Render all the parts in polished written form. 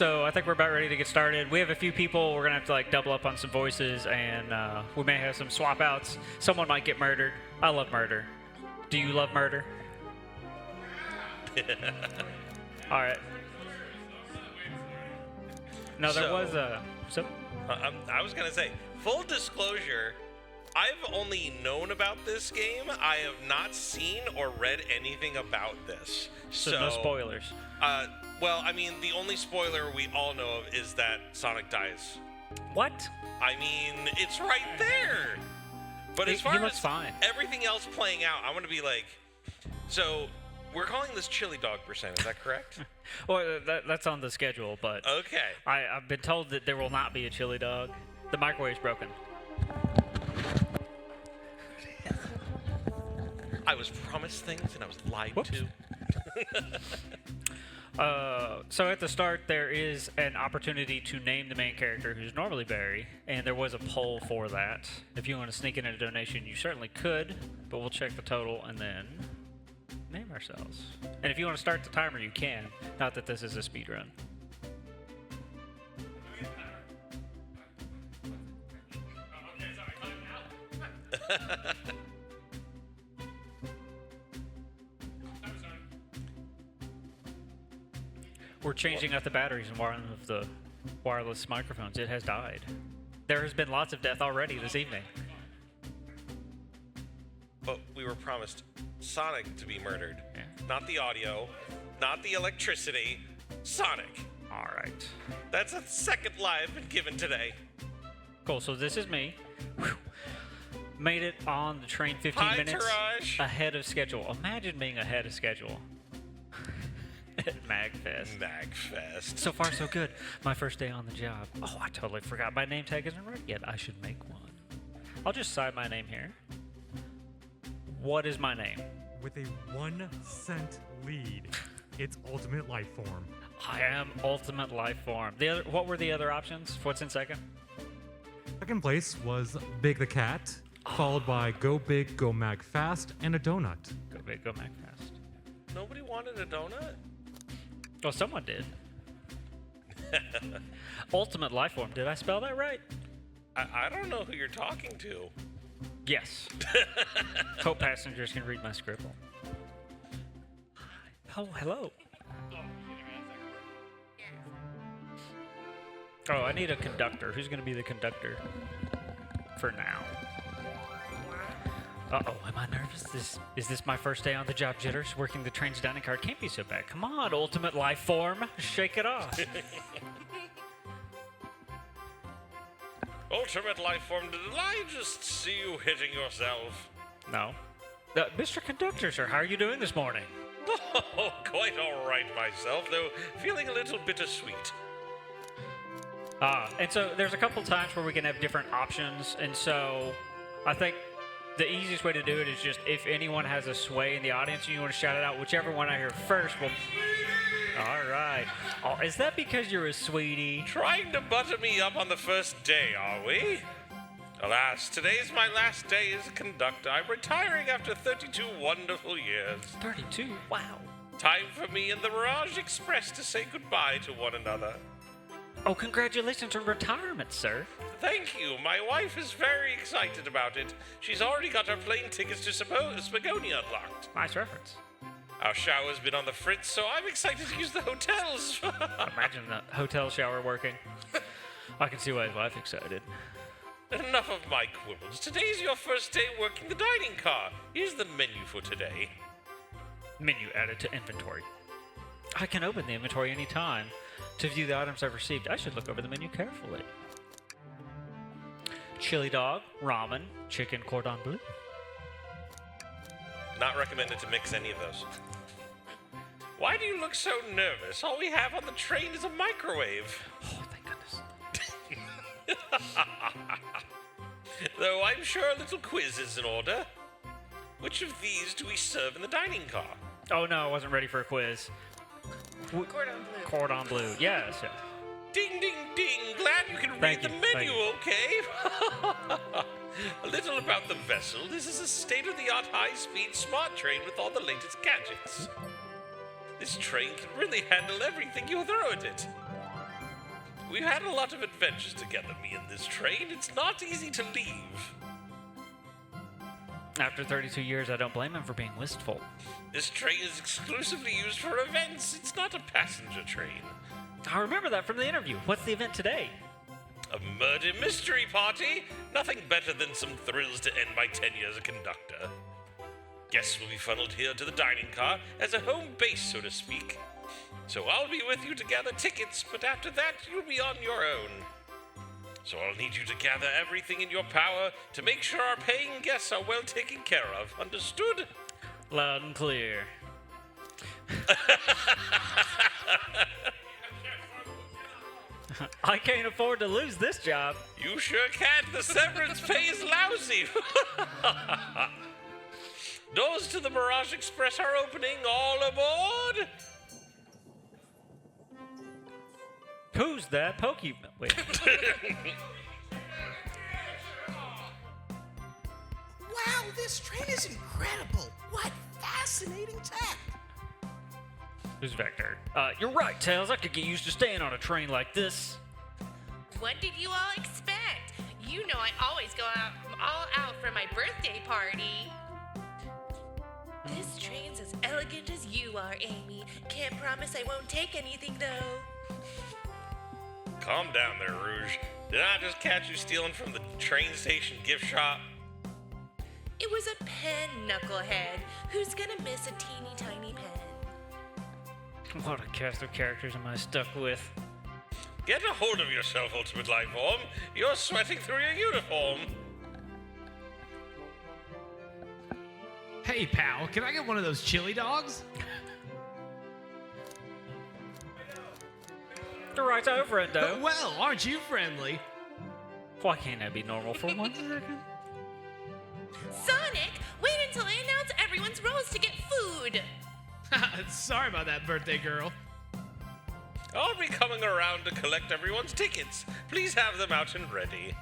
So I think we're about ready to get started. We have a few people. We're gonna have to like double up on some voices, and we may have some swap outs. Someone might get murdered. I love murder. Do you love murder? All right. No, there was a. I was gonna say, full disclosure, I've only known about this game. I have not seen or read anything about this. So no spoilers. Well, I mean, the only spoiler we all know of is that Sonic dies. What? I mean, it's right there. But as far as everything else playing out, I want to be like, so we're calling this chili dog percent, is that correct? Well, that's on the schedule, but okay. I've been told that there will not be a chili dog. The microwave's broken. I was promised things and I was lied to. So at the start, there is an opportunity to name the main character, who's normally Barry, and there was a poll for that. If you want to sneak in a donation, you certainly could, but we'll check the total and then name ourselves. And if you want to start the timer, you can. Not that this is a speed run. We're changing out the batteries in one of the wireless microphones. It has died. There has been lots of death already this evening. But we were promised Sonic to be murdered. Yeah. Not the audio, not the electricity, Sonic. All right. That's a second lie I've been given today. Cool, so this is me. Whew. Made it on the train 15 minutes Tterraj. ahead of schedule. Imagine being ahead of schedule. At MAGFest. MAGFest. So far, so good. My first day on the job. Oh, I totally forgot my name tag isn't right yet. I should make one. I'll just sign my name here. What is my name? With a 1 cent lead, it's Ultimate Life Form. I am Ultimate Life Form. What were the other options? What's in second? Second place was Big the Cat, followed by Go Big, Go MAGFAST, and a donut. Go Big, Go MAGFAST. Nobody wanted a donut? Well, someone did. Ultimate Life Form. Did I spell that right? I don't know who you're talking to. Yes. Co-passengers can read my scribble. Oh, hello. Oh, I need a conductor. Who's going to be the conductor for now? Uh-oh, am I nervous? Is this my first day on the job jitters? Working the train's dining car can't be so bad. Come on, Ultimate Life Form. Shake it off. Ultimate Life Form, did I just see you hitting yourself? No. Mr. Conductor, sir, how are you doing this morning? Oh, quite all right myself, though feeling a little bittersweet. And so there's a couple times where we can have different options, and so I think the easiest way to do it is just if anyone has a sway in the audience and you want to shout it out, whichever one I hear first will... All right. Oh, is that because you're a sweetie? Trying to butter me up on the first day, are we? Alas, today's my last day as a conductor. I'm retiring after 32 wonderful years. 32? Wow. Time for me and the Mirage Express to say goodbye to one another. Oh, congratulations on retirement, sir. Thank you. My wife is very excited about it. She's already got her plane tickets to Spagonia unlocked. Nice reference. Our shower's been on the fritz, so I'm excited to use the hotels. Imagine the hotel shower working. I can see why his wife's excited. Enough of my quibbles. Today's your first day working the dining car. Here's the menu for today. Menu added to inventory. I can open the inventory anytime. To view the items I've received, I should look over the menu carefully. Chili dog, ramen, chicken cordon bleu. Not recommended to mix any of those. Why do you look so nervous? All we have on the train is a microwave. Oh, thank goodness. Though I'm sure a little quiz is in order. Which of these do we serve in the dining car? Oh no, I wasn't ready for a quiz. Cordon bleu. Cordon bleu, yes. Ding, ding, ding. Glad you can read the menu, okay? A little about the vessel. This is a state-of-the-art high-speed smart train with all the latest gadgets. This train can really handle everything you throw at it. We've had a lot of adventures together, me and this train. It's not easy to leave. After 32 years, I don't blame him for being wistful. This train is exclusively used for events. It's not a passenger train. I remember that from the interview. What's the event today? A murder mystery party? Nothing better than some thrills to end my 10 years as a conductor. Guests will be funneled here to the dining car as a home base, so to speak. So I'll be with you to gather tickets, but after that, you'll be on your own. So I'll need you to gather everything in your power to make sure our paying guests are well taken care of. Understood? Loud and clear. I can't afford to lose this job. You sure can't. The severance pay is lousy. Doors to the Mirage Express are opening. All aboard! Who's that Pokey? Wait. Wow, this train is incredible. What fascinating tech. Who's Vector? You're right, Tails. I could get used to staying on a train like this. What did you all expect? You know I always go out all out for my birthday party. This train's as elegant as you are, Amy. Can't promise I won't take anything, though. Calm down there, Rouge. Did I just catch you stealing from the train station gift shop? It was a pen, knucklehead. Who's gonna miss a teeny tiny pen? What a cast of characters am I stuck with? Get a hold of yourself, Ultimate Lifeform. You're sweating through your uniform. Hey, pal, can I get one of those chili dogs? You're right, friendo. Well, aren't you friendly? Why can't I be normal for 1 second? Sonic, wait until I announce everyone's roles to get food. Sorry about that, birthday girl. I'll be coming around to collect everyone's tickets. Please have them out and ready.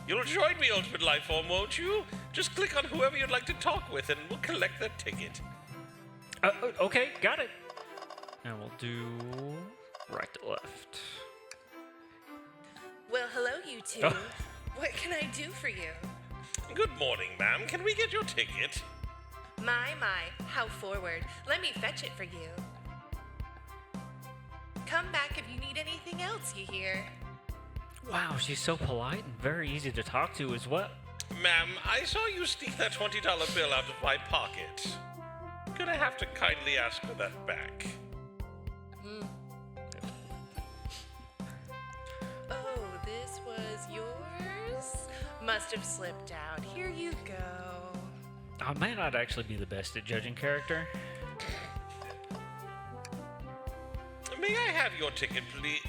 You'll join me, Ultimate Lifeform, won't you? Just click on whoever you'd like to talk with and we'll collect that ticket. Okay, got it. And we'll do right to left. Well, hello, you two. Oh. What can I do for you? Good morning, ma'am. Can we get your ticket? My, how forward. Let me fetch it for you. Come back if you need anything else, you hear. Wow, she's so polite and very easy to talk to as well. Ma'am, I saw you sneak that $20 bill out of my pocket. Gonna have to kindly ask for that back. Oh, this was yours? Must have slipped out. Here you go. I may not actually be the best at judging character. May I have your ticket, please?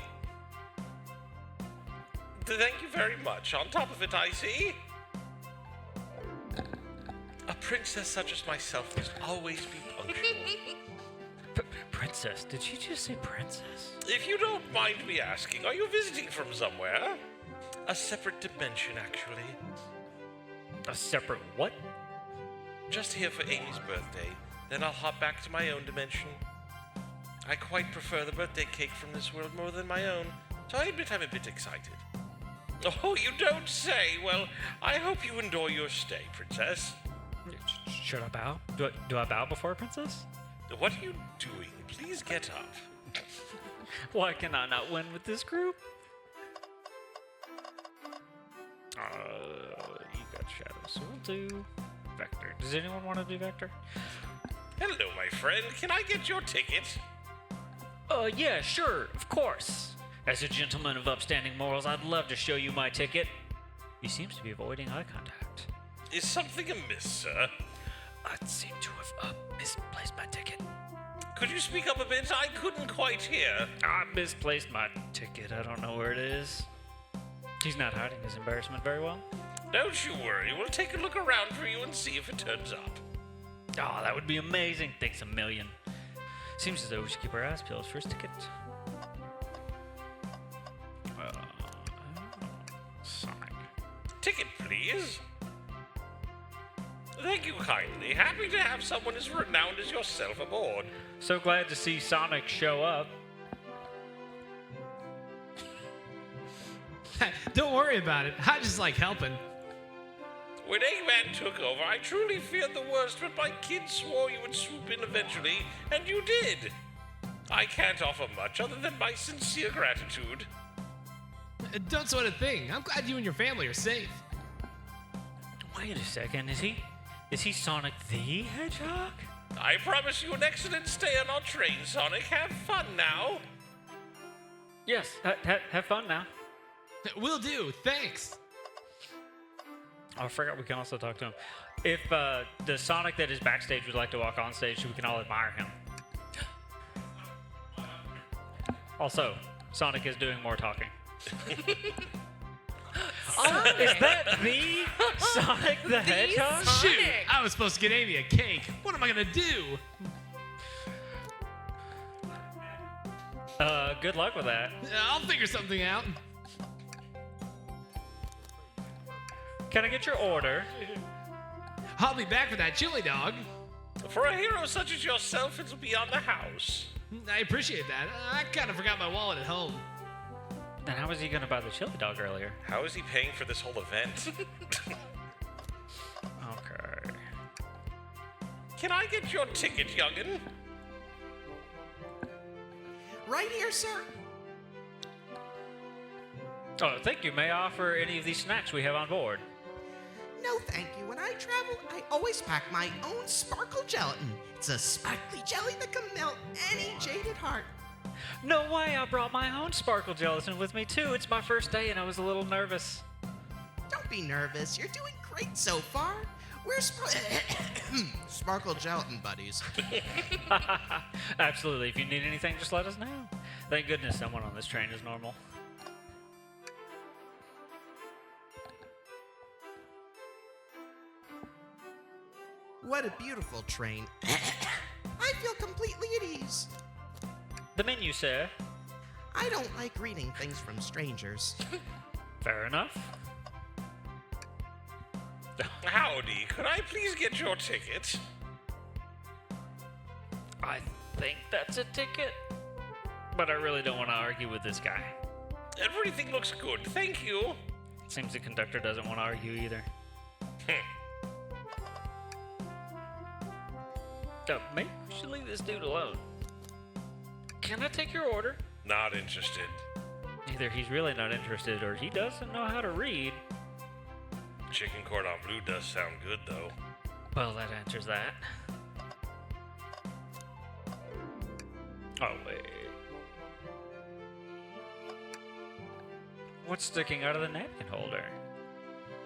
Thank you very much. On top of it, I see. A princess such as myself must always be punctual. Princess? Did she just say princess? If you don't mind me asking, are you visiting from somewhere? A separate dimension, actually. A separate what? Just here for Amy's birthday. Then I'll hop back to my own dimension. I quite prefer the birthday cake from this world more than my own, so I admit I'm a bit excited. Oh, you don't say? Well, I hope you enjoy your stay, Princess. Should I bow? Do I bow before a princess? What are you doing? Please get up. Why can I not win with this group? You got Shadow, so we'll do Vector. Does anyone want to do Vector? Hello, my friend. Can I get your ticket? Yeah, sure, of course. As a gentleman of upstanding morals, I'd love to show you my ticket. He seems to be avoiding eye contact. Is something amiss, sir? I seem to have misplaced my ticket. Could you speak up a bit? I couldn't quite hear. I misplaced my ticket. I don't know where it is. He's not hiding his embarrassment very well. Don't you worry. We'll take a look around for you and see if it turns up. Oh, that would be amazing. Thanks a million. Seems as though we should keep our eyes peeled for his ticket. Sonic. Ticket, please. Thank you kindly. Happy to have someone as renowned as yourself aboard. So glad to see Sonic show up. Don't worry about it. I just like helping. When Eggman took over, I truly feared the worst, but my kids swore you would swoop in eventually, and you did. I can't offer much other than my sincere gratitude. Don't sweat a thing. I'm glad you and your family are safe. Wait a second, is he Sonic the Hedgehog? I promise you an excellent stay on our train, Sonic. Have fun now. Yes, have fun now. Will do. Thanks. Oh, I forgot we can also talk to him. If the Sonic that is backstage would like to walk on stage so we can all admire him. Also, Sonic is doing more talking. Oh, is that the Sonic the Hedgehog? Shoot, I was supposed to get Amy a cake. What am I gonna do? Good luck with that. I'll figure something out. Can I get your order? I'll be back for that chili dog. For a hero such as yourself, it'll be on the house. I appreciate that. I kind of forgot my wallet at home. Then how was he gonna buy the chili dog earlier? How is he paying for this whole event? Okay. Can I get your ticket, youngin'? Right here, sir. Oh, thank you. May I offer any of these snacks we have on board? No, thank you. When I travel, I always pack my own sparkle gelatin. It's a sparkly jelly that can melt any jaded heart. No way, I brought my own sparkle gelatin with me too. It's my first day and I was a little nervous. Don't be nervous. You're doing great so far. We're sparkle gelatin buddies. Absolutely. If you need anything, just let us know. Thank goodness someone on this train is normal. What a beautiful train. I feel completely at ease. The menu, sir. I don't like reading things from strangers. Fair enough. Howdy, could I please get your ticket? I think that's a ticket. But I really don't want to argue with this guy. Everything looks good, thank you. Seems the conductor doesn't want to argue either. Maybe we should leave this dude alone. Can I take your order? Not interested. Either he's really not interested or he doesn't know how to read. Chicken cordon bleu does sound good, though. Well, that answers that. Oh, wait. What's sticking out of the napkin holder?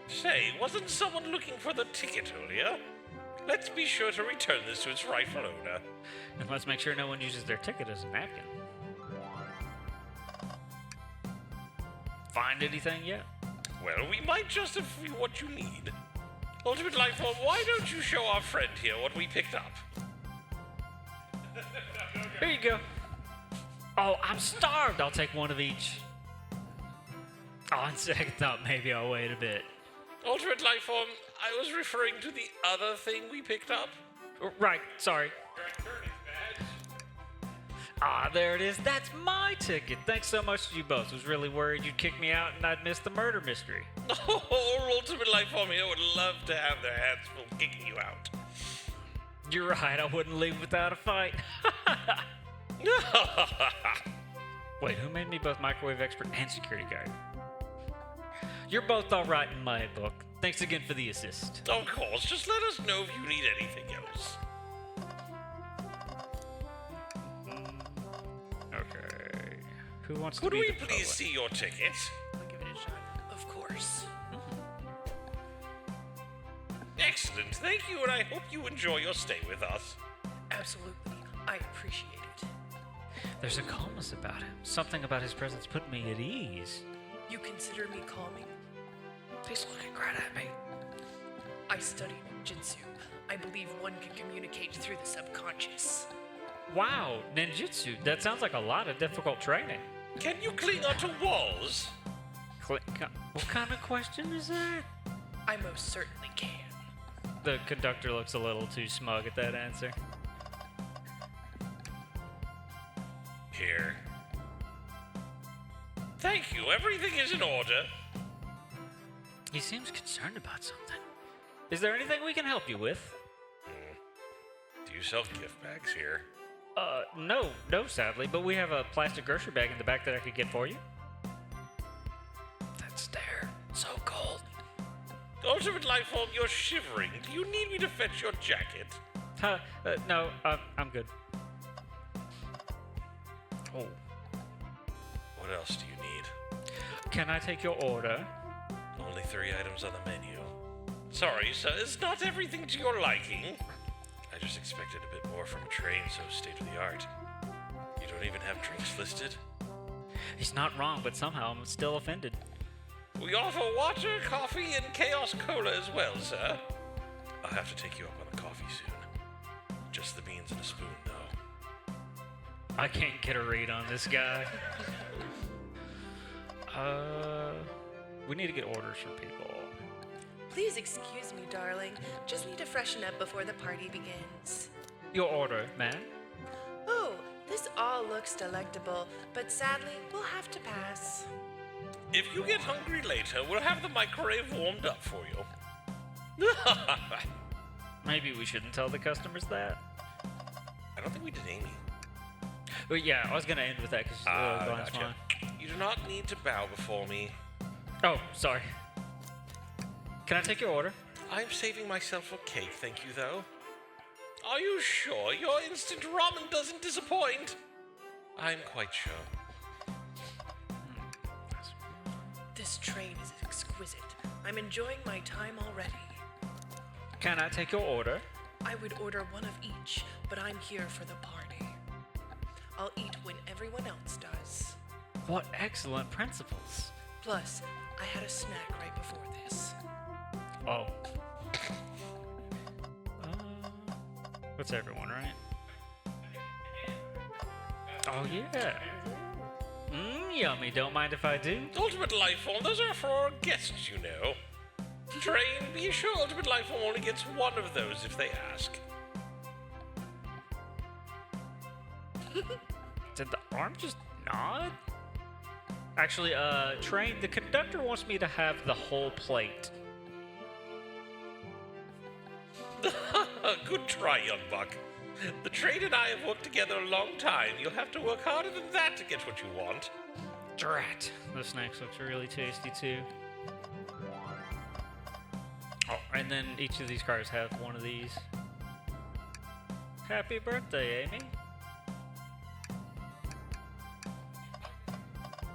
Say, wasn't someone looking for the ticket earlier? Let's be sure to return this to its rightful owner. And let's make sure no one uses their ticket as a napkin. Find anything yet? Well, we might just have what you need. Ultimate Lifeform, why don't you show our friend here what we picked up? Here you go. Oh, I'm starved. I'll take one of each. Oh, on second thought, maybe I'll wait a bit. Ultimate Lifeform, I was referring to the other thing we picked up. Right, sorry. Ah, there it is. That's my ticket. Thanks so much to you both. Was really worried you'd kick me out and I'd miss the murder mystery. Oh, Ultimate Lifeform here would love to have their hands full kicking you out. You're right. I wouldn't leave without a fight. Wait, who made me both microwave expert and security guard? You're both all right in my book. Thanks again for the assist. Of course, just let us know if you need anything else. Okay. Who wants Could to be we the please poet? see your ticket? I'll give it a shot. Of course. Excellent, thank you, and I hope you enjoy your stay with us. Absolutely. I appreciate it. There's a calmness about him. Something about his presence put me at ease. You consider me calming? He's looking right at me. I studied Jinsu. I believe one can communicate through the subconscious. Wow, ninjutsu. That sounds like a lot of difficult training. Can you cling onto walls? What kind of question is that? I most certainly can. The conductor looks a little too smug at that answer. Here. Thank you, everything is in order. He seems concerned about something. Is there anything we can help you with? Do you sell gift bags here? No, sadly, but we have a plastic grocery bag in the back that I could get for you. That stare, so cold. Ultimate Lifeform, you're shivering. Do you need me to fetch your jacket? No, I'm good. Oh. What else do you need? Can I take your order? Only 3 items on the menu. Sorry, sir, it's not everything to your liking. I just expected a bit more from a train so state-of-the-art. You don't even have drinks listed? He's not wrong, but somehow I'm still offended. We offer water, coffee, and Chaos Cola as well, sir. I'll have to take you up on the coffee soon. Just the beans and a spoon, though. I can't get a read on this guy. We need to get orders from people. Please excuse me, darling. Just need to freshen up before the party begins. Your order, ma'am. Oh, this all looks delectable, but sadly, we'll have to pass. If you get hungry later, we'll have the microwave warmed up for you. Maybe we shouldn't tell the customers that. I don't think we did Amy. But yeah, I was gonna end with that because Gotcha. fine. You do not need to bow before me. Oh, sorry. Can I take your order? I'm saving myself a cake, thank you, though. Are you sure your instant ramen doesn't disappoint? I'm quite sure. This train is exquisite. I'm enjoying my time already. Can I take your order? I would order one of each, but I'm here for the party. I'll eat when everyone else does. What excellent principles. Plus, I had a snack right before this. Oh. That's everyone, right? Oh, yeah. Yummy. Don't mind if I do. Ultimate Lifeform, those are for our guests, you know. Train, be sure Ultimate Lifeform only gets one of those if they ask. Did the arm just nod? Actually, Train, the conductor wants me to have the whole plate. Good try, young buck. The train and I have worked together a long time. You'll have to work harder than that to get what you want. Drat. The snacks looks really tasty, too. Oh, and then each of these cars have one of these. Happy birthday, Amy.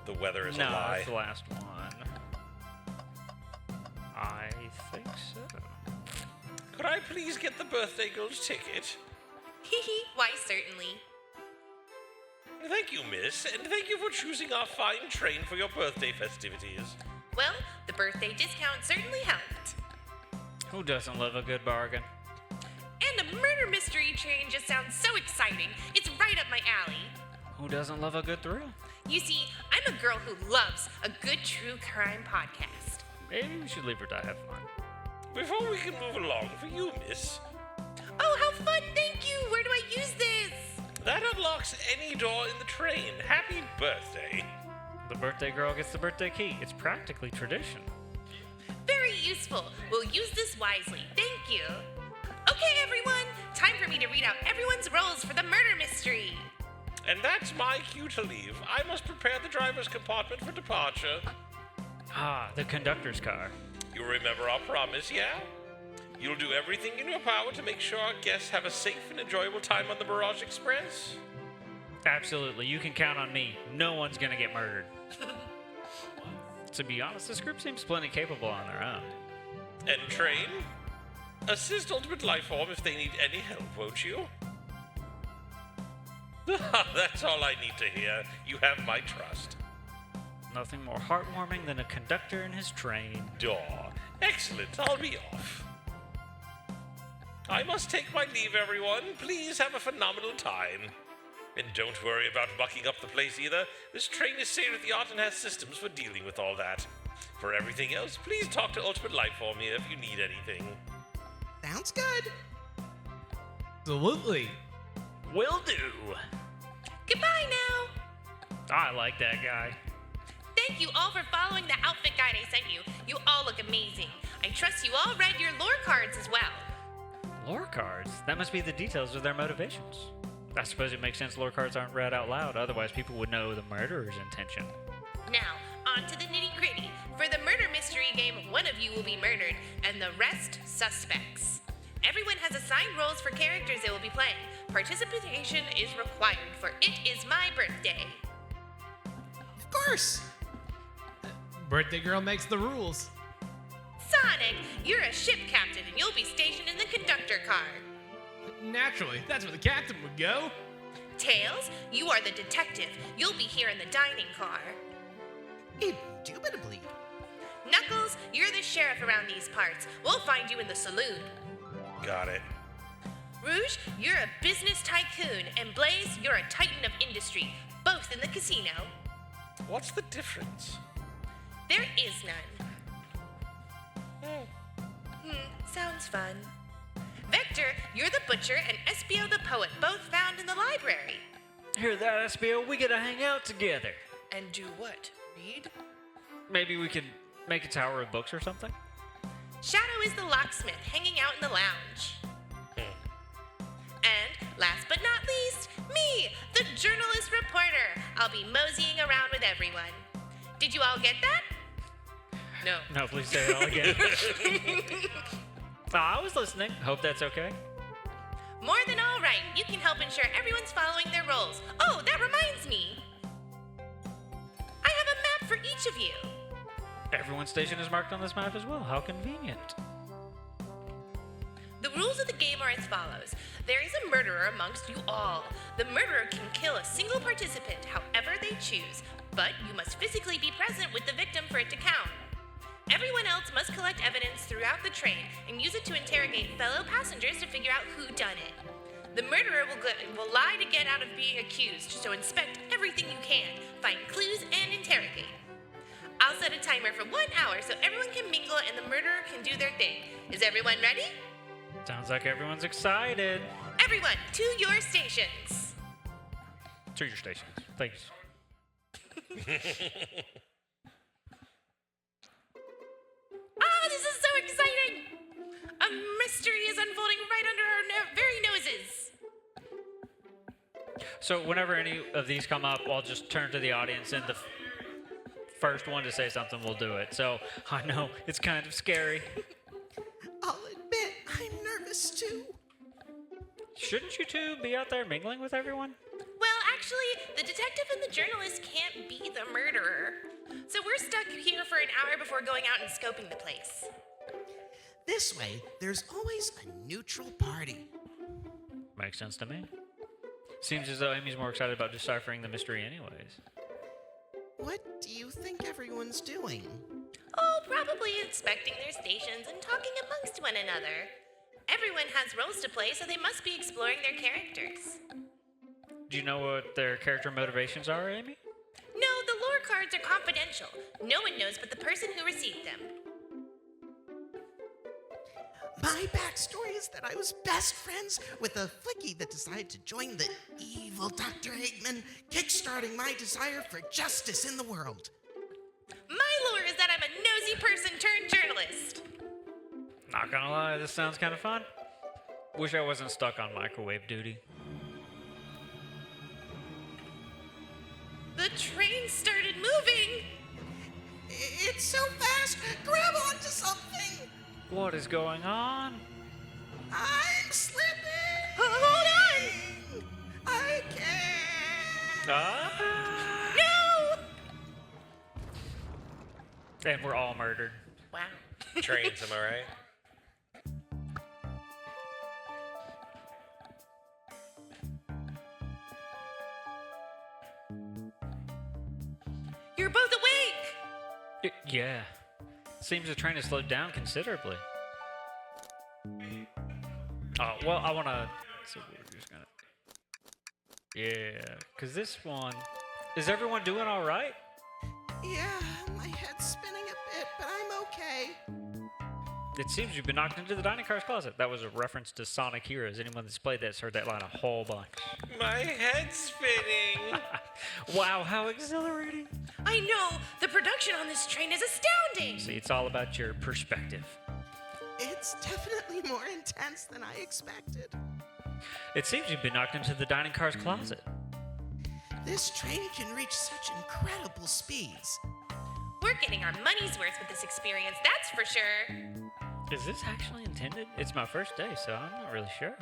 The weather is No, a lie. that's the last one. I think so. Could I please get the birthday girl's ticket? Why, certainly. Thank you, miss, and thank you for choosing our fine train for your birthday festivities. Well, the birthday discount certainly helped. Who doesn't love a good bargain? And a murder mystery train just sounds so exciting. It's right up my alley. Who doesn't love a good thrill? You see, I'm a girl who loves a good true crime podcast. Maybe we should leave her to have fun. Before we can move along, for you, miss, Oh, how fun! Thank you! Where do I use this? that unlocks any door in the train. Happy birthday. The birthday girl gets the birthday key. It's practically tradition. Very useful. We'll use this wisely. Thank you. Okay, everyone. Time for me to read out everyone's roles for the murder mystery. And that's my cue to leave. I must prepare the driver's compartment for departure. Ah, the conductor's car. You remember our promise, yeah? You'll do everything in your power to make sure our guests have a safe and enjoyable time on the Mirage Express? Absolutely. You can count on me. No one's gonna get murdered. To be honest, this group seems plenty capable on their own. And train? Assist Ultimate Lifeform if they need any help, won't you? That's all I need to hear. You have my trust. Nothing more heartwarming than a conductor in his train. Daw. Excellent. I'll be off. I must take my leave, everyone. Please have a phenomenal time. And don't worry about mucking up the place either. This train is state-of-the-art and has systems for dealing with all that. For everything else, please talk to Ultimate Lifeform here if you need anything. Sounds good. Absolutely. Will do. Goodbye now. I like that guy. Thank you all for following the outfit guide I sent you. You all look amazing. I trust you all read your lore cards as well. Lore cards? That must be the details of their motivations. I suppose it makes sense lore cards aren't read out loud, otherwise people would know the murderer's intention. Now, on to the nitty-gritty. For the murder mystery game, one of you will be murdered, and the rest suspects. Everyone has assigned roles for characters they will be playing. Participation is required, for it is my birthday. Of course. Birthday girl makes the rules. Sonic, you're a ship captain, and you'll be stationed in the conductor car. Naturally, that's where the captain would go. Tails, you are the detective. You'll be here in the dining car. Indubitably. Knuckles, you're the sheriff around these parts. We'll find you in the saloon. Got it. Rouge, you're a business tycoon, and Blaze, you're a titan of industry, both in the casino. What's the difference? There is none. Sounds fun. Vector, you're the butcher, and Espio the poet, both found in the library. Hear that, Espio? We gotta hang out together. And do what? Read? Maybe we could make a tower of books or something? Shadow is the locksmith, hanging out in the lounge. And, last but not least, me, the journalist reporter. I'll be moseying around with everyone. Did you all get that? No. No, please say it all again. I was listening. Hope that's okay. More than all right. You can help ensure everyone's following their roles. Oh, that reminds me. I have a map for each of you. Everyone's station is marked on this map as well. How convenient. The rules of the game are as follows. There is a murderer amongst you all. The murderer can kill a single participant however they choose, but you must physically be present with the victim for it to count. Everyone else must collect evidence throughout the train and use it to interrogate fellow passengers to figure out who done it. The murderer will lie to get out of being accused, so inspect everything you can, find clues, and interrogate. I'll set a timer for 1 hour so everyone can mingle and the murderer can do their thing. Is everyone ready? Sounds like everyone's excited. Everyone, to your stations. To your stations. Thanks. Oh, this is so exciting! A mystery is unfolding right under our very noses. So whenever any of these come up, I'll just turn to the audience and the first one to say something will do it. So I know it's kind of scary. I'll admit, I'm nervous too. Shouldn't you two be out there mingling with everyone? Well, actually, the detective and the journalist can't be the murderer. So we're stuck here for an hour before going out and scoping the place. This way, there's always a neutral party. Makes sense to me. Seems as though Amy's more excited about deciphering the mystery anyways. What do you think everyone's doing? Oh, probably inspecting their stations and talking amongst one another. Everyone has roles to play, so they must be exploring their characters. Do you know what their character motivations are, Amy? No, the lore cards are confidential. No one knows but the person who received them. My backstory is that I was best friends with a flickie that decided to join the evil Dr. Eggman, kickstarting my desire for justice in the world. My lore is that I'm a nosy person turned journalist. Not gonna lie, this sounds kind of fun. Wish I wasn't stuck on microwave duty. The train started moving. It's so fast! Grab onto something! What is going on? I'm slipping! Hold on! I can't! Ah! No! And we're all murdered. Wow. Trains, am I right? You're both awake! Yeah. Seems the train has slowed down considerably. Oh, well, I want to... So we're just gonna... Yeah, because this one... Is everyone doing all right? Yeah, my head's spinning a bit, but I'm okay. It seems you've been knocked into the dining car's closet. That was a reference to Sonic Heroes. Anyone that's played that's heard that line a whole bunch. My head's spinning. Wow, how exhilarating. I know! The production construction on this train is astounding! See, it's all about your perspective. It's definitely more intense than I expected. It seems you've been knocked into the dining car's closet. This train can reach such incredible speeds. We're getting our money's worth with this experience, that's for sure. Is this actually intended? It's my first day, so I'm not really sure.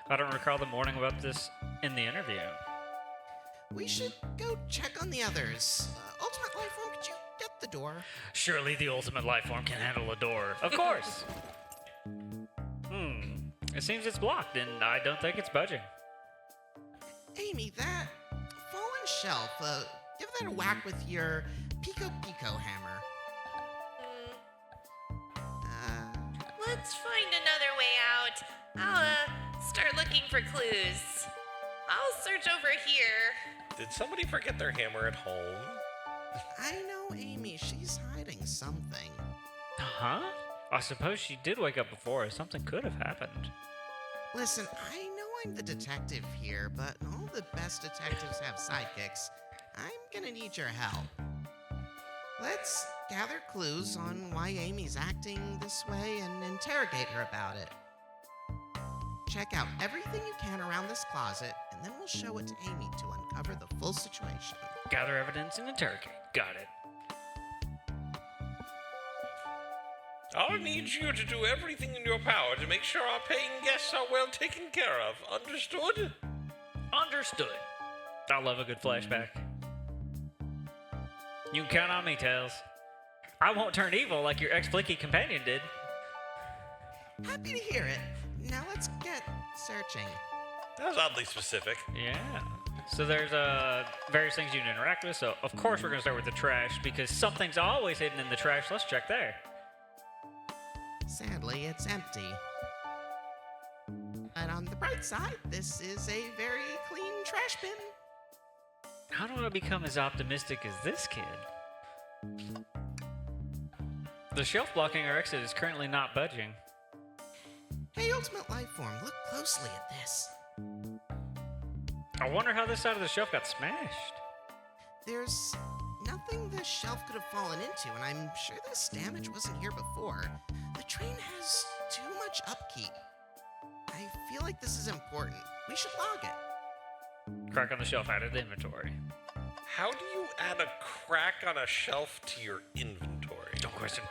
I don't recall them warning about this in the interview. We should go check on the others. Ultimate Lifeform, could you get the door? Surely the ultimate life form can handle a door. Of course! It seems it's blocked, and I don't think it's budging. Amy, that fallen shelf, give that a whack with your Pico hammer. Let's find another way out. I'll start looking for clues. I'll search over here. Did somebody forget their hammer at home? I know Amy, she's hiding something. Huh? I suppose she did wake up before us. Something could have happened. Listen, I know I'm the detective here, but all the best detectives have sidekicks. I'm gonna need your help. Let's gather clues on why Amy's acting this way and interrogate her about it. Check out everything you can around this closet, and then we'll show it to Amy to uncover the full situation. Gather evidence and interrogate. Got it. I'll need you to do everything in your power to make sure our paying guests are well taken care of. Understood? Understood. I love a good flashback. You can count on me, Tails. I won't turn evil like your ex-flicky companion did. Happy to hear it. Now let's get searching. That was oddly specific. Yeah. So there's various things you can interact with. So of course we're gonna start with the trash because something's always hidden in the trash. Let's check there. Sadly, it's empty. But on the bright side, this is a very clean trash bin. How do I become as optimistic as this kid? The shelf blocking our exit is currently not budging. Hey, Ultimate Lifeform, look closely at this. I wonder how this side of the shelf got smashed. There's nothing this shelf could have fallen into, and I'm sure this damage wasn't here before. The train has too much upkeep. I feel like this is important. We should log it. Crack on the shelf added to inventory. How do you add a crack on a shelf to your inventory? Don't question.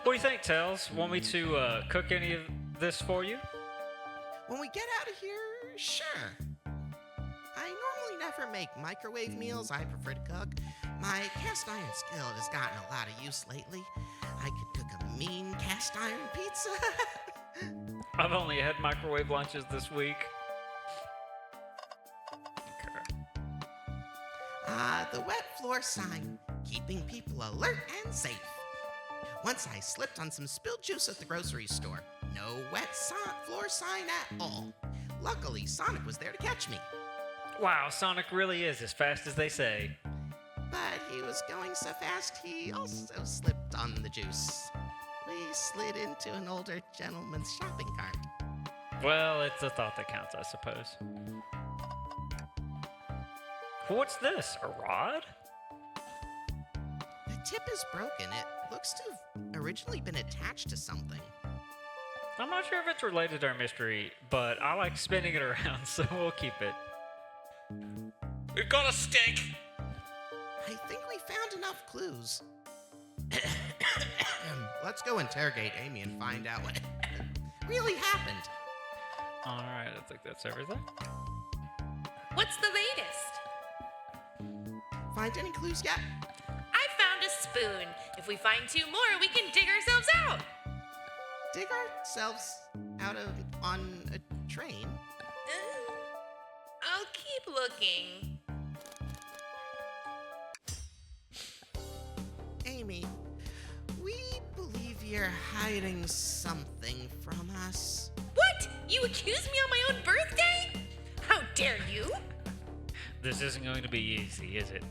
What do you think, Tails? Want me to cook any of this for you? When we get out of here, sure. I normally never make microwave meals. I prefer to cook. My cast iron skillet has gotten a lot of use lately. I could cook a mean cast iron pizza. I've only had microwave lunches this week. Okay. The wet floor sign, keeping people alert and safe. Once I slipped on some spilled juice at the grocery store. No wet floor sign at all. Luckily, Sonic was there to catch me. Wow, Sonic really is as fast as they say. But he was going so fast, he also slipped on the juice. We slid into an older gentleman's shopping cart. Well, it's a thought that counts, I suppose. What's this? A rod? The tip is broken. It looks to have originally been attached to something. I'm not sure if it's related to our mystery, but I like spinning it around, so we'll keep it. We've got a stick! I think we found enough clues. Let's go interrogate Amy and find out what really happened. Alright, I think that's everything. What's the latest? Find any clues yet? I found a spoon. If we find 2 more, we can dig ourselves out. Dig ourselves out on a train? I'll keep looking. Amy, we believe you're hiding something from us. What? You accuse me on my own birthday? How dare you? This isn't going to be easy, is it?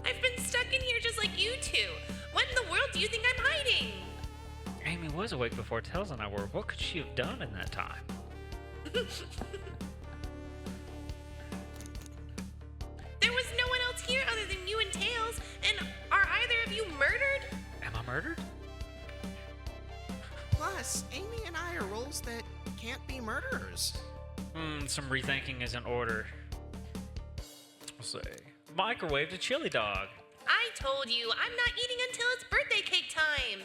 I've been stuck in here just like you two. What in the world do you think I'm hiding? Amy was awake before Tails and I were. What could she have done in that time? There was no one else here other than you and Tails, and are either of you murderers? got murdered? Plus, Amy and I are roles that can't be murderers. Some rethinking is in order. We'll say. Microwaved a chili dog. I told you, I'm not eating until it's birthday cake time.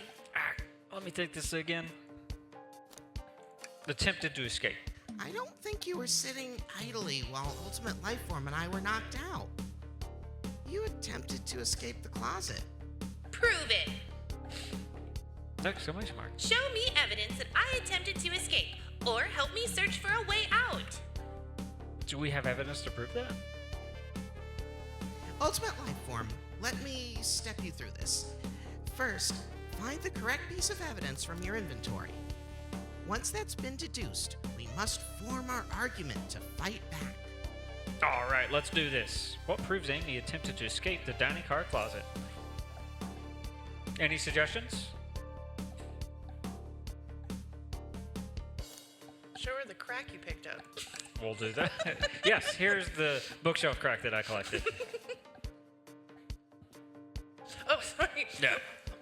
Let me take this again. Attempted to escape. I don't think you were sitting idly while Ultimate Lifeform and I were knocked out. You attempted to escape the closet. Prove it. Exclamation mark. Show me evidence that I attempted to escape, or help me search for a way out. Do we have evidence to prove that? Ultimate Lifeform, let me step you through this. First, find the correct piece of evidence from your inventory. Once that's been deduced, we must form our argument to fight back. All right, let's do this. What proves Amy attempted to escape the dining car closet? Any suggestions? Show her the crack you picked up. We'll do that. Yes, here's the bookshelf crack that I collected. Oh, sorry. Yeah.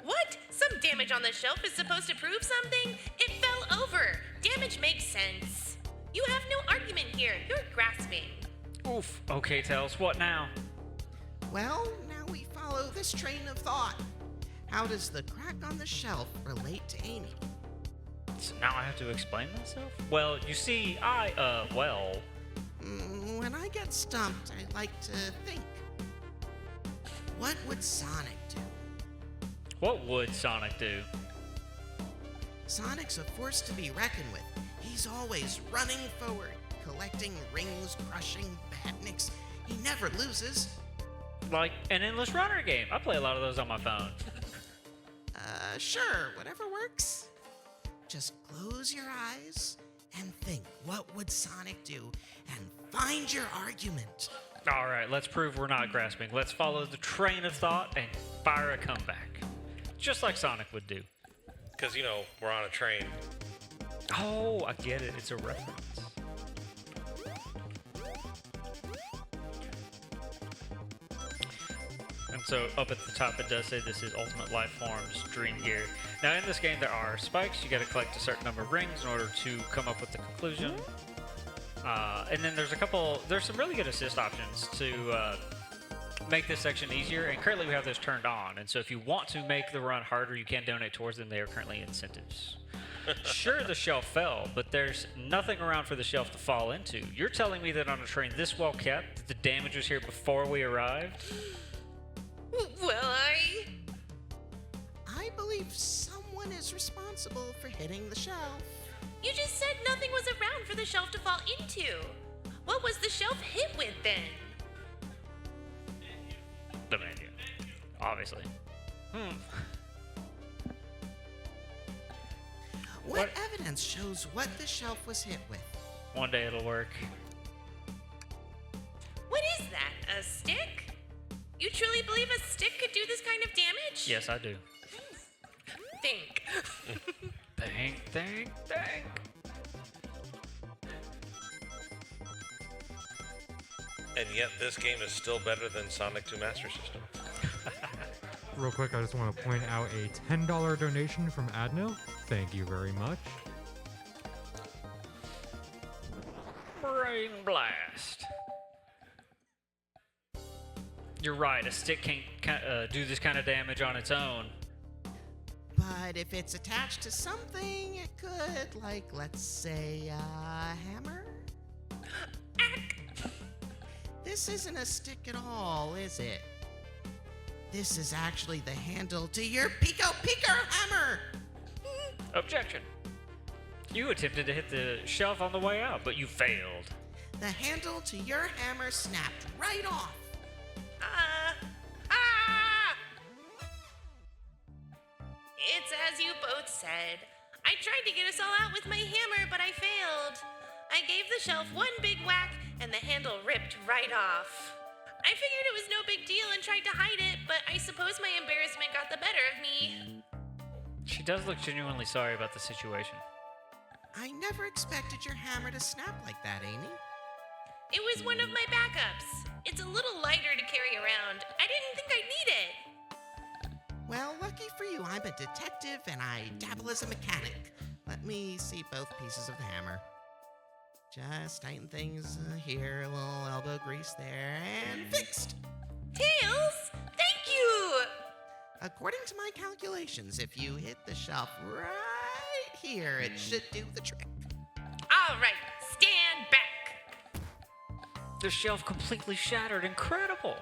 What? Some damage on the shelf is supposed to prove something? It fell over. Damage makes sense. You have no argument here. You're grasping. Oof. Okay, Tails, what now? Well, now we follow this train of thought. How does the crack on the shelf relate to Amy? So now I have to explain myself? Well, you see, When I get stumped, I like to think. What would Sonic do? What would Sonic do? Sonic's a force to be reckoned with. He's always running forward, collecting rings, crushing badniks. He never loses. Like an endless runner game. I play a lot of those on my phone. Sure, whatever works. Just close your eyes and think, what would Sonic do? And find your argument. All right, let's prove we're not grasping. Let's follow the train of thought and fire a comeback. Just like Sonic would do. Because, we're on a train. Oh, I get it. It's a reference. And so up at the top it does say this is Ultimate Lifeform's Dream Gear. Now in this game there are spikes. You got to collect a certain number of rings in order to come up with the conclusion. And then there's some really good assist options to make this section easier. And currently we have those turned on. And so if you want to make the run harder, you can donate towards them. They are currently incentives. Sure, the shelf fell, but there's nothing around for the shelf to fall into. You're telling me that on a train this well kept, that the damage was here before we arrived? Well, I believe someone is responsible for hitting the shelf. You just said nothing was around for the shelf to fall into. What was the shelf hit with then? The menu. Obviously. What evidence shows what the shelf was hit with? One day it'll work. What is that? A stick? You truly believe a stick could do this kind of damage? Yes, I do. Think. Think. And yet this game is still better than Sonic 2 Master System. Real quick, I just want to point out a $10 donation from Adno. Thank you very much. Brain blast. You're right, a stick can't do this kind of damage on its own. But if it's attached to something, it could, like, let's say, a hammer? This isn't a stick at all, is it? This is actually the handle to your Pico hammer! Objection. You attempted to hit the shelf on the way out, but you failed. The handle to your hammer snapped right off. It's as you both said. I tried to get us all out with my hammer, but I failed. I gave the shelf one big whack, and the handle ripped right off. I figured it was no big deal and tried to hide it, but I suppose my embarrassment got the better of me. She does look genuinely sorry about the situation. I never expected your hammer to snap like that, Amy. It was one of my backups. It's a little lighter to carry around. I didn't think I'd need it. Well, lucky for you, I'm a detective and I dabble as a mechanic. Let me see both pieces of the hammer. Just tighten things here, a little elbow grease there, and fixed! Tails, thank you! According to my calculations, if you hit the shelf right here, it should do the trick. All right, stand back. The shelf completely shattered. Incredible.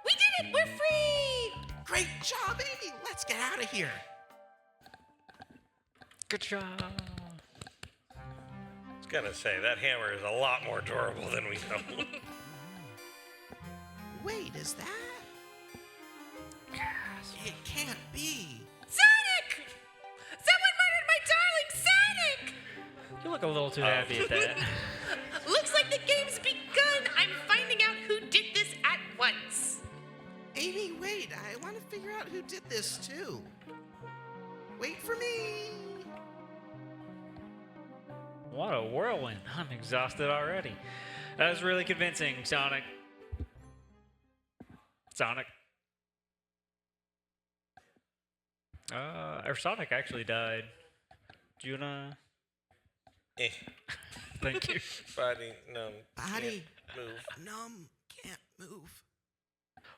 We did it! We're free! Great job, Amy! Let's get out of here! Good job. I was gonna say, that hammer is a lot more durable than we know. Wait, is that? It can't be. Sonic! Someone murdered my darling Sonic! You look a little too happy at that. Looks like the game's begun. I'm finding out who did this at once. Amy, wait. I want to figure out who did this, too. Wait for me. What a whirlwind. I'm exhausted already. That was really convincing, Sonic. Sonic. Or Sonic actually died. Do you wanna... Eh. Thank you. Body, numb. Body. Can't move. Numb. Can't move.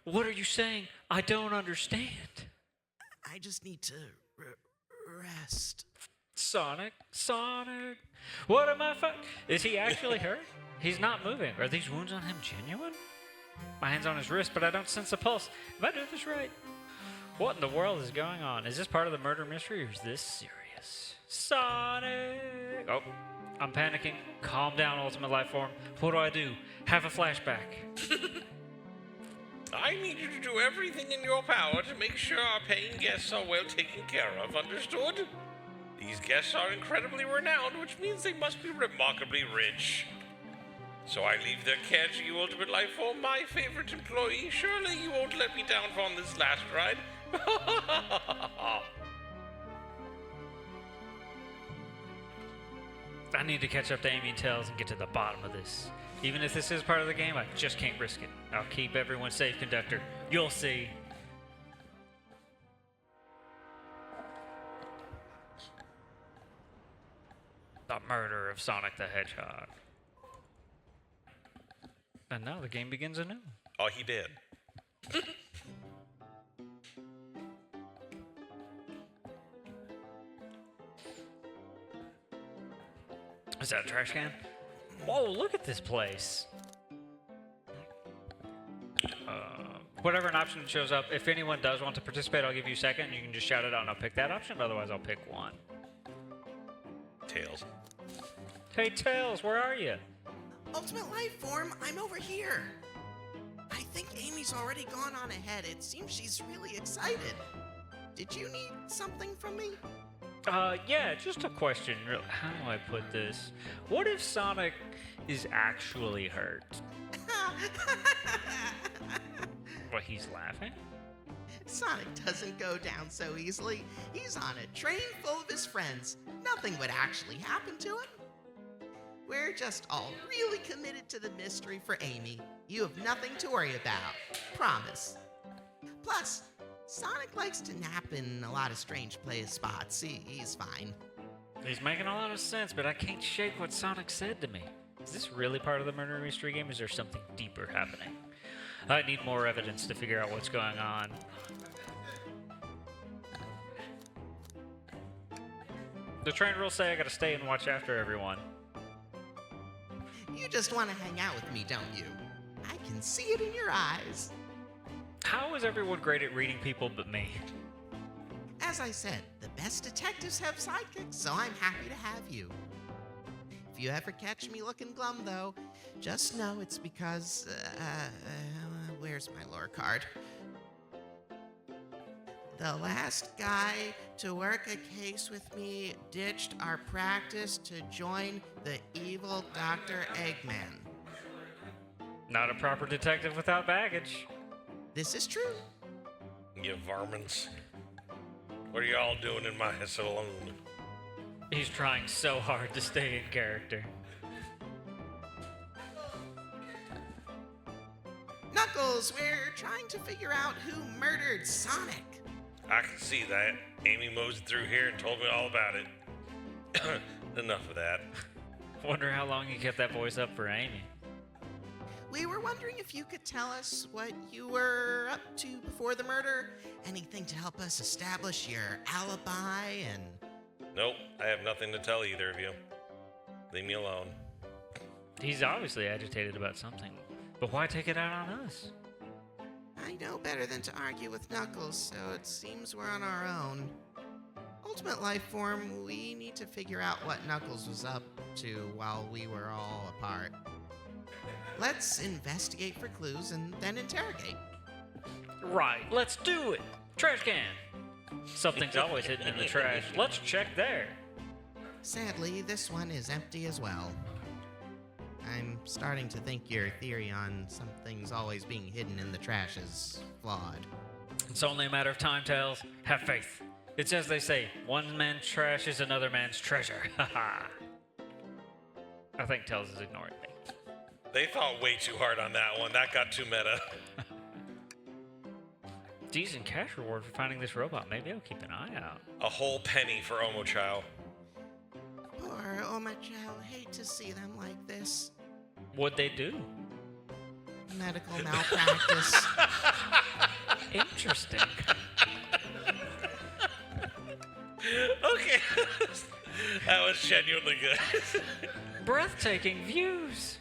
What are you saying? I don't understand. I just need to rest. Sonic? Sonic? What am I Is he actually hurt? He's not moving. Are these wounds on him genuine? My hand's on his wrist, but I don't sense a pulse. Have I done this right? What in the world is going on? Is this part of the murder mystery or is this serious? Sonic! Oh, I'm panicking. Calm down, Ultimate Life Form. What do? Have a flashback. I need you to do everything in your power to make sure our paying guests are well taken care of, understood? These guests are incredibly renowned, which means they must be remarkably rich. So I leave their care to you, Ultimate Life Form, my favorite employee. Surely you won't let me down on this last ride. I need to catch up to Amy and Tails and get to the bottom of this. Even if this is part of the game, I just can't risk it. I'll keep everyone safe, Conductor. You'll see. The murder of Sonic the Hedgehog. And now the game begins anew. Oh, he did. Is that a trash can? Whoa, look at this place. Whatever an option shows up, if anyone does want to participate, I'll give you a second. You can just shout it out and I'll pick that option. Otherwise, I'll pick one. Tails. Hey, Tails, where are you? Ultimate Life Form, I'm over here. I think Amy's already gone on ahead. It seems she's really excited. Did you need something from me? Yeah, just a question. How do I put this? What if Sonic is actually hurt? What, he's laughing? Sonic doesn't go down so easily. He's on a train full of his friends. Nothing would actually happen to him. We're just all really committed to the mystery for Amy. You have nothing to worry about. Promise. Plus, Sonic likes to nap in a lot of strange play spots. He's fine. He's making a lot of sense, but I can't shake what Sonic said to me. Is this really part of the murder mystery game? Is there something deeper happening? I need more evidence to figure out what's going on. The train rules say I gotta stay and watch after everyone. You just want to hang out with me, don't you? I can see it in your eyes. How is everyone great at reading people but me? As I said, the best detectives have sidekicks, so I'm happy to have you. If you ever catch me looking glum, though, just know it's because, where's my lore card? The last guy to work a case with me ditched our practice to join the evil Dr. Eggman. Not a proper detective without baggage. This is true. You varmints. What are y'all doing in my saloon? He's trying so hard to stay in character. Knuckles, we're trying to figure out who murdered Sonic. I can see that. Amy moseyed through here and told me all about it. Enough of that. Wonder how long you kept that voice up for Amy. We were wondering if you could tell us what you were up to before the murder. Anything to help us establish your alibi and... Nope, I have nothing to tell either of you. Leave me alone. He's obviously agitated about something, but why take it out on us? I know better than to argue with Knuckles, so it seems we're on our own. Ultimate Life Form, we need to figure out what Knuckles was up to while we were all apart. Let's investigate for clues and then interrogate. Right, let's do it! Trash can! Something's always hidden in the trash. Let's check there. Sadly, this one is empty as well. I'm starting to think your theory on something's always being hidden in the trash is flawed. It's only a matter of time, Tails. Have faith. It's as they say, one man's trash is another man's treasure. Haha. I think Tails is ignoring me. They thought way too hard on that one. That got too meta. Decent cash reward for finding this robot. Maybe I'll keep an eye out. A whole penny for Omochow. Poor Omochow, hate to see them like this. What'd they do? Medical malpractice. Interesting. Okay. That was genuinely good. Breathtaking views.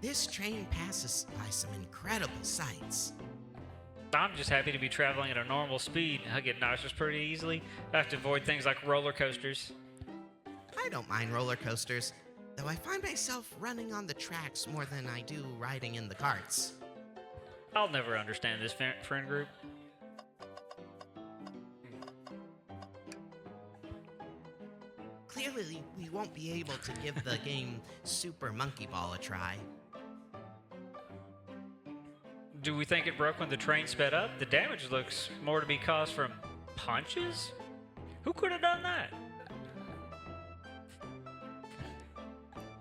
This train passes by some incredible sights. I'm just happy to be traveling at a normal speed. I get nauseous pretty easily. I have to avoid things like roller coasters. I don't mind roller coasters, though I find myself running on the tracks more than I do riding in the carts. I'll never understand this friend group. Clearly, we won't be able to give the game Super Monkey Ball a try. Do we think it broke when the train sped up? The damage looks more to be caused from punches? Who could have done that?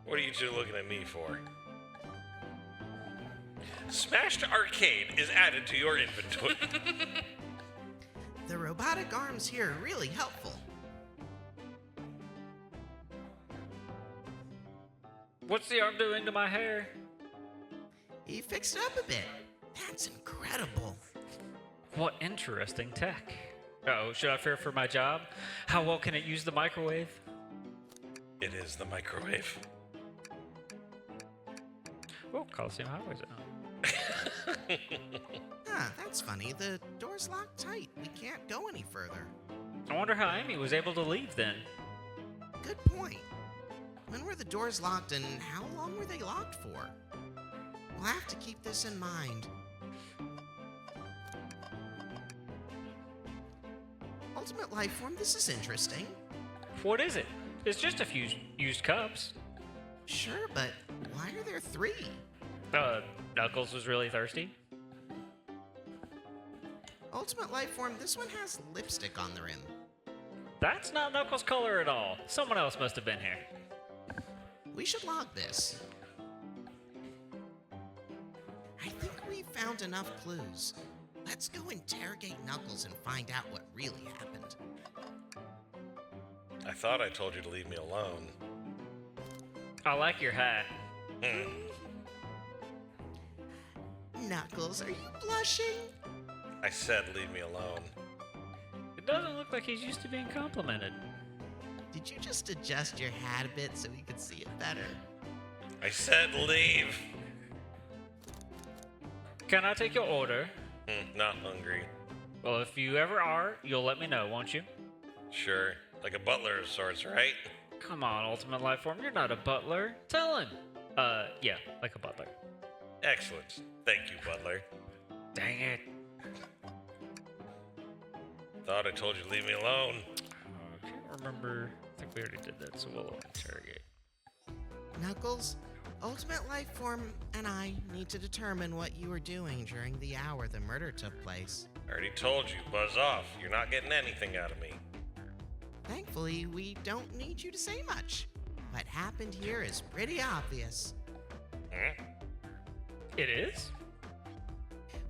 What are you two looking at me for? Smashed Arcade is added to your inventory. The robotic arms here are really helpful. What's the arm doing to my hair? He fixed it up a bit. That's incredible. What interesting tech. Oh, should I fear for my job? How well can it use the microwave? It is the microwave. Oh, Coliseum Highway's on. Huh, that's funny. The door's locked tight. We can't go any further. I wonder how Amy was able to leave then. Good point. When were the doors locked and how long were they locked for? We'll have to keep this in mind. Ultimate Life Form, this is interesting. What is it? It's just a few used cups. Sure, but why are there 3? Knuckles was really thirsty. Ultimate Life Form, this one has lipstick on the rim. That's not Knuckles' color at all. Someone else must have been here. We should log this. I think we found enough clues. Let's go interrogate Knuckles and find out what really happened. I thought I told you to leave me alone. I like your hat. Knuckles, are you blushing? I said leave me alone. It doesn't look like he's used to being complimented. Did you just adjust your hat a bit so we could see it better? I said leave. Can I take your order? Not hungry. Well, if you ever are, you'll let me know, won't you? Sure, like a butler of sorts, right? Come on, Ultimate Life Form, you're not a butler. Tell him. Yeah, like a butler. Excellent. Thank you, butler. Dang it. Thought I told you to leave me alone. I can't remember. I think we already did that, so we'll interrogate. Knuckles, Ultimate Life Form and I need to determine what you were doing during the hour the murder took place. I already told you, buzz off. You're not getting anything out of me. Thankfully, we don't need you to say much. What happened here is pretty obvious. It is?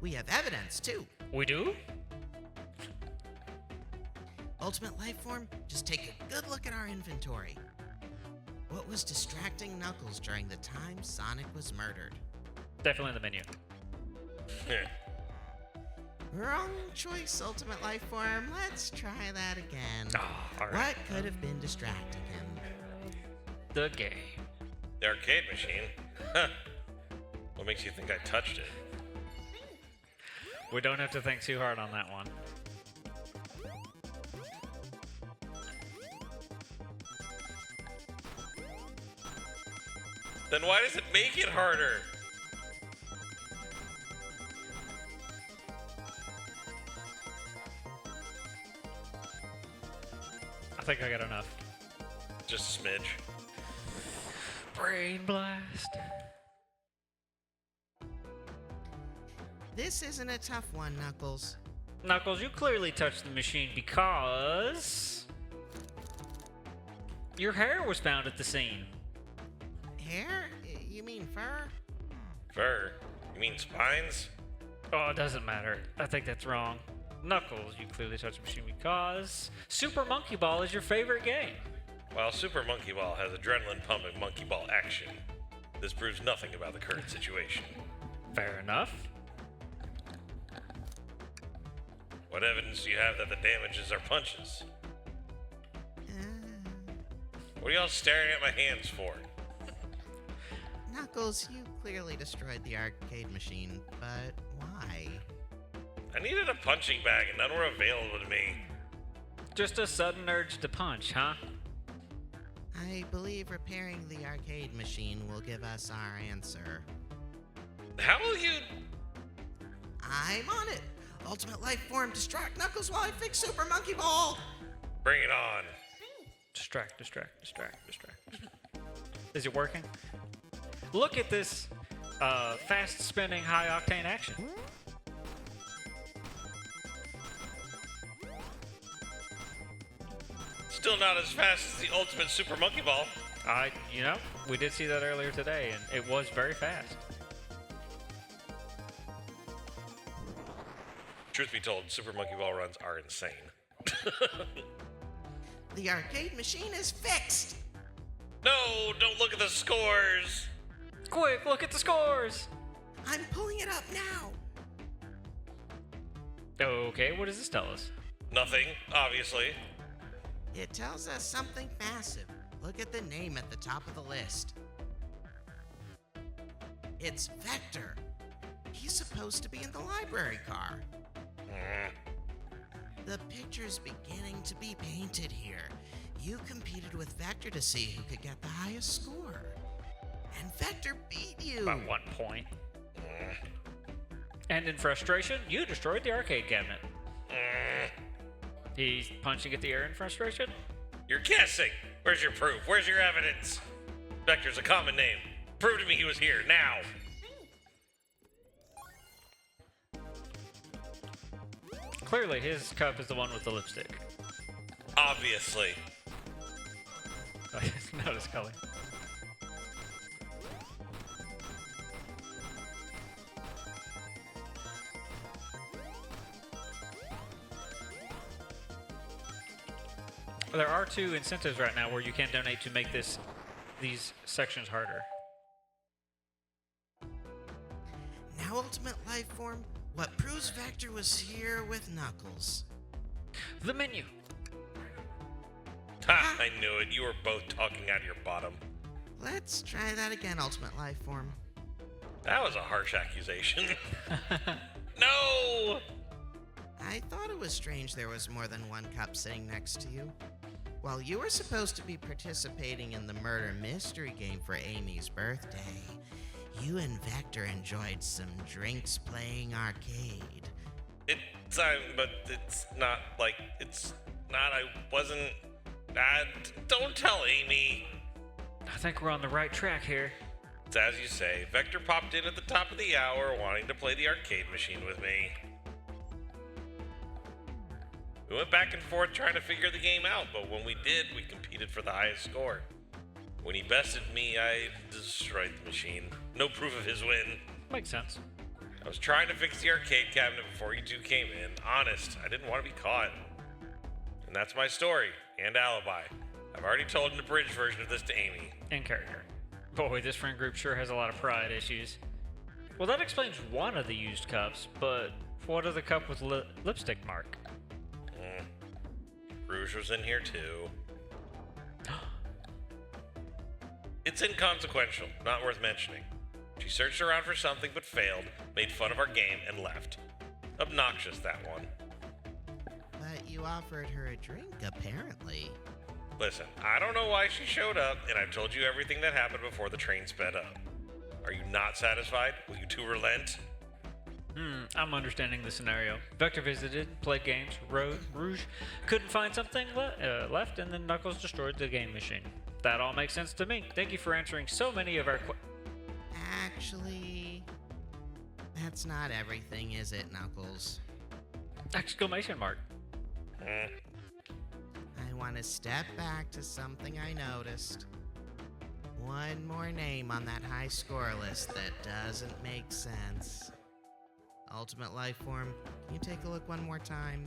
We have evidence, too. We do? Ultimate Lifeform, just take a good look at our inventory. What was distracting Knuckles during the time Sonic was murdered? Definitely the menu. Wrong choice, Ultimate Lifeform. Let's try that again. Oh, all right. What could have been distracting him? The game. The arcade machine? Huh. What makes you think I touched it? We don't have to think too hard on that one. Then why does it make it harder? I think I got enough. Just a smidge. Brain blast. This isn't a tough one, Knuckles. Knuckles, you clearly touched the machine because your hair was found at the scene. Hair? You mean fur? Fur? You mean spines? Oh, it doesn't matter. I think that's wrong. Knuckles, you clearly touched the machine because Super Monkey Ball is your favorite game. While Super Monkey Ball has adrenaline-pumping monkey ball action, this proves nothing about the current situation. Fair enough. What evidence do you have that the damages are punches? What are y'all staring at my hands for? Knuckles, you clearly destroyed the arcade machine, but why? I needed a punching bag and none were available to me. Just a sudden urge to punch, huh? I believe repairing the arcade machine will give us our answer. How will you... I'm on it! Ultimate Lifeform, distract Knuckles while I fix Super Monkey Ball! Bring it on. Distract. Is it working? Look at this fast spinning, high octane action. Still not as fast as the ultimate Super Monkey Ball. We did see that earlier today, and it was very fast. Truth be told, Super Monkey Ball runs are insane. The arcade machine is fixed! No, don't look at the scores. Quick, look at the scores! I'm pulling it up now! Okay, what does this tell us? Nothing, obviously. It tells us something massive. Look at the name at the top of the list. It's Vector. He's supposed to be in the library car. The picture's beginning to be painted here. You competed with Vector to see who could get the highest score. And Vector beat you. By 1 point. And in frustration, you destroyed the arcade cabinet. He's punching at the air in frustration? You're guessing. Where's your proof? Where's your evidence? Vector's a common name. Prove to me he was here, now. Clearly, his cup is the one with the lipstick. Obviously. Notice color. There are 2 incentives right now where you can donate to make these sections harder. Now, Ultimate Lifeform, what proves Vector was here with Knuckles? The menu. Ha! I knew it. You were both talking out of your bottom. Let's try that again, Ultimate Lifeform. That was a harsh accusation. No! I thought it was strange there was more than one cup sitting next to you. While you were supposed to be participating in the murder mystery game for Amy's birthday, you and Vector enjoyed some drinks playing arcade. But it's not like, I wasn't, don't tell Amy. I think we're on the right track here. It's as you say, Vector popped in at the top of the hour wanting to play the arcade machine with me. We went back and forth trying to figure the game out, but when we did, we competed for the highest score. When he bested me, I destroyed the machine. No proof of his win. Makes sense. I was trying to fix the arcade cabinet before you two came in. Honest, I didn't want to be caught. And that's my story and alibi. I've already told an abridged version of this to Amy. In character. Boy, this friend group sure has a lot of pride issues. Well, that explains one of the used cups, but what of the cup with lipstick mark? Rouge was in here too. It's inconsequential, not worth mentioning. She searched around for something but failed, made fun of our game, and left. Obnoxious, that one. But you offered her a drink, apparently. Listen, I don't know why she showed up, and I've told you everything that happened before the train sped up. Are you not satisfied? Will you two relent? I'm understanding the scenario. Vector visited, played games, Rouge couldn't find something left, and then Knuckles destroyed the game machine. That all makes sense to me. Thank you for answering so many of our Actually, that's not everything, is it, Knuckles? exclamation mark. I want to step back to something I noticed. One more name on that high score list that doesn't make sense. Ultimate Life Form, can you take a look one more time?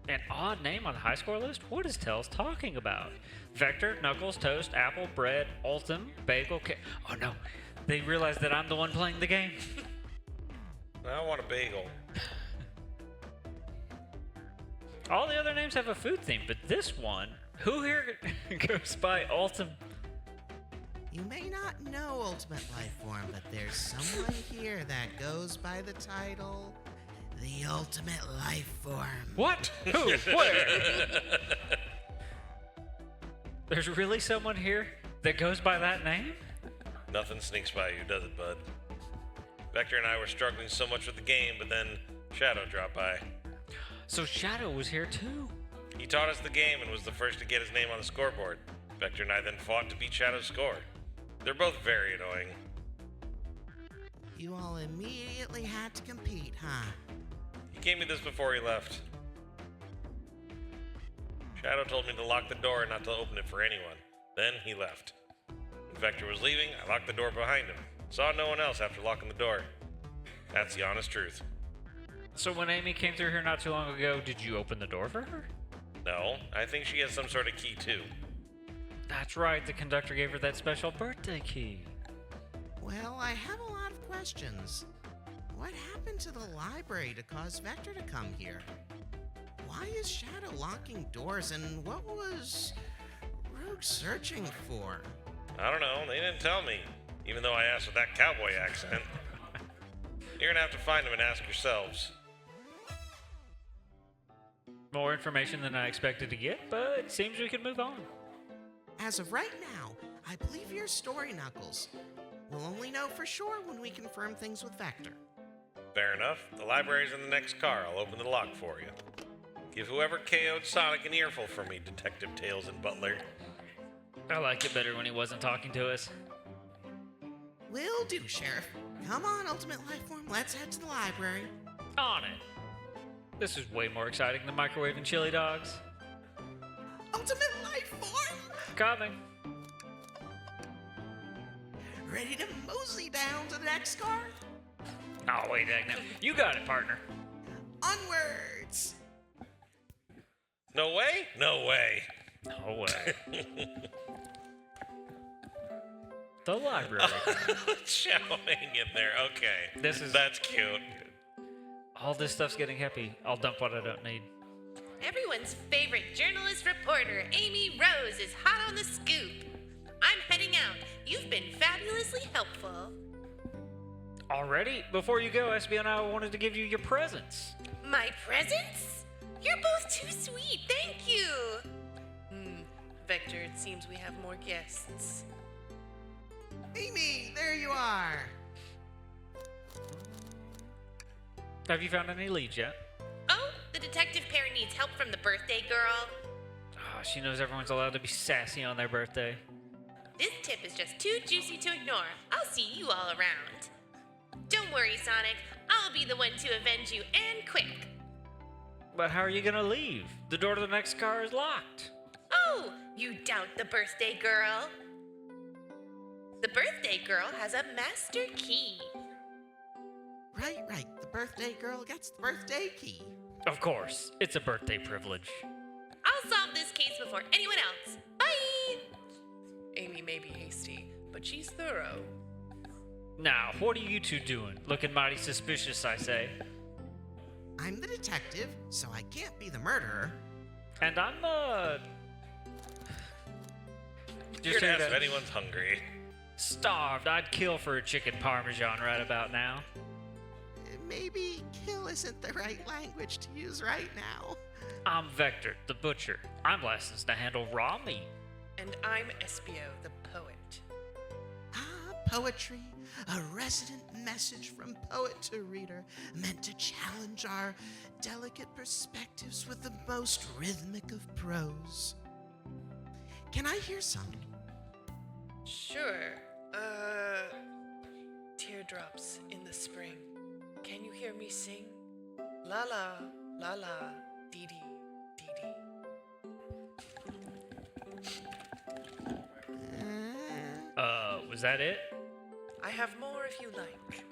An odd name on the high score list? What is Tails talking about? Vector, Knuckles, Toast, Apple, Bread, Ultim, Bagel, Oh no, they realized that I'm the one playing the game. I want a bagel. All the other names have a food theme, but this one, who here goes by Ultim? You may not know Ultimate Life Form, but there's someone here that goes by the title, The Ultimate Life Form. What? Who? Where? There's really someone here that goes by that name? Nothing sneaks by you, does it, bud? Vector and I were struggling so much with the game, but then Shadow dropped by. So Shadow was here too. He taught us the game and was the first to get his name on the scoreboard. Vector and I then fought to beat Shadow's score. They're both very annoying. You all immediately had to compete, huh? He gave me this before he left. Shadow told me to lock the door and not to open it for anyone. Then he left. When Vector was leaving, I locked the door behind him. Saw no one else after locking the door. That's the honest truth. So when Amy came through here not too long ago, did you open the door for her? No, I think she has some sort of key too. That's right, the conductor gave her that special birthday key. Well, I have a lot of questions. What happened to the library to cause Vector to come here? Why is Shadow locking doors, and what was Rogue searching for? I don't know, they didn't tell me, even though I asked with that cowboy accent. You're gonna have to find them and ask yourselves. More information than I expected to get, but it seems we can move on. As of right now, I believe your story, Knuckles. We'll only know for sure when we confirm things with Vector. Fair enough. The library's in the next car. I'll open the lock for you. Give whoever KO'd Sonic an earful for me, Detective Tails and Butler. I liked it better when he wasn't talking to us. Will do, Sheriff. Come on, Ultimate Life Form, let's head to the library. On it. This is way more exciting than microwaving chili dogs. Ultimate Life Form! Coming. Ready to mosey down to the next car? Oh, wait, now. You got it, partner. Onwards! No way? No way. No way. The library. Shadowing in there. Okay. That's cute. All this stuff's getting happy. I'll dump what I don't need. Everyone's favorite journalist reporter, Amy Rose, is hot on the scoop. I'm heading out. You've been fabulously helpful. Already? Before you go, SB and I wanted to give you your presents. My presents? You're both too sweet. Thank you. Vector, it seems we have more guests. Amy, there you are. Have you found any leads yet? Oh, the detective pair needs help from the birthday girl. Oh, she knows everyone's allowed to be sassy on their birthday. This tip is just too juicy to ignore. I'll see you all around. Don't worry, Sonic. I'll be the one to avenge you, and quick. But how are you gonna leave? The door to the next car is locked. Oh, you doubt the birthday girl? The birthday girl has a master key. Right. The birthday girl gets the birthday key. Of course, it's a birthday privilege. I'll solve this case before anyone else. Bye! Amy may be hasty, but she's thorough. Now, what are you two doing? Looking mighty suspicious, I say. I'm the detective, so I can't be the murderer. And I'm, Here just to here ask if to anyone's hungry. starved. I'd kill for a chicken parmesan right about now. Maybe kill isn't the right language to use right now. I'm Vector, the butcher. I'm licensed to handle raw meat. And I'm Espio, the poet. Ah, poetry, a resident message from poet to reader, meant to challenge our delicate perspectives with the most rhythmic of prose. Can I hear some? Sure. Teardrops in the spring. Can you hear me sing? La la, la la, dee dee, dee dee. Was that it? I have more if you like.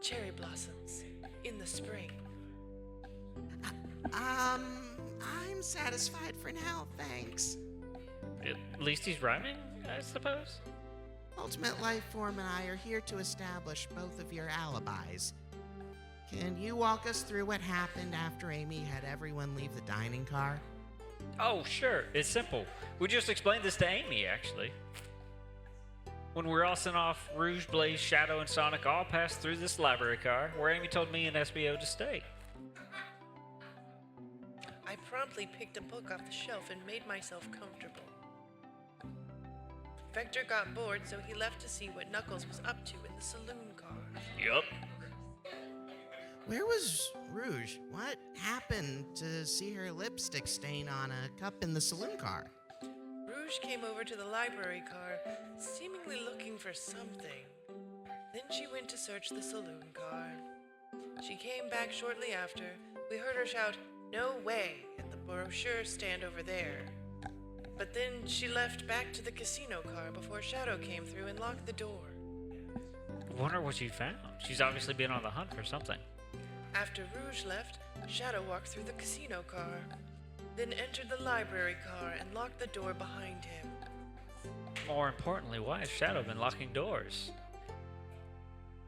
Cherry blossoms in the spring. I'm satisfied for now, thanks. At least he's rhyming, I suppose. Ultimate Life Form and I are here to establish both of your alibis. Can you walk us through what happened after Amy had everyone leave the dining car? Oh, sure. It's simple. We just explained this to Amy, actually. When we were all sent off, Rouge, Blaze, Shadow, and Sonic all passed through this library car, where Amy told me and SBO to stay. I promptly picked a book off the shelf and made myself comfortable. Vector got bored, so he left to see what Knuckles was up to in the saloon car. Yup. Where was Rouge? What happened to see her lipstick stain on a cup in the saloon car? Rouge came over to the library car, seemingly looking for something. Then she went to search the saloon car. She came back shortly after. We heard her shout, "No way," at the brochure stand over there. But then she left back to the casino car before Shadow came through and locked the door. Wonder what she found. She's obviously been on the hunt for something. After Rouge left, Shadow walked through the casino car, then entered the library car and locked the door behind him. More importantly, why has Shadow been locking doors?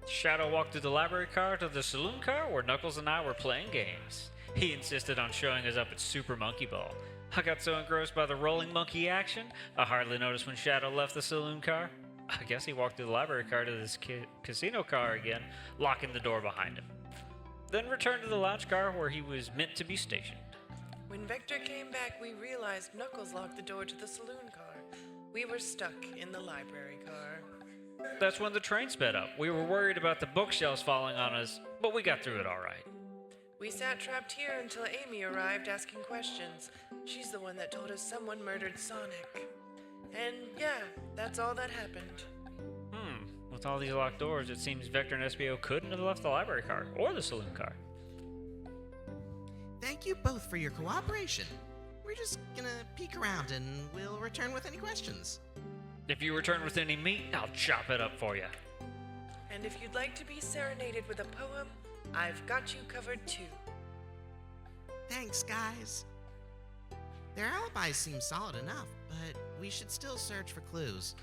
Shadow walked through the library car to the saloon car where Knuckles and I were playing games. He insisted on showing us up at Super Monkey Ball. I got so engrossed by the rolling monkey action, I hardly noticed when Shadow left the saloon car. I guess he walked through the library car to this casino car again, locking the door behind him. Then returned to the lounge car where he was meant to be stationed. When Vector came back, we realized Knuckles locked the door to the saloon car. We were stuck in the library car. That's when the train sped up. We were worried about the bookshelves falling on us, but we got through it all right. We sat trapped here until Amy arrived asking questions. She's the one that told us someone murdered Sonic. And yeah, that's all that happened. With all these locked doors, it seems Vector and SBO couldn't have left the library car or the saloon car. Thank you both for your cooperation. We're just gonna peek around and we'll return with any questions. If you return with any meat, I'll chop it up for you. And if you'd like to be serenaded with a poem, I've got you covered too. Thanks, guys. Their alibis seem solid enough, but we should still search for clues.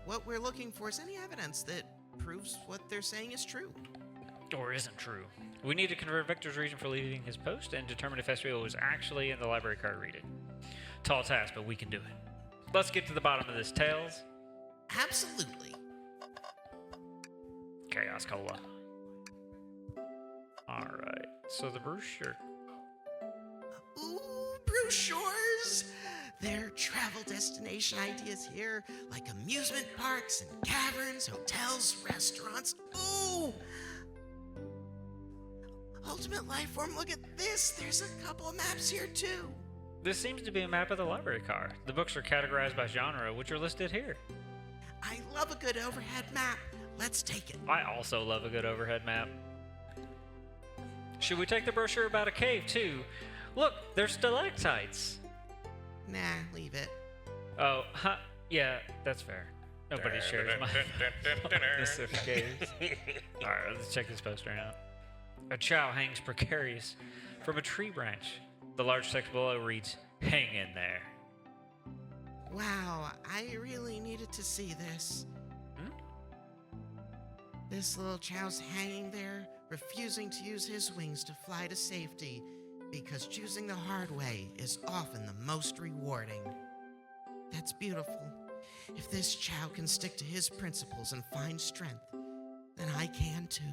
What we're looking for is any evidence that proves what they're saying is true. Or isn't true. We need to convert Victor's reason for leaving his post and determine if SBO was actually in the library car reading. Tall task, but we can do it. Let's get to the bottom of this, Tails. Absolutely. Chaos Cola. Alright, so the brochure. Ooh, brochures! Their travel destination ideas here, like amusement parks and caverns, hotels, restaurants. Ooh! Ultimate Life Form, look at this! There's a couple of maps here too. This seems to be a map of the library car. The books are categorized by genre, which are listed here. I love a good overhead map. Let's take it. I also love a good overhead map. Should we take the brochure about a cave, too? Look, there's stalactites. Nah, leave it. Oh, yeah, that's fair. Nobody shares my list of caves. Alright, let's check this poster out. A chow hangs precarious from a tree branch. The large text below reads, "Hang in there." Wow, I really needed to see this. This little chow's hanging there, refusing to use his wings to fly to safety, because choosing the hard way is often the most rewarding. That's beautiful. If this chow can stick to his principles and find strength, then I can too.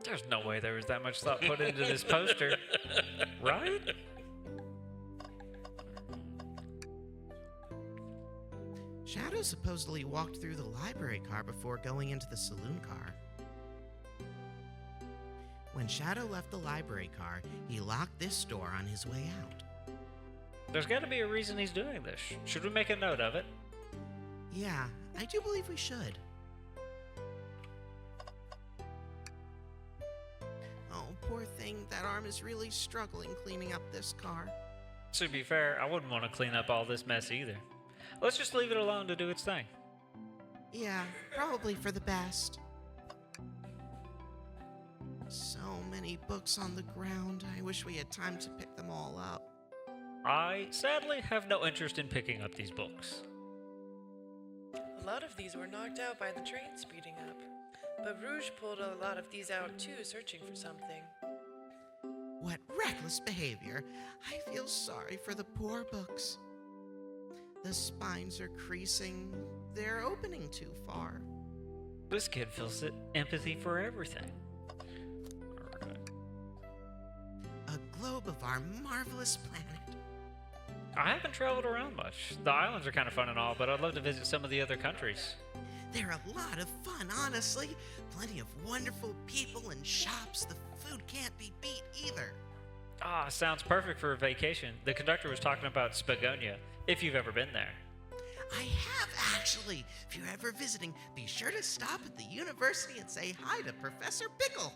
There's no way there was that much thought put into this poster. Right? Shadow supposedly walked through the library car before going into the saloon car. When Shadow left the library car, he locked this door on his way out. There's got to be a reason he's doing this. Should we make a note of it? Yeah, I do believe we should. Oh, poor thing, that arm is really struggling cleaning up this car. To be fair, I wouldn't want to clean up all this mess either. Let's just leave it alone to do its thing. Yeah, probably for the best. So many books on the ground. I wish we had time to pick them all up. I sadly have no interest in picking up these books. A lot of these were knocked out by the train speeding up. But Rouge pulled a lot of these out too, searching for something. What reckless behavior. I feel sorry for the poor books. The spines are creasing. They're opening too far. This kid feels empathy for everything. A globe of our marvelous planet. I haven't traveled around much. The islands are kind of fun and all, but I'd love to visit some of the other countries. They're a lot of fun, honestly. Plenty of wonderful people and shops. The food can't be beat either. Ah, sounds perfect for a vacation. The conductor was talking about Spagonia, if you've ever been there. I have actually. If you're ever visiting, be sure to stop at the university and say hi to Professor Pickle.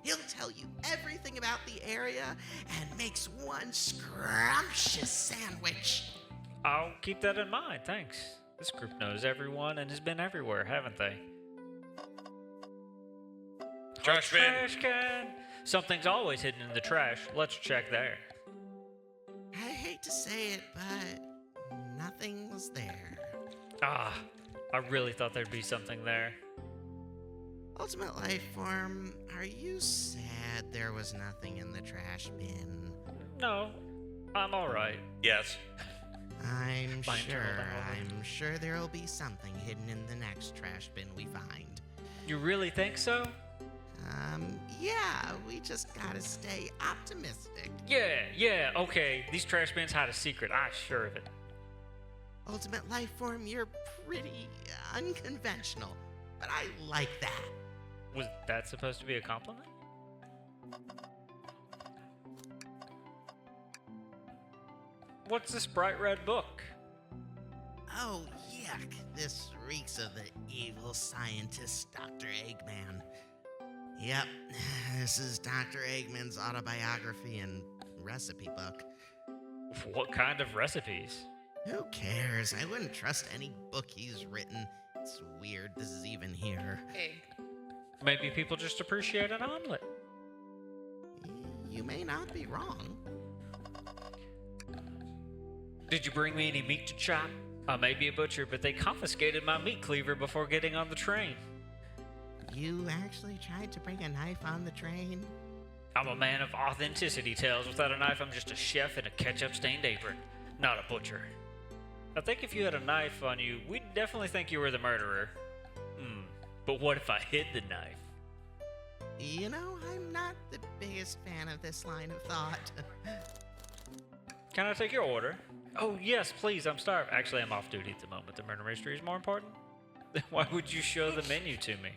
He'll tell you everything about the area and makes one scrumptious sandwich. I'll keep that in mind, thanks. This group knows everyone and has been everywhere, haven't they? Trash bin. Trash can! Something's always hidden in the trash. Let's check there. I hate to say it, but nothing was there. Ah, I really thought there'd be something there. Ultimate Life Form, are you sad there was nothing in the trash bin? No, I'm alright. Yes. I'm Fine, sure, turtle down. I'm sure there'll be something hidden in the next trash bin we find. You really think so? Yeah, we just gotta stay optimistic. Yeah, okay. These trash bins hide a secret, I'm sure of it. Ultimate Life Form, you're pretty unconventional, but I like that. Was that supposed to be a compliment? What's this bright red book? Oh, yuck. This reeks of the evil scientist, Dr. Eggman. Yep, this is Dr. Eggman's autobiography and recipe book. What kind of recipes? Who cares? I wouldn't trust any book he's written. It's weird this is even here. Egg. Maybe people just appreciate an omelet. You may not be wrong. Did you bring me any meat to chop? I may be a butcher, but they confiscated my meat cleaver before getting on the train. You actually tried to bring a knife on the train? I'm a man of authenticity, Tails. Without a knife, I'm just a chef in a ketchup-stained apron, not a butcher. I think if you had a knife on you, we'd definitely think you were the murderer. But what if I hid the knife? You know, I'm not the biggest fan of this line of thought. Can I take your order? Oh, yes, please, I'm starved. Actually, I'm off duty at the moment. The murder mystery is more important. Why would you show the menu to me?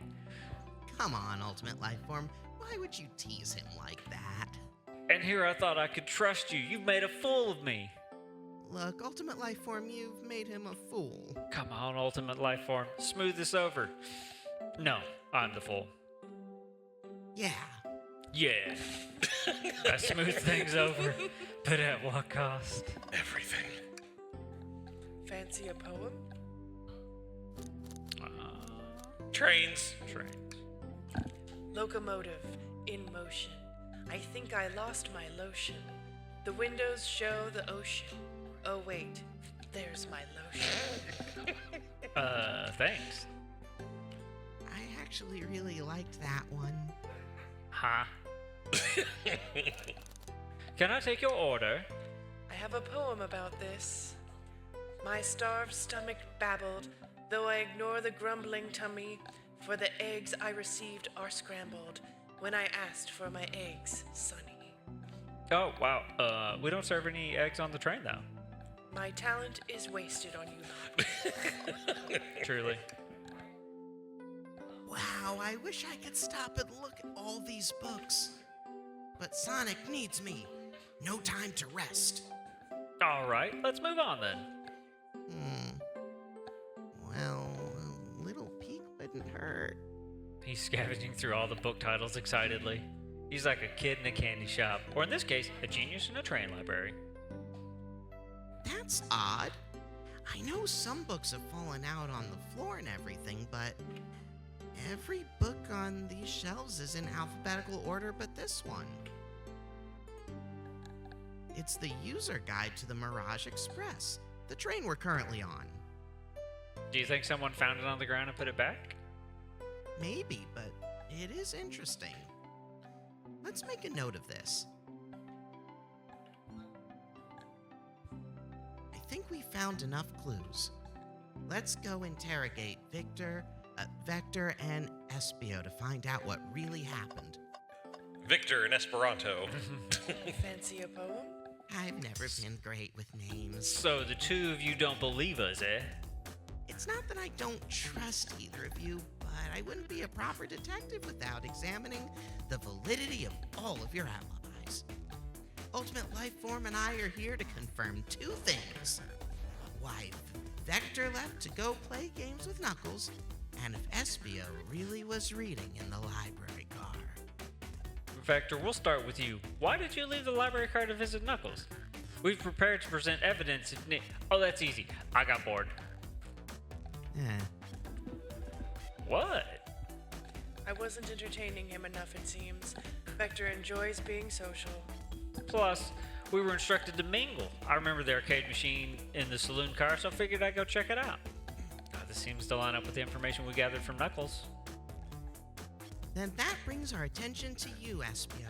Come on, Ultimate Lifeform. Why would you tease him like that? And here I thought I could trust you. You've made a fool of me. Look, Ultimate Lifeform, you've made him a fool. Come on, Ultimate Lifeform. Smooth this over. No, I'm the fool. Yeah. Yeah. I smooth things over, but at what cost? Everything. Fancy a poem? Trains. Trains. Locomotive in motion. I think I lost my lotion. The windows show the ocean. Oh wait, there's my lotion. Thanks. I actually really liked that one. Huh? Can I take your order? I have a poem about this. My starved stomach babbled, though I ignore the grumbling tummy, for the eggs I received are scrambled when I asked for my eggs, Sonny. Oh, wow. We don't serve any eggs on the train, though. My talent is wasted on you. Truly. Wow, I wish I could stop and look at all these books. But Sonic needs me. No time to rest. All right, let's move on then. Well, a little peek wouldn't hurt. He's scavenging through all the book titles excitedly. He's like a kid in a candy shop, or in this case, a genius in a train library. That's odd. I know some books have fallen out on the floor and everything, but every book on these shelves is in alphabetical order but this one. It's the user guide to the Mirage Express, the train we're currently on. Do you think someone found it on the ground and put it back? Maybe, but it is interesting. Let's make a note of this. I think we found enough clues. Let's go interrogate Vector, and Espio to find out what really happened. Victor in Esperanto. Fancy a poem? I've never been great with names. So the two of you don't believe us, eh? It's not that I don't trust either of you, but I wouldn't be a proper detective without examining the validity of all of your alibis. Ultimate Lifeform and I are here to confirm two things. Why Vector left to go play games with Knuckles, and if Espio really was reading in the library car. Vector, we'll start with you. Why did you leave the library car to visit Knuckles? We've prepared to present evidence if Oh, that's easy. I got bored. What? I wasn't entertaining him enough, it seems. Vector enjoys being social. Plus, we were instructed to mingle. I remember the arcade machine in the saloon car, so I figured I'd go check it out. This seems to line up with the information we gathered from Knuckles. Then that brings our attention to you, Espio.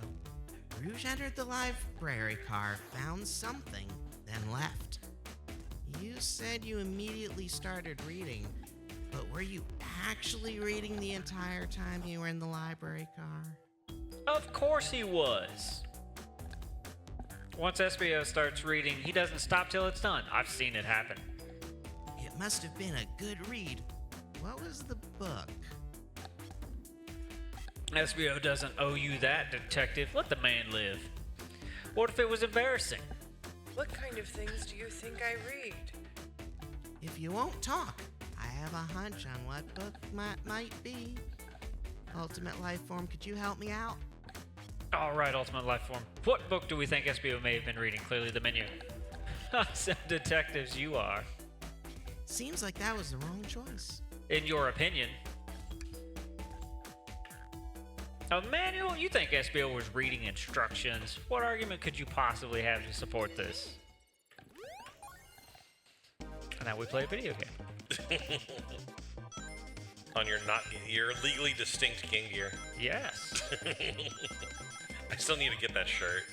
Rouge entered the library car, found something, then left. You said you immediately started reading, but were you actually reading the entire time you were in the library car? Of course he was. Once Espio starts reading, he doesn't stop till it's done. I've seen it happen. It must have been a good read. What was the book? Espio doesn't owe you that, detective. Let the man live. What if it was embarrassing? What kind of things do you think I read? If you won't talk, I have a hunch on what book might be. Ultimate Lifeform, could you help me out? All right, Ultimate Lifeform. What book do we think Espio may have been reading? Clearly the menu. Some detectives you are. Seems like that was the wrong choice. In your opinion. Manuel, you think Espio was reading instructions. What argument could you possibly have to support this? And now we play a video game. On your legally distinct Game Gear. Yes. I still need to get that shirt.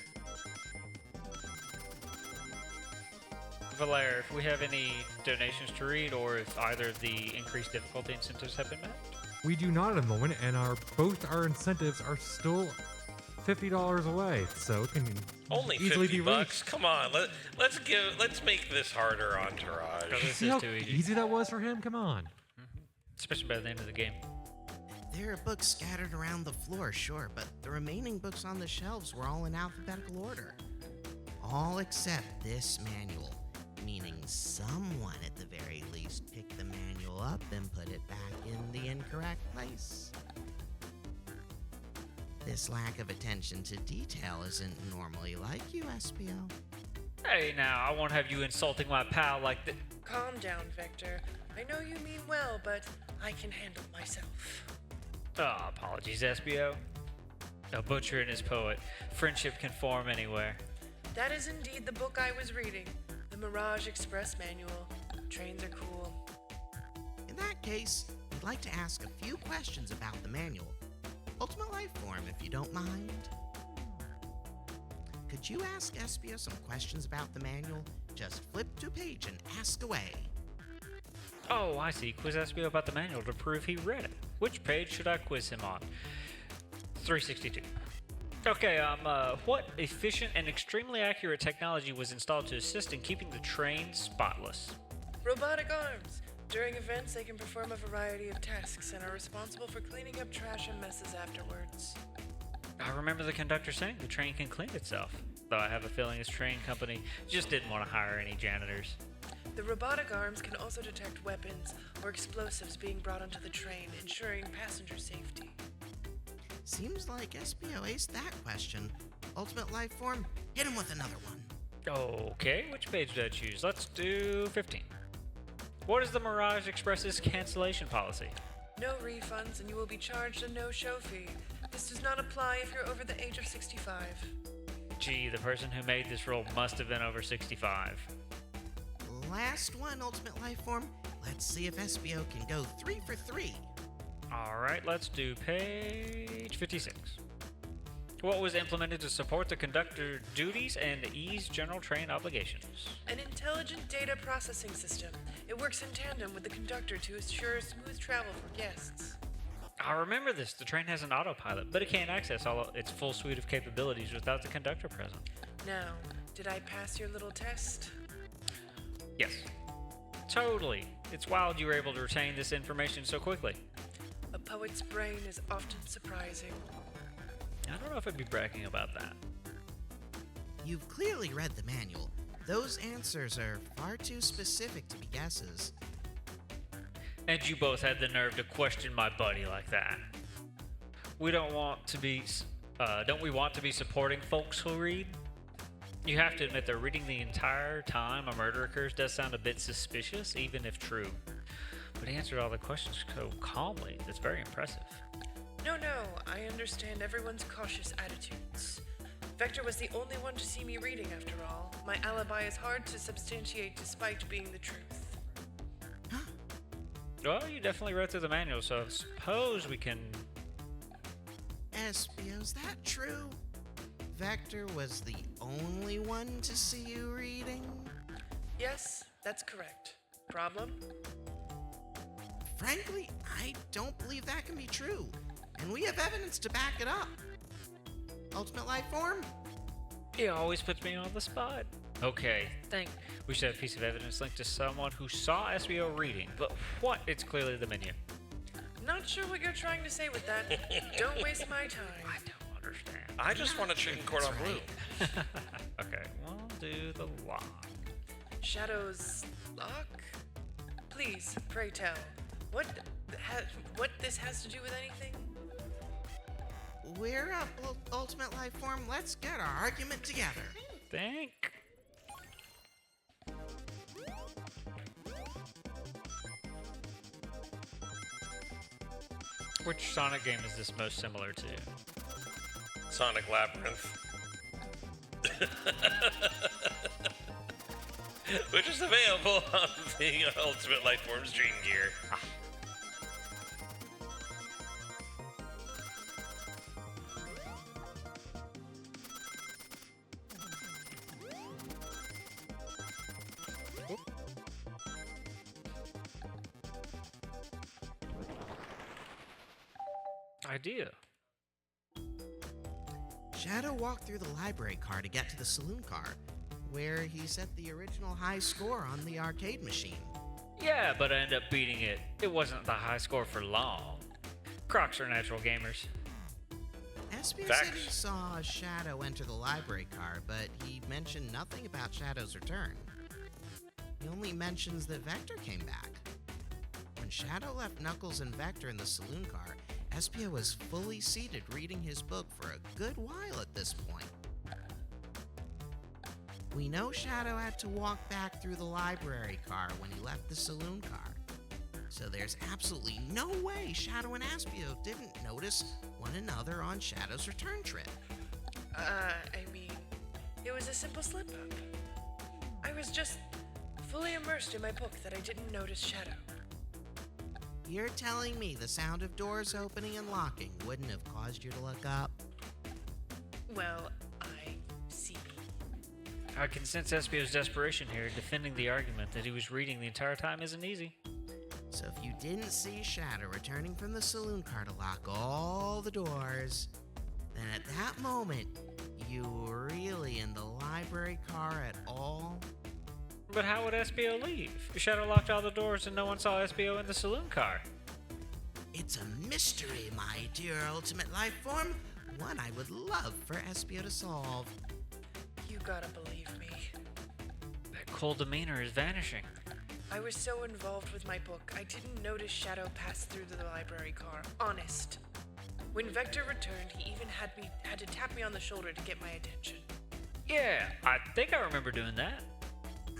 Valere, if we have any donations to read, or if either the increased difficulty incentives have been met? We do not at the moment, and both our incentives are still $50 away, so it can Only easily 50 be bucks. reached. Come on, let's make this harder on Tterraj. This See is how too easy. easy that was for him? Come on. Especially by the end of the game. There are books scattered around the floor, sure, but the remaining books on the shelves were all in alphabetical order. All except this manual, meaning someone at the very least picked the manual up and put it back in the incorrect place. This lack of attention to detail isn't normally like you, Espio. Hey, now, I won't have you insulting my pal like that. Calm down, Vector. I know you mean well, but I can handle myself. Oh, apologies, SBO. A butcher and his poet. Friendship can form anywhere. That is indeed the book I was reading. The Mirage Express Manual. Trains are cool. In that case, we'd like to ask a few questions about the manual. Ultimate Life Form, if you don't mind. Could you ask Espio some questions about the manual? Just flip to a page and ask away. Oh, I see. Quiz SBO about the manual to prove he read it. Which page should I quiz him on? 362. Okay, what efficient and extremely accurate technology was installed to assist in keeping the train spotless? Robotic arms. During events, they can perform a variety of tasks and are responsible for cleaning up trash and messes afterwards. I remember the conductor saying the train can clean itself, though I have a feeling his train company just didn't want to hire any janitors. The robotic arms can also detect weapons or explosives being brought onto the train, ensuring passenger safety. Seems like Espio aced that question. Ultimate Life Form, hit him with another one. Okay, which page did I choose? Let's do 15. What is the Mirage Express's cancellation policy? No refunds, and you will be charged a no-show fee. This does not apply if you're over the age of 65. Gee, the person who made this rule must have been over 65. Last one, Ultimate Life Form. Let's see if Espio can go 3 for 3. Alright, let's do page 56. What was implemented to support the conductor duties and ease general train obligations? An intelligent data processing system. It works in tandem with the conductor to assure smooth travel for guests. I remember this. The train has an autopilot, but it can't access all of its full suite of capabilities without the conductor present. Now, did I pass your little test? Yes. Totally. It's wild you were able to retain this information so quickly. A poet's brain is often surprising. I don't know if I'd be bragging about that. You've clearly read the manual. Those answers are far too specific to be guesses. And you both had the nerve to question my buddy like that. We don't want to be, don't we want to be supporting folks who read? You have to admit that reading the entire time a murder occurs does sound a bit suspicious, even if true. But he answered all the questions so calmly. That's very impressive. No, I understand everyone's cautious attitudes. Vector was the only one to see me reading, after all. My alibi is hard to substantiate despite being the truth. Well, you definitely read through the manual, so I suppose we can... Espio's that true? Vector was the only one to see you reading? Yes, that's correct. Problem? Frankly, I don't believe that can be true. And we have evidence to back it up. Ultimate Life Form? He always puts me on the spot. Okay, we should have a piece of evidence linked to someone who saw SBO reading, but what? It's clearly the menu. Not sure what you're trying to say with that. Don't waste my time. I don't understand. I just want a chicken cordon bleu. Okay, we'll do the lock. Shadow's lock? Please, pray tell. What this has to do with anything? We're up, Ultimate Life Form. Let's get our argument together. Think. Which Sonic game is this most similar to? Sonic Labyrinth. Which is available on the Ultimate Life Form Dream Gear. Idea. Shadow walked through the library car to get to the saloon car, where he set the original high score on the arcade machine. Yeah, but I ended up beating it. It wasn't the high score for long. Crocs are natural gamers. Espio Facts. said he saw Shadow enter the library car, but he mentioned nothing about Shadow's return. He only mentions that Vector came back. When Shadow left Knuckles and Vector in the saloon car, Espio was fully seated reading his book for a good while at this point. We know Shadow had to walk back through the library car when he left the saloon car. So there's absolutely no way Shadow and Aspio didn't notice one another on Shadow's return trip. It was a simple slip-up. I was just fully immersed in my book that I didn't notice Shadow. You're telling me the sound of doors opening and locking wouldn't have caused you to look up? Well, I see. I can sense Espio's desperation here, defending the argument that he was reading the entire time isn't easy. So if you didn't see Shadow returning from the saloon car to lock all the doors, then at that moment, you were really in the library car at all? But how would Espio leave? Shadow locked all the doors and no one saw Espio in the saloon car. It's a mystery, my dear ultimate life form. One I would love for Espio to solve. You gotta believe me. That cold demeanor is vanishing. I was so involved with my book, I didn't notice Shadow pass through the library car. Honest. When Vector returned, he even had to tap me on the shoulder to get my attention. Yeah, I think I remember doing that.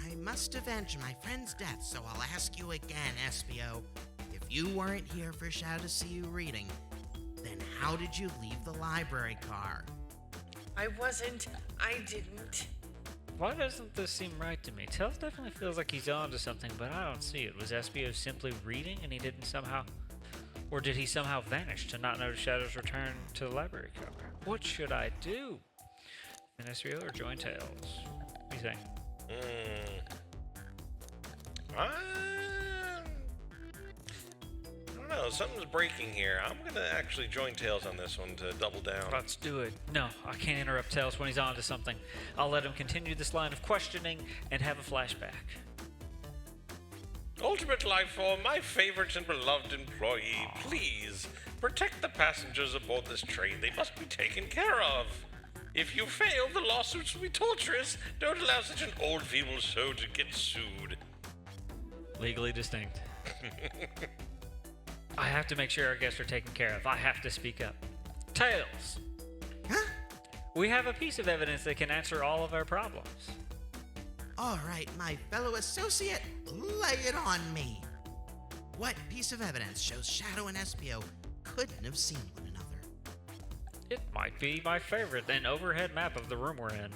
I must avenge my friend's death, so I'll ask you again, Espio. If you weren't here for Shadow to see you reading, then how did you leave the library car? I didn't. Why doesn't this seem right to me? Tails definitely feels like he's on to something, but I don't see it. Was Espio simply reading and he didn't somehow... Or did he somehow vanish to not notice Shadow's return to the library car? What should I do? An Espio or join Tails? What do you think? I don't know. Something's breaking here. I'm going to actually join Tails on this one to double down. Let's do it. No, I can't interrupt Tails when he's on to something. I'll let him continue this line of questioning and have a flashback. Ultimate life form, my favorite and beloved employee, please protect the passengers aboard this train. They must be taken care of. If you fail, the lawsuits will be torturous. Don't allow such an old, feeble soul to get sued. Legally distinct. I have to make sure our guests are taken care of. I have to speak up. Tails! Huh? We have a piece of evidence that can answer all of our problems. All right, my fellow associate, lay it on me. What piece of evidence shows Shadow and Espio couldn't have seen one another? It might be my favorite, an overhead map of the room we're in.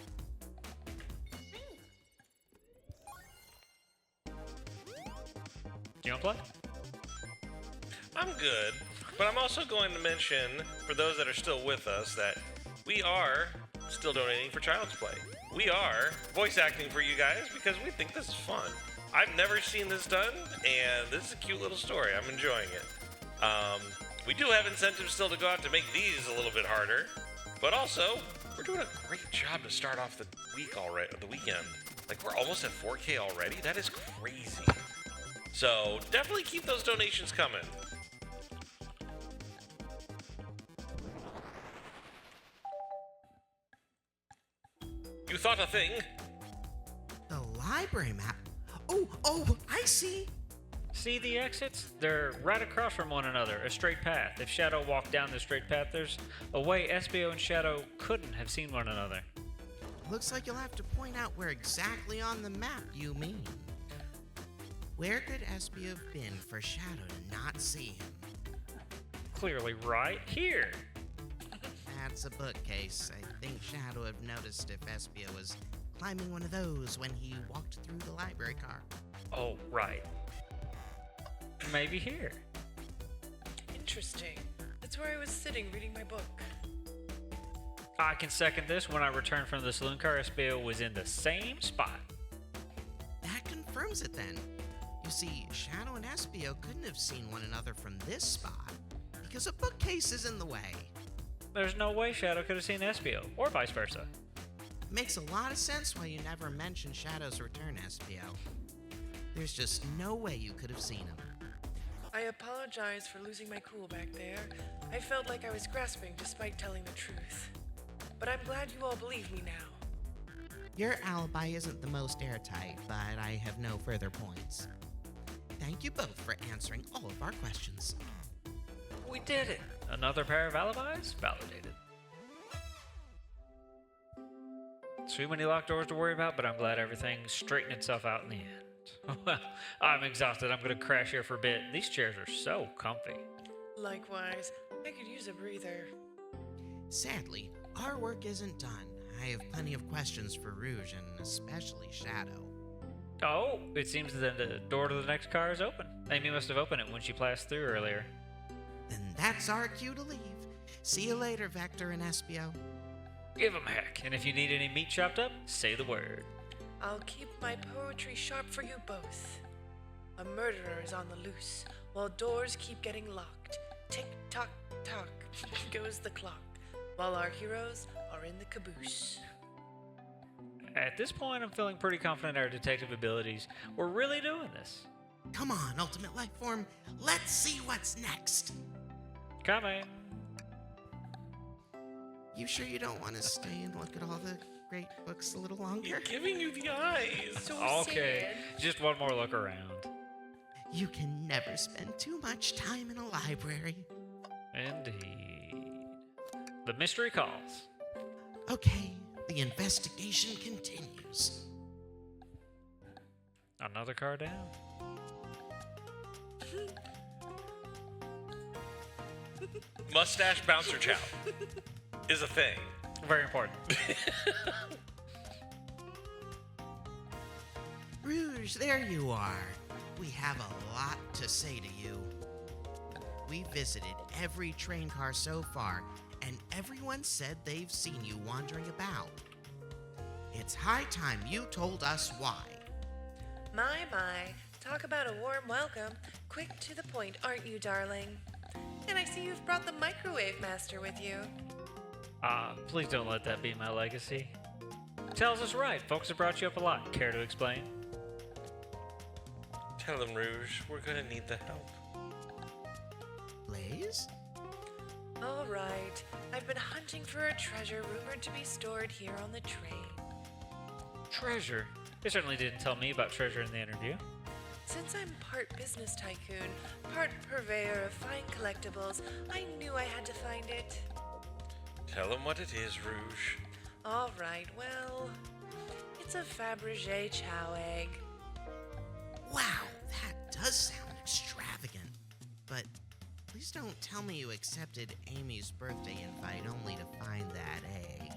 Do you want to play? I'm good, but I'm also going to mention, for those that are still with us, that we are still donating for Child's Play. We are voice acting for you guys because we think this is fun. I've never seen this done, and this is a cute little story. I'm enjoying it. We do have incentives still to go out to make these a little bit harder, but also, we're doing a great job to start off the week already, the weekend. Like, we're almost at 4K already? That is crazy. So, definitely keep those donations coming. You thought a thing? The library map? Oh, I see. See the exits? They're right across from one another, a straight path. If Shadow walked down the straight path, there's a way Espio and Shadow couldn't have seen one another. Looks like you'll have to point out where exactly on the map you mean. Where could Espio have been for Shadow to not see him? Clearly right here. That's a bookcase. I think Shadow would have noticed if Espio was climbing one of those when he walked through the library car. Oh, right. Maybe here. Interesting. That's where I was sitting reading my book. I can second this. When I returned from the saloon car, Espio was in the same spot. That confirms it then. You see, Shadow and Espio couldn't have seen one another from this spot because a bookcase is in the way. There's no way Shadow could have seen Espio, or vice versa. Makes a lot of sense why you never mentioned Shadow's return, Espio. There's just no way you could have seen him. I apologize for losing my cool back there. I felt like I was grasping despite telling the truth. But I'm glad you all believe me now. Your alibi isn't the most airtight, but I have no further points. Thank you both for answering all of our questions. We did it. Another pair of alibis validated. Too many locked doors to worry about, but I'm glad everything straightened itself out in the end. Well, I'm exhausted. I'm going to crash here for a bit. These chairs are so comfy. Likewise, I could use a breather. Sadly, our work isn't done. I have plenty of questions for Rouge and especially Shadow. Oh, it seems that the door to the next car is open. Amy must have opened it when she passed through earlier. Then that's our cue to leave. See you later, Vector and Espio. Give 'em heck, and if you need any meat chopped up, say the word. I'll keep my poetry sharp for you both. A murderer is on the loose, while doors keep getting locked. Tick tock tock goes the clock, while our heroes are in the caboose. At this point, I'm feeling pretty confident in our detective abilities. We're really doing this. Come on, Ultimate Life Form. Let's see what's next. Coming. You sure you don't want to stay and look at all the great books a little longer? He's giving you the eyes. So Okay, sad. just one more look around. You can never spend too much time in a library. Indeed. The mystery calls. Okay, the investigation continues. Another car down. Mustache bouncer chow is a thing. Very important. Rouge, there you are. We have a lot to say to you. We visited every train car so far, and everyone said they've seen you wandering about. It's high time you told us why. My, talk about a warm welcome. Quick to the point, aren't you, darling? And I see you've brought the microwave master with you. Please don't let that be my legacy. Tells us right. Folks have brought you up a lot. Care to explain? Tell them, Rouge, we're gonna need the help. Blaze? All right, I've been hunting for a treasure rumored to be stored here on the train. Treasure? They certainly didn't tell me about treasure in the interview. Since I'm part business tycoon, part purveyor of fine collectibles, I knew I had to find it. Tell them what it is, Rouge. All right, well, it's a Fabergé chow egg. Wow, that does sound extravagant. But please don't tell me you accepted Amy's birthday invite only to find that egg.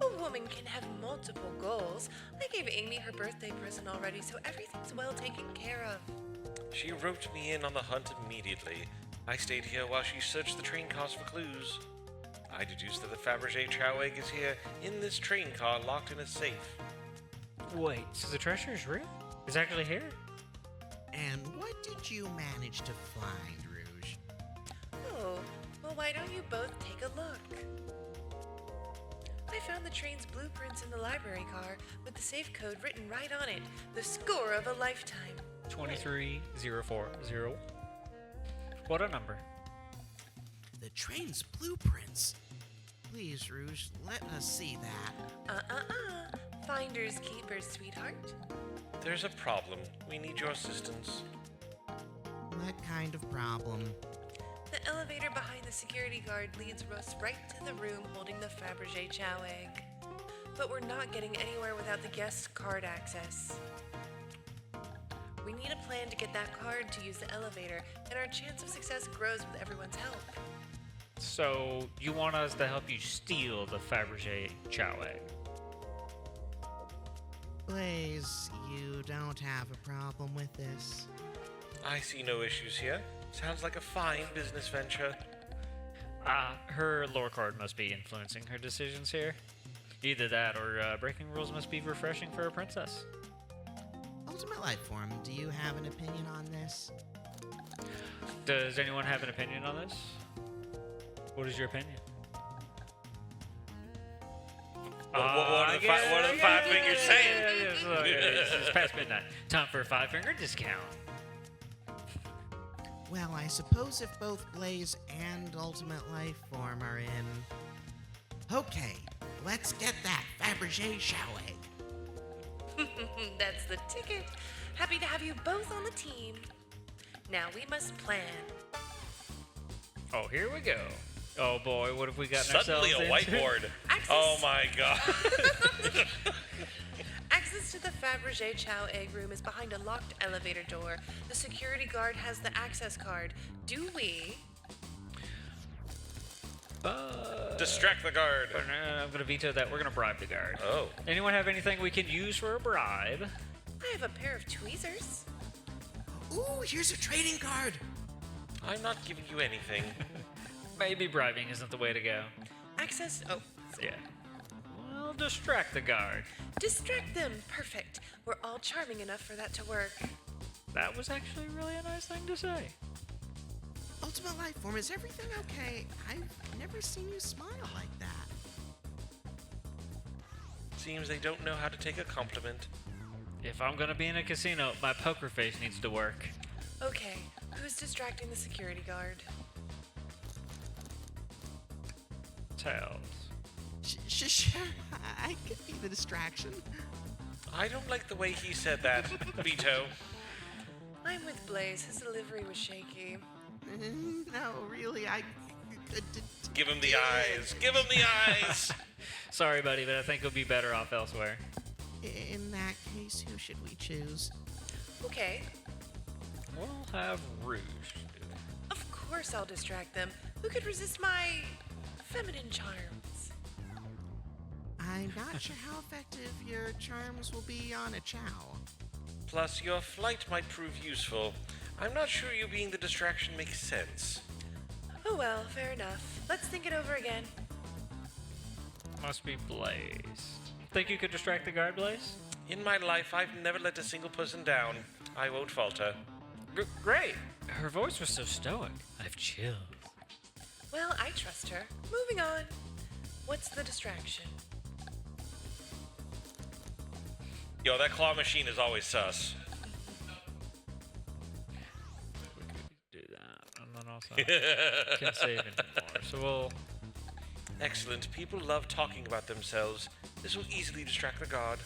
A woman can have multiple goals. I gave Amy her birthday present already, so everything's well taken care of. She roped me in on the hunt immediately. I stayed here while she searched the train cars for clues. I deduced that the Fabergé chow egg is here in this train car locked in a safe. Wait, so the treasure is real? It's actually here? And what did you manage to find, Rouge? Oh, well, why don't you both take a look? I found the train's blueprints in the library car with the safe code written right on it. The score of a lifetime. 23040. What a number. The train's blueprints. Please, Rouge, let us see that. Finders keepers, sweetheart. There's a problem. We need your assistance. What kind of problem? The elevator behind the security guard leads us right to the room holding the Fabergé chow egg. But we're not getting anywhere without the guest card access. We need a plan to get that card to use the elevator, and our chance of success grows with everyone's help. So, you want us to help you steal the Fabergé chow egg? Blaze, you don't have a problem with this? I see no issues here. Sounds like a fine business venture. Her lore card must be influencing her decisions here. Either that or breaking rules must be refreshing for a princess. Ultimate Life Form, do you have an opinion on this? Does anyone have an opinion on this? What is your opinion? What are the five fingers saying? It's past midnight. Time for a 5-finger discount. Well, I suppose if both Blaze and Ultimate Life Form are in... Okay, let's get that Fabergé chow egg. That's the ticket. Happy to have you both on the team. Now we must plan. Oh, here we go. Oh boy, what have we gotten Suddenly a ourselves into? whiteboard. Access. Oh my god. Access to the Fabergé Chow egg room is behind a locked elevator door. The security guard has the access card. Do we? Distract the guard. I'm going to veto that. We're going to bribe the guard. Oh. Anyone have anything we can use for a bribe? I have a pair of tweezers. Ooh, here's a trading card. I'm not giving you anything. Maybe bribing isn't the way to go. Access. Oh. Yeah. Well, distract the guard. Distract them. Perfect. We're all charming enough for that to work. That was actually really a nice thing to say. Ultimate Life Form, is everything okay? I've never seen you smile like that. Seems they don't know how to take a compliment. If I'm going to be in a casino, my poker face needs to work. Okay. Who's distracting the security guard? Tails. Sure, I could be the distraction. I don't like the way he said that. Veto. I'm with Blaze. His delivery was shaky. No, really, I could. Give him the eyes. Give him the eyes. Sorry, buddy, but I think we'll be better off elsewhere. In that case, who should we choose? Okay. We'll have Rouge do it. Of course I'll distract them. Who could resist my feminine charms? I'm not sure how effective your charms will be on a chow. Plus, your flight might prove useful. I'm not sure you being the distraction makes sense. Oh well, fair enough. Let's think it over again. Must be Blaze. Think you could distract the guard, Blaze? In my life, I've never let a single person down. I won't falter. Great. Her voice was so stoic. I've chills. Well, I trust her. Moving on. What's the distraction? Yo, that claw machine is always sus. We could do that. And then also can save it more. So we'll... Excellent. People love talking about themselves. This will easily distract the guard.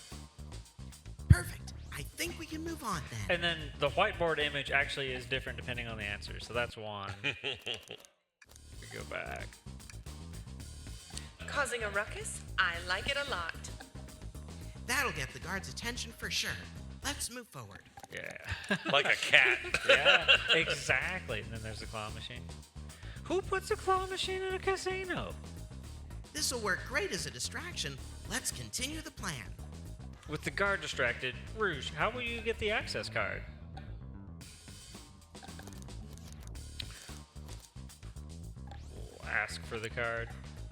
Perfect. I think we can move on then. And then the whiteboard image actually is different depending on the answer. So that's one. We go back. Causing a ruckus? I like it a lot. That'll get the guard's attention for sure. Let's move forward. Yeah. Like a cat. Yeah, exactly. And then there's the claw machine. Who puts a claw machine in a casino? This'll work great as a distraction. Let's continue the plan. With the guard distracted, Rouge, how will you get the access card? We'll ask for the card.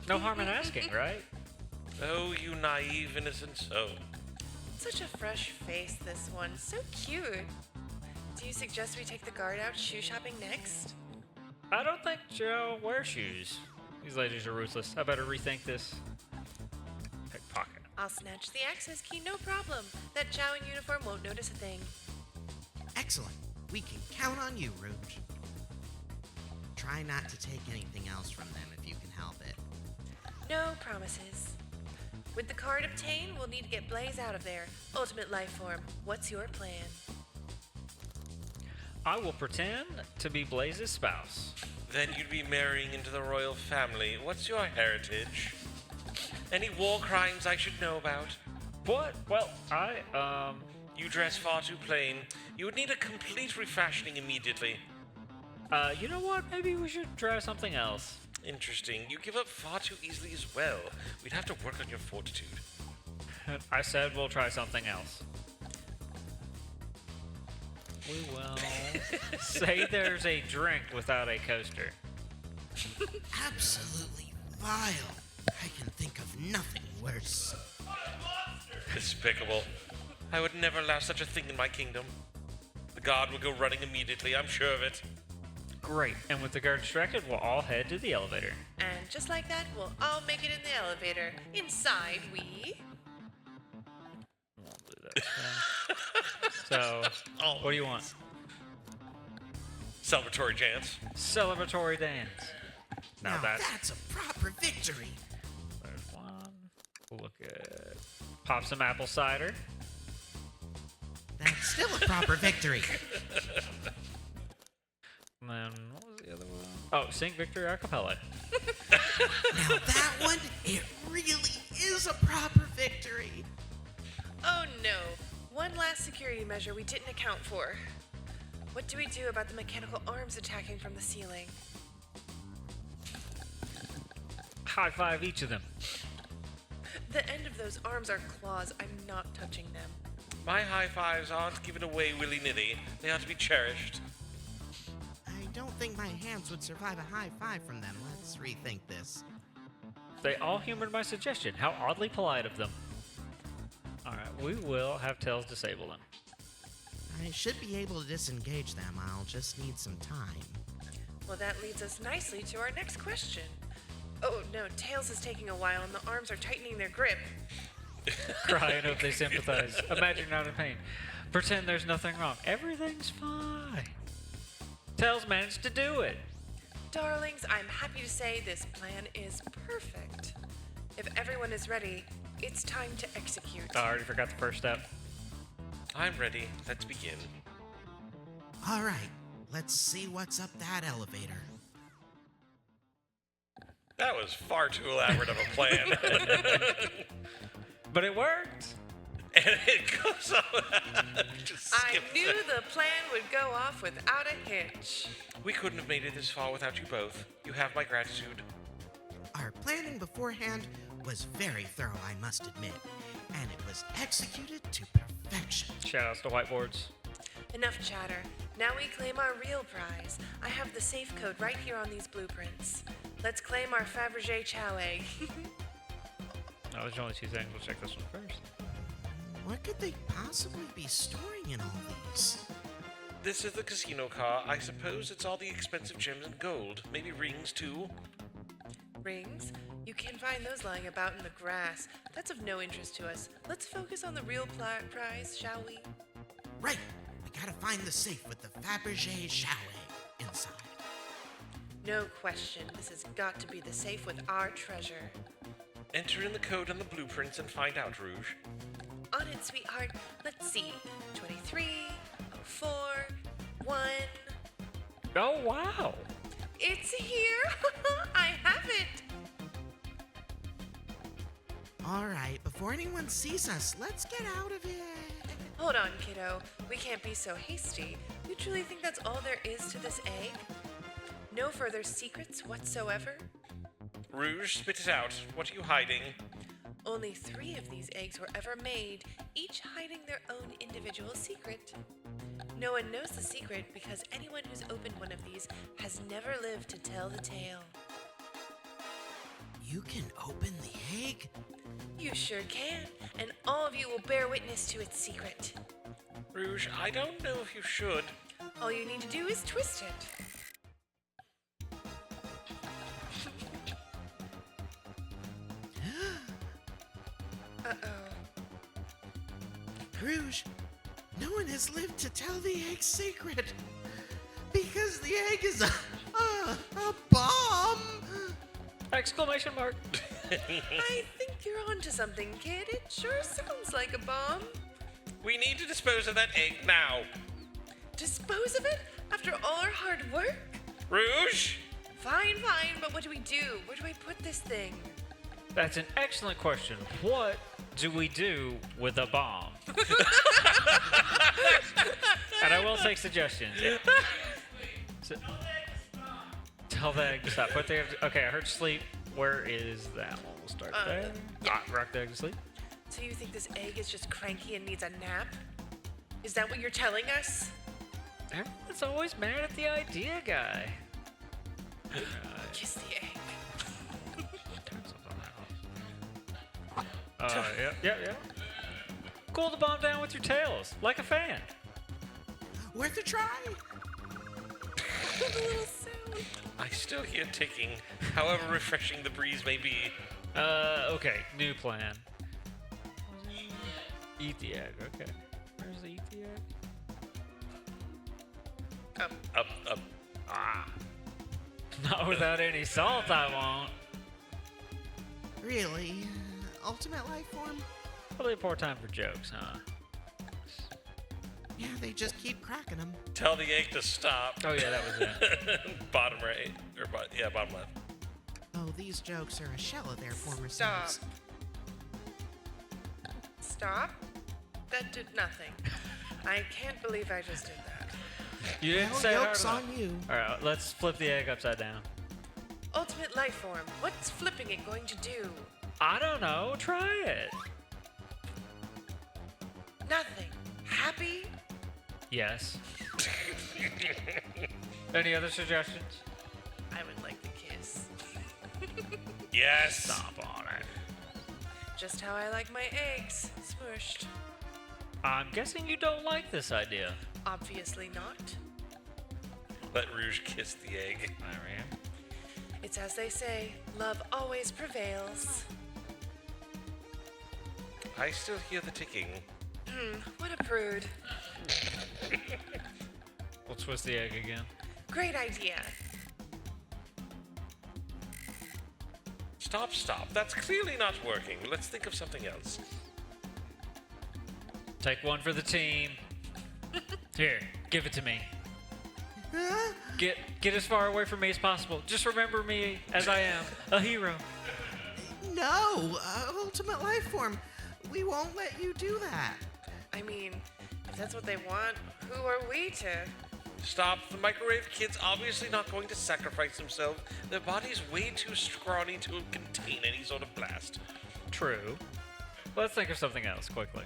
No harm in asking, right? Oh, you naive, innocent soul. Such a fresh face, this one. So cute. Do you suggest we take the guard out shoe shopping next? I don't think Joe wears shoes. These ladies are ruthless. I better rethink this. Pickpocket. I'll snatch the access key, no problem. That Chow in uniform won't notice a thing. Excellent. We can count on you, Rouge. Try not to take anything else from them if you can help it. No promises. With the card obtained, we'll need to get Blaze out of there. Ultimate life form, what's your plan? I will pretend to be Blaze's spouse. Then you'd be marrying into the royal family. What's your heritage? Any war crimes I should know about? What? Well, You dress far too plain. You would need a complete refashioning immediately. you know what? Maybe we should try something else. Interesting. You give up far too easily as well. We'd have to work on your fortitude. I said we'll try something else. We will say there's a drink without a coaster. Absolutely vile. I can think of nothing worse. Despicable. I would never allow such a thing in my kingdom. The guard will go running immediately, I'm sure of it. Great. And with the guard distracted, we'll all head to the elevator. And just like that, we'll all make it in the elevator. Inside, we... Won't do that. So, what do you want? Celebratory chants. Celebratory dance. Now that's a proper victory. There's one. We'll look at... Pop some apple cider. That's still a proper victory. And then, what was the other one? Oh, sing Victory a cappella. Now that one, it really is a proper victory. Oh no. One last security measure we didn't account for. What do we do about the mechanical arms attacking from the ceiling? High five each of them. The end of those arms are claws. I'm not touching them. My high fives aren't given away willy-nilly. They are to be cherished. I don't think my hands would survive a high five from them. Let's rethink this. They all humored my suggestion. How oddly polite of them. Alright, we will have Tails disable them. I should be able to disengage them. I'll just need some time. Well, that leads us nicely to our next question. Oh, no, Tails is taking a while and the arms are tightening their grip. Cry and hope they sympathize. Imagine you're not in pain. Pretend there's nothing wrong. Everything's fine. Tails managed to do it. Darlings, I'm happy to say this plan is perfect. If everyone is ready, it's time to execute. I already forgot the first step. I'm ready. Let's begin. All right, let's see what's up that elevator. That was far too elaborate of a plan. But it worked. And it goes on. Just I skip knew that. the plan would go off without a hitch. We couldn't have made it this far without you both. You have my gratitude. Our planning beforehand was very thorough, I must admit, and it was executed to perfection. Shoutouts to whiteboards. Enough chatter. Now we claim our real prize. I have the safe code right here on these blueprints. Let's claim our Fabergé chow egg. Oh, there's only two things. We'll check this one first. What could they possibly be storing in all these? This is the casino car. I suppose it's all the expensive gems and gold. Maybe rings, too. Rings? You can find those lying about in the grass. That's of no interest to us. Let's focus on the real prize, shall we? Right, we gotta find the safe with the Fabergé chow egg inside. No question. This has got to be the safe with our treasure. Enter in the code on the blueprints and find out, Rouge. On it, sweetheart. Let's see. 23, 04, 1. Oh, wow. It's here! I have it! All right, before anyone sees us, let's get out of here. Hold on, kiddo. We can't be so hasty. You truly think that's all there is to this egg? No further secrets whatsoever? Rouge, spit it out. What are you hiding? Only 3 of these eggs were ever made, each hiding their own individual secret. No one knows the secret because anyone who's opened one of these has never lived to tell the tale. You can open the egg? You sure can, and all of you will bear witness to its secret. Rouge, I don't know if you should. All you need to do is twist it. Uh-oh. Rouge, no one has lived to tell the egg's secret. Because the egg is a bomb. Exclamation mark. I think you're onto something, kid. It sure sounds like a bomb. We need to dispose of that egg now. Dispose of it after all our hard work? Rouge? Fine, fine, but what do we do? Where do we put this thing? That's an excellent question. What do we do with a bomb? And I will take suggestions. Yeah. Tell the egg to stop. Put the egg okay, I heard sleep. Where is that one? We'll start there. Rock the egg to sleep. So you think this egg is just cranky and needs a nap? Is that what you're telling us? Everyone's always mad at the idea guy. Kiss the egg. Yeah. Cool the bomb down with your tails, like a fan. Worth a try? The little sound. I still hear ticking, however refreshing the breeze may be. Okay, new plan. Eat the egg, okay. Where's the eat the egg? Up. Ah. Not without any salt, I won't. Really? Ultimate life form? Probably a poor time for jokes, huh? Yeah, they just keep cracking them. Tell the egg to stop. Oh yeah, that was it. Bottom right. Bottom left. Oh, these jokes are a shell of their former Stop. selves. Stop. That did nothing. I can't believe I just did that. You didn't Well, say it hard joke's enough. on you. All right, let's flip the egg upside down. Ultimate life form. What's flipping it going to do? I don't know. Try it. Nothing. Happy? Yes. Any other suggestions? I would like the kiss. Yes. Stomp on it. Just how I like my eggs. Smushed. I'm guessing you don't like this idea. Obviously not. Let Rouge kiss the egg. Marianne. It's as they say, love always prevails. I still hear the ticking. What a prude. We'll twist the egg again. Great idea. Stop, stop. That's clearly not working. Let's think of something else. Take one for the team. Here, give it to me. Huh? Get as far away from me as possible. Just remember me as I am, a hero. No, ultimate life form. We won't let you do that. I mean, if that's what they want, who are we to? Stop. The microwave kid's obviously not going to sacrifice himself. Their body's way too scrawny to contain any sort of blast. True. Let's think of something else quickly.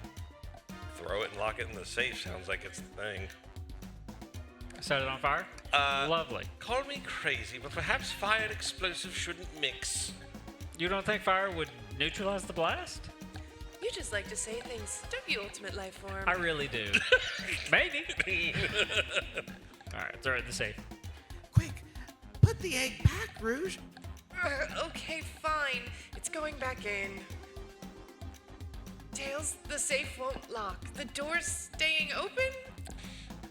Throw it and lock it in the safe sounds like it's the thing. Set it on fire? Lovely. Call me crazy, but perhaps fire and explosives shouldn't mix. You don't think fire would neutralize the blast? You just like to say things, don't you, ultimate life form? I really do. Maybe. Alright, throw it in the safe. Quick, put the egg back, Rouge. Okay, fine. It's going back in. Tails, the safe won't lock. The door's staying open?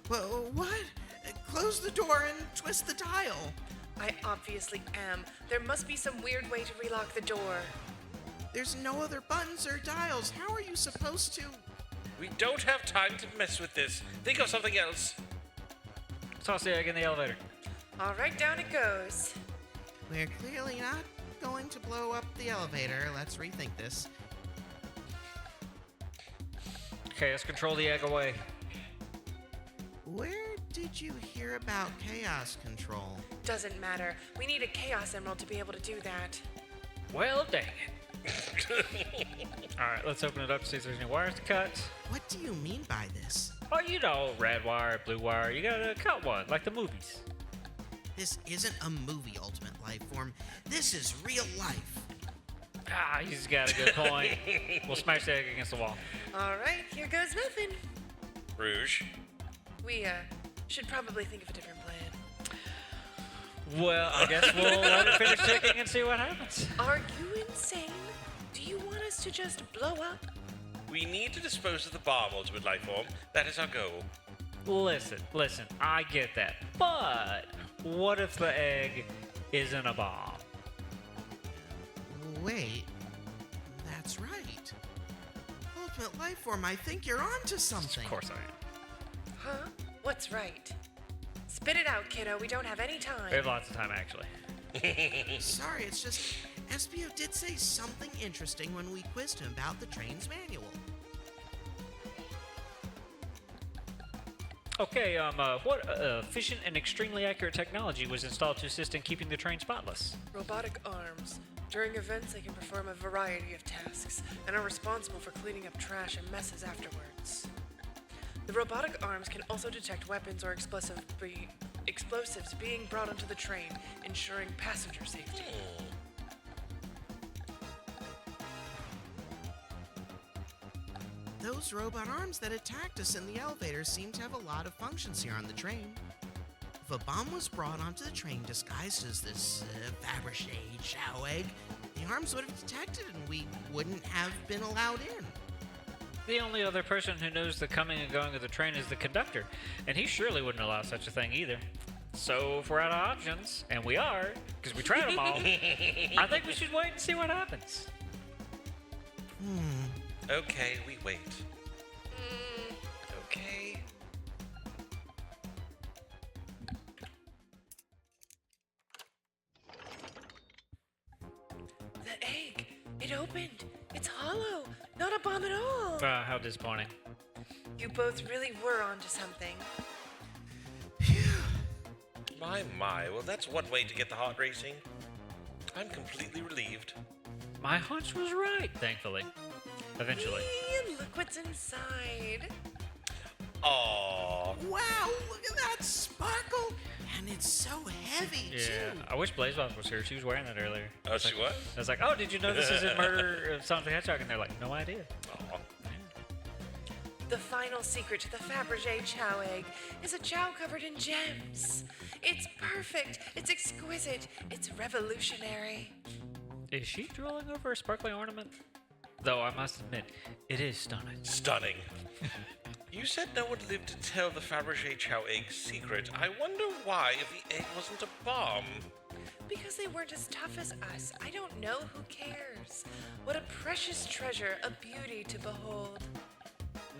Well, what? Close the door and twist the dial. I obviously am. There must be some weird way to relock the door. There's no other buttons or dials. How are you supposed to? We don't have time to mess with this. Think of something else. Toss the egg in the elevator. All right, down it goes. We're clearly not going to blow up the elevator. Let's rethink this. Okay, let's control the egg away. Where did you hear about chaos control? Doesn't matter. We need a Chaos Emerald to be able to do that. Well, dang it. Alright, let's open it up, see if there's any wires to cut. What do you mean by this? Oh, you know, red wire, blue wire. You gotta cut one, like the movies. This isn't a movie, Ultimate Life Form. This is real life. Ah, he's got a good point. We'll smash the egg against the wall. All right, here goes nothing. Rouge. We, should probably think of a different plan. Well, I guess we'll let it finish ticking and see what happens. Are you insane? Do you want us to just blow up? We need to dispose of the bomb, Ultimate Life Form. That is our goal. Listen, I get that. But what if the egg isn't a bomb? Wait, that's right. Ultimate Life Form, I think you're onto something. Of course I am. Huh? What's right? Spit it out, kiddo. We don't have any time. We have lots of time, actually. Sorry, it's just SBO did say something interesting when we quizzed him about the train's manual. Okay, what efficient and extremely accurate technology was installed to assist in keeping the train spotless? Robotic arms. During events, they can perform a variety of tasks and are responsible for cleaning up trash and messes afterwards. The robotic arms can also detect weapons or explosives being brought onto the train, ensuring passenger safety. Those robot arms that attacked us in the elevator seem to have a lot of functions here on the train. If a bomb was brought onto the train disguised as this Fabergé Chow egg, the arms would have detected it and we wouldn't have been allowed in. The only other person who knows the coming and going of the train is the conductor, and he surely wouldn't allow such a thing either. So if we're out of options, and we are, because we tried them all, I think we should wait and see what happens. Okay, we wait. Okay. The egg! It opened! It's hollow! Not a bomb at all! How disappointing. You both really were onto something. My, well, that's one way to get the heart racing. I'm completely relieved. My hunch was right, thankfully. Eventually. And look what's inside. Aww. Wow, look at that sparkle! And it's so heavy, Yeah, too. I wish Blazebomb was here. She was wearing that earlier. Oh, she was? I was like, oh, did you know this is in Murder of Sonic the Hedgehog? And they're like, no idea. Aw. The final secret to the Fabergé Chow egg is a chow covered in gems. It's perfect. It's exquisite. It's revolutionary. Is she drooling over a sparkling ornament? Though I must admit, it is stunning. Stunning. You said no one lived to tell the Fabergé Chow egg's secret. I wonder why, if the egg wasn't a bomb. Because they weren't as tough as us. I don't know. Who cares? What a precious treasure, a beauty to behold.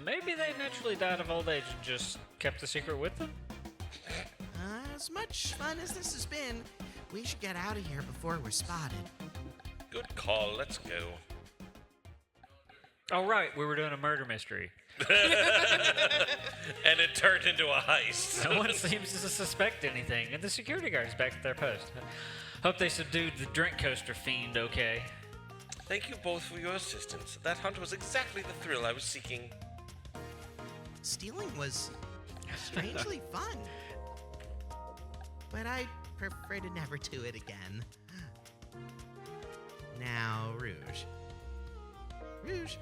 Maybe they naturally died of old age and just kept the secret with them? As much fun as this has been, we should get out of here before we're spotted. Good call, let's go. Oh, right, we were doing a murder mystery. And it turned into a heist. No one seems to suspect anything, and the security guard's back at their post. Hope they subdued the drink coaster fiend okay. Thank you both for your assistance. That hunt was exactly the thrill I was seeking. Stealing was strangely fun. But I'd prefer to never do it again. Now, Rouge. Rouge,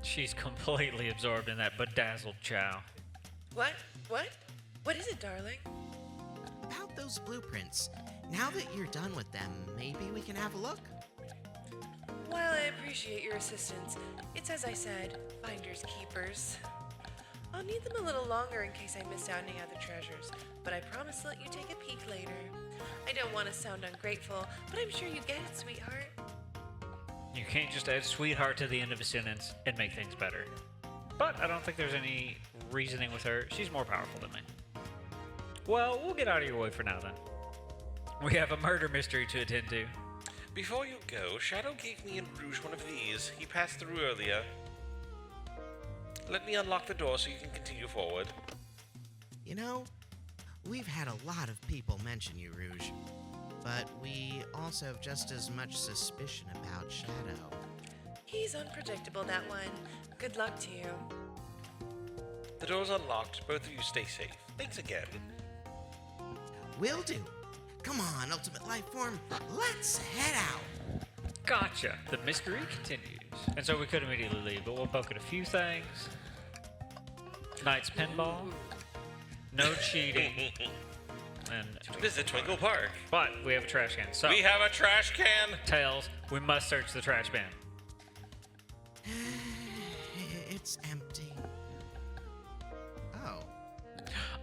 She's completely absorbed in that bedazzled chow. What? What? What is it, darling? about those blueprints. Now that you're done with them, maybe we can have a look? While I appreciate your assistance, it's as I said, finders keepers. I'll need them a little longer in case I miss out any other treasures, but I promise to let you take a peek later. I don't want to sound ungrateful, but I'm sure you get it, sweetheart. You can't just add sweetheart to the end of a sentence and make things better. But I don't think there's any reasoning with her. She's more powerful than me. Well, we'll get out of your way for now then. We have a murder mystery to attend to. Before you go, Shadow gave me and Rouge one of these. He passed through earlier. Let me unlock the door so you can continue forward. You know, we've had a lot of people mention you, Rouge. But we also have just as much suspicion about Shadow. He's unpredictable, that one. Good luck to you. The door's unlocked. Both of you stay safe. Thanks again. Will do. Come on, Ultimate Life Form. Let's head out. Gotcha. The mystery continues. And so we could immediately leave, but we'll poke at a few things. Knight's Pinball. No cheating. And Visit Twinkle Park. but we have a trash can. So We have a trash can. Tails, we must search the trash bin. It's empty. Oh.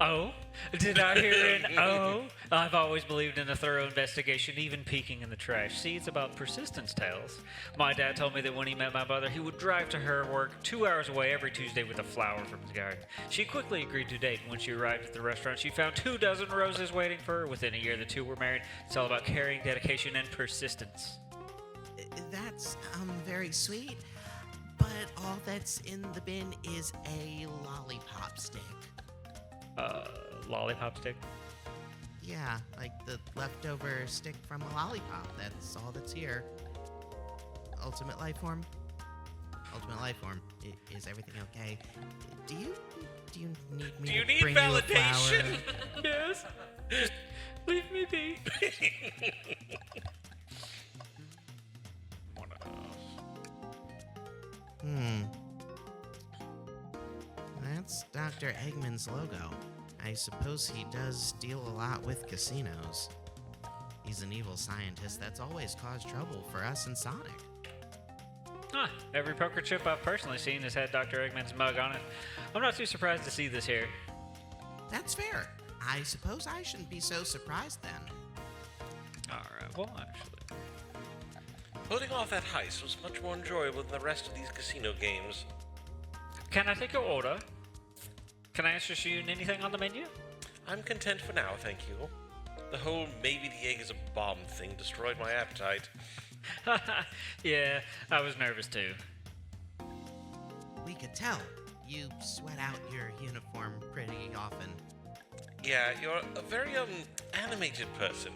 Oh? Did I hear an oh? I've always believed in a thorough investigation, even peeking in the trash. See, it's about persistence, Tails. My dad told me that when he met my mother, he would drive to her work 2 hours away every Tuesday with a flower from his garden. She quickly agreed to date, and when she arrived at the restaurant, she found 24 roses waiting for her. Within a year, the two were married. It's all about caring, dedication, and persistence. That's, very sweet. But all that's in the bin is a lollipop stick. Lollipop stick? Yeah, like the leftover stick from a lollipop. That's all that's here. Ultimate Life Form? Ultimate Life Form, is everything okay? Do you need me Do you to need bring you a validation? flower? Yes. Just leave me be. That's Dr. Eggman's logo. I suppose he does deal a lot with casinos. He's an evil scientist that's always caused trouble for us in Sonic. Ah, every poker chip I've personally seen has had Dr. Eggman's mug on it. I'm not too surprised to see this here. That's fair. I suppose I shouldn't be so surprised then. Alright, well, actually. Pulling off that heist was much more enjoyable than the rest of these casino games. Can I take your order? Can I interest you in anything on the menu? I'm content for now, thank you. The whole maybe the egg is a bomb thing destroyed my appetite. Yeah, I was nervous too. could tell. You sweat out your uniform pretty often. Yeah, you're a very, animated person.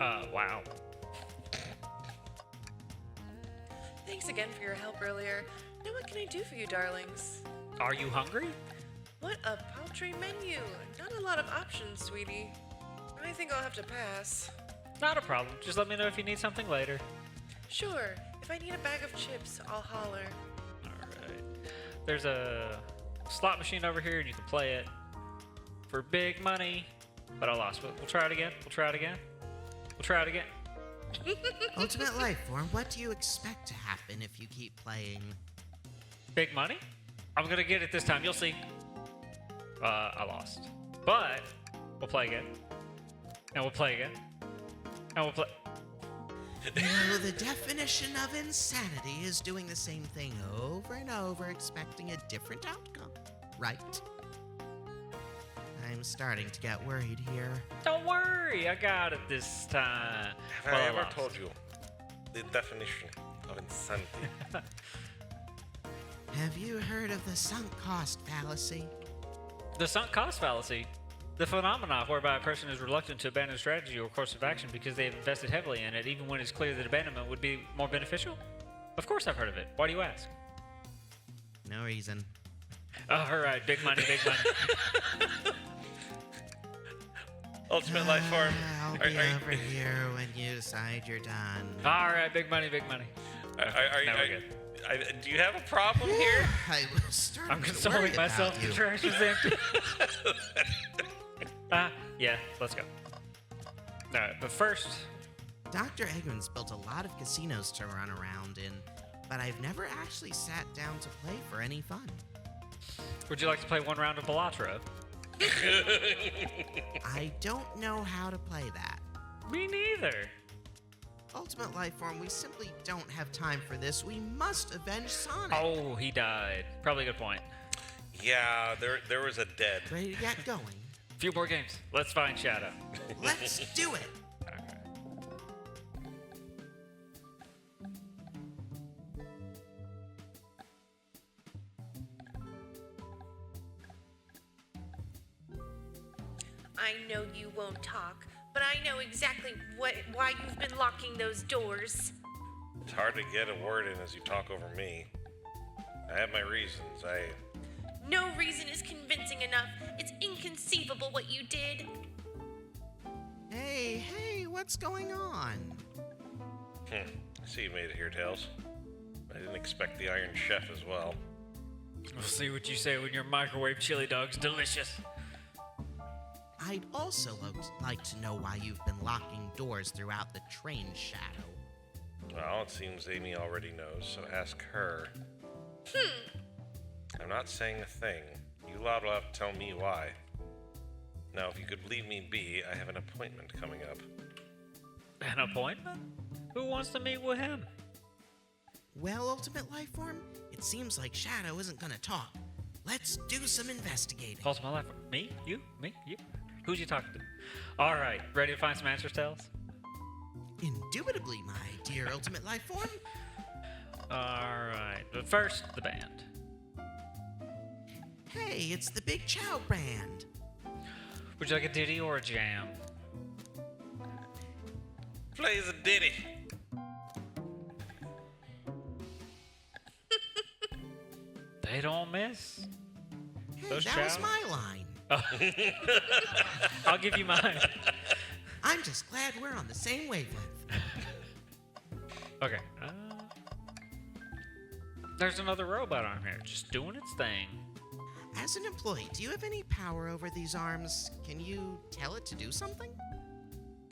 Wow. Thanks again for your help earlier. Now what can I do for you, darlings? Are you hungry? What a paltry menu. Not a lot of options, sweetie. I think I'll have to pass. Not a problem. Just let me know if you need something later. Sure, if I need a bag of chips, I'll holler. Alright. There's a slot machine over here and you can play it for big money. But I lost. We'll try it again. We'll try it again. We'll try it again. Ultimate Lifeform, what do you expect to happen if you keep playing? Big money? I'm gonna get it this time. You'll see. I lost. But we'll play again. And we'll play again. And we'll play. You know, the definition of insanity is doing the same thing over and over, expecting a different outcome. Right? I'm starting to get worried here. Don't worry, I got it this time. Have Well, I ever lost. told you the definition of insanity? Have you heard of the sunk cost fallacy? The sunk cost fallacy. The phenomenon whereby a person is reluctant to abandon a strategy or course of action because they have invested heavily in it, even when it's clear that abandonment would be more beneficial? Of course I've heard of it. Why do you ask? No reason. All right, big money, big money. Ultimate Lifeform. I'll be over here when you decide you're done. All right, big money, big money. Now we're good. Do you have a problem here? I was starting I'm to consoling worry myself. about The you. trash is empty. Yeah, let's go. All right, but first, Dr. Eggman's built a lot of casinos to run around in, but I've never actually sat down to play for any fun. would you like to play one round of Balatro? I don't know how to play that. Me neither. Ultimate Lifeform, we simply don't have time for this. We must avenge Sonic. Oh, he died. Probably a good point. Yeah, there was a dead. Ready to get going? A few more games. Let's find Shadow. Let's do it. Okay. I know you won't talk, but I know exactly why you've been locking those doors. It's hard to get a word in as you talk over me. I have my reasons. No reason is convincing enough. It's inconceivable what you did. Hey, what's going on? I see you made it here, Tails. I didn't expect the Iron Chef as well. We'll see what you say when your microwave chili dog's delicious. I'd also like to know why you've been locking doors throughout the train, Shadow. Well, it seems Amy already knows, so ask her. I'm not saying a thing. You lot will have to tell me why. Now, if you could leave me be, I have an appointment coming up. An appointment? Who wants to meet with him? Well, Ultimate Lifeform, it seems like Shadow isn't gonna talk. Let's do some investigating. Calls my life. Me? You? Me? You? Who's you talking to? All right, ready to find some answers, Tails? Indubitably, my dear Ultimate Lifeform. All right, but first, the band. Hey, it's the Big Chow Band. Would you like a ditty or a jam? Plays a ditty. They don't miss. Hey, Those that was Chow? my line. I'll give you mine. I'm just glad we're on the same wavelength. Okay. There's another robot arm here, just doing its thing. As an employee, do you have any power over these arms? Can you tell it to do something?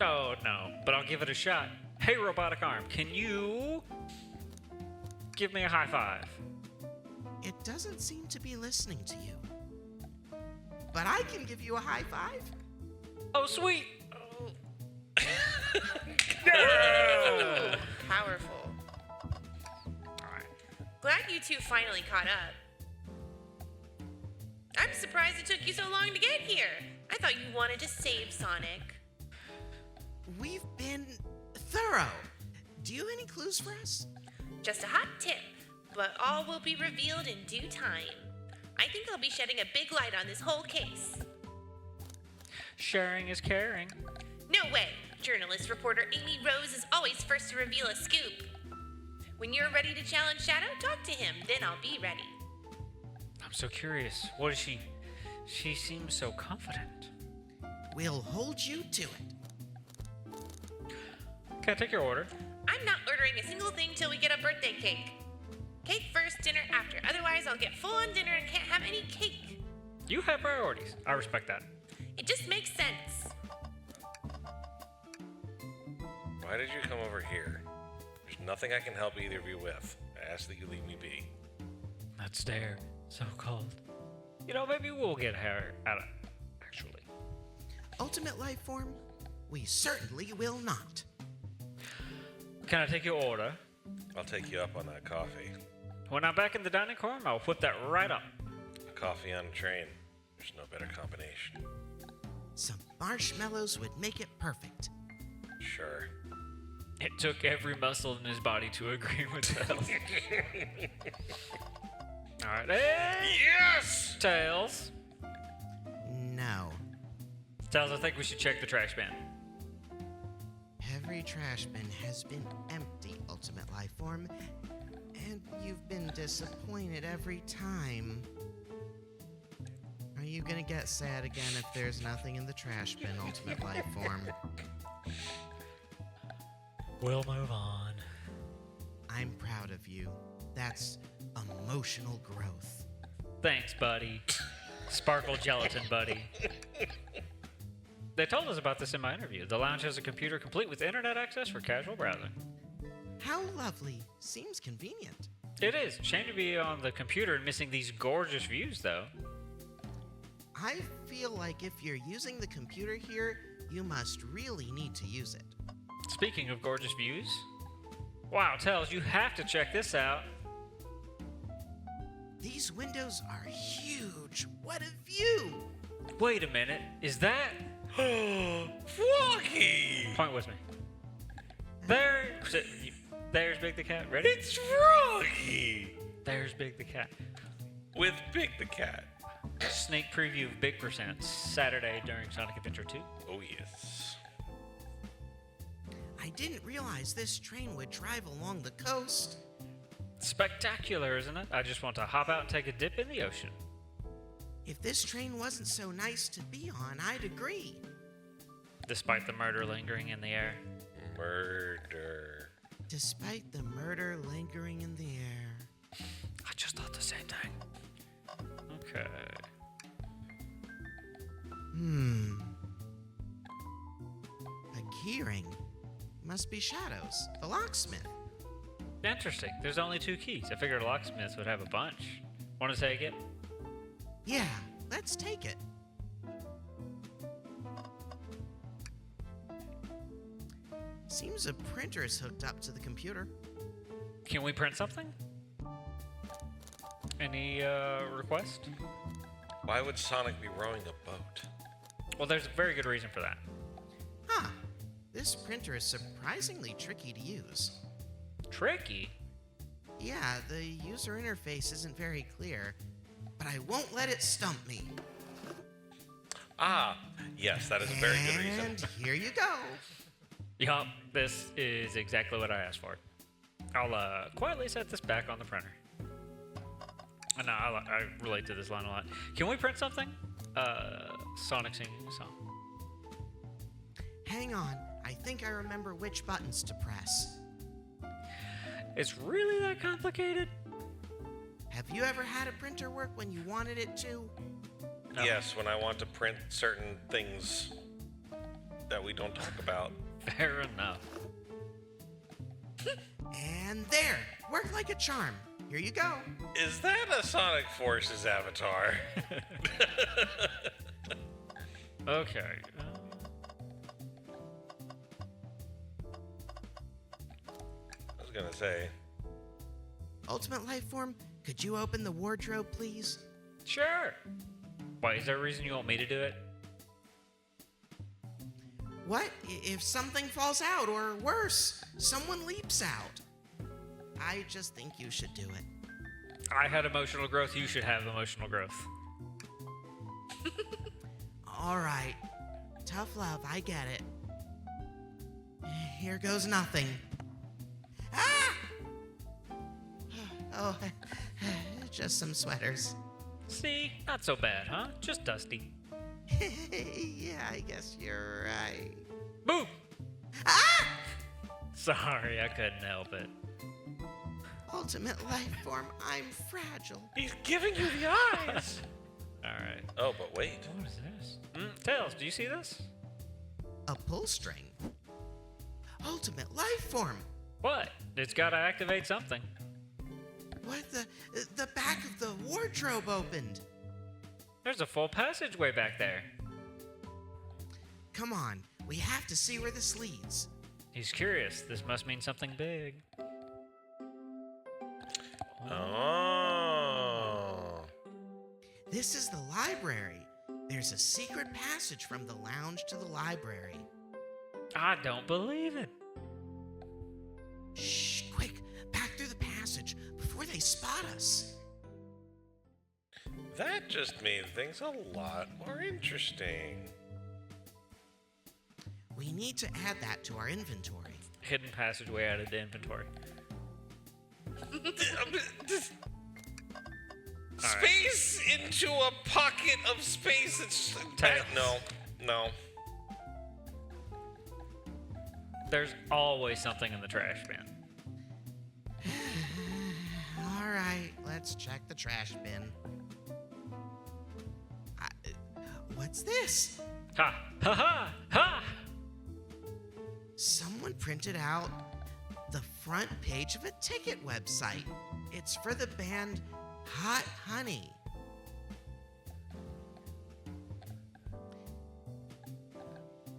Oh, no, but I'll give it a shot. Hey, robotic arm, can you give me a high five? It doesn't seem to be listening to you. But I can give you a high five. Oh, sweet. Powerful. All right. Glad you two finally caught up. I'm surprised it took you so long to get here. I thought you wanted to save Sonic. We've been thorough. Do you have any clues for us? Just a hot tip. but all will be revealed in due time. I think I'll be shedding a big light on this whole case. Sharing is caring. No way! Journalist reporter Amy Rose is always first to reveal a scoop. When you're ready to challenge Shadow, talk to him, then I'll be ready. I'm so curious. What is she? She seems so confident. We'll hold you to it. Can I take your order? I'm not ordering a single thing till we get a birthday cake. Cake first, dinner after. Otherwise, I'll get full on dinner and can't have any cake. You have priorities. I respect that. It just makes sense. Why did you come over here? There's nothing I can help either of you with. I ask that you leave me be. That stare, so cold. You know, maybe we'll get her out of. Actually, Ultimate life form? We certainly will not. can I take your order? I'll take you up on that coffee. When I'm back in the dining car, I'll whip that right up. A coffee on a train. There's no better combination. Some marshmallows would make it perfect. Sure. It took every muscle in his body to agree with that. All right, hey, Yes! Tails. No. Tails, I think we should check the trash bin. Every trash bin has been empty, Ultimate life form, and you've been disappointed every time. Are you gonna get sad again if there's nothing in the trash bin, Ultimate life form? We'll move on. I'm proud of you. That's emotional growth. Thanks, buddy. Sparkle gelatin, buddy. They told us about this in my interview. The lounge has a computer complete with internet access for casual browsing. How lovely. Seems convenient. It is. Shame to be on the computer and missing these gorgeous views, though. I feel like if you're using the computer here, you must really need to use it. Speaking of gorgeous views, wow, Tails, you have to check this out. These windows are huge. What a view! Wait a minute. Is that? Froggy! Point with me. There's Big the Cat. Ready? It's Froggy! There's Big the Cat. With Big the Cat. Sneak preview of Big Percent Saturday during Sonic Adventure 2. Oh, yes. I didn't realize this train would drive along the coast. Spectacular, isn't it? I just want to hop out and take a dip in the ocean. If this train wasn't so nice to be on, I'd agree. Despite the murder lingering in the air. Murder. Despite the murder lingering in the air. I just thought the same thing. Okay. A keyring. Must be Shadows, the locksmith. Interesting. There's only 2 keys. I figured locksmiths would have a bunch. Want to take it? Yeah, let's take it. Seems a printer is hooked up to the computer. Can we print something? Any request? Why would Sonic be rowing a boat? Well, there's a very good reason for that. Huh. This printer is surprisingly tricky to use. Tricky? Yeah, the user interface isn't very clear, but I won't let it stump me. Ah, yes, that is a very good reason. And here you go. Yup, this is exactly what I asked for. I'll quietly set this back on the printer. I know, I relate to this line a lot. Can we print something? Sonic singing a song. Hang on, I think I remember which buttons to press. It's really that complicated? Have you ever had a printer work when you wanted it to? No. Yes, when I want to print certain things that we don't talk about. Fair enough. And there, worked like a charm. Here you go. Is that a Sonic Forces avatar? Okay. I was gonna say. Ultimate life form, could you open the wardrobe, please? Sure. Why, is there a reason you want me to do it? What if something falls out, or worse, someone leaps out? I just think you should do it. I had emotional growth. You should have emotional growth. All right. Tough love, I get it. Here goes nothing. Ah! Oh, just some sweaters. See? Not so bad, huh? Just dusty. Yeah, I guess you're right. Boom! Ah! Sorry, I couldn't help it. Ultimate life form, I'm fragile. He's giving you the eyes. Alright. Oh, but wait. What is this? Tails, do you see this? A pull string. Ultimate life form. What? It's gotta activate something. What the back of the wardrobe opened. There's a full passageway back there. Come on, we have to see where this leads. He's curious. This must mean something big. Oh. This is the library. There's a secret passage from the lounge to the library. I don't believe it. Shh, quick, back through the passage before they spot us. That just made things a lot more interesting. We need to add that to our inventory. Hidden passageway added to inventory. Space into a pocket of space. It's no. There's always something in the trash bin. All right, let's check the trash bin. What's this? Ha! Ha ha! Ha! Someone printed out the front page of a ticket website. It's for the band Hot Honey.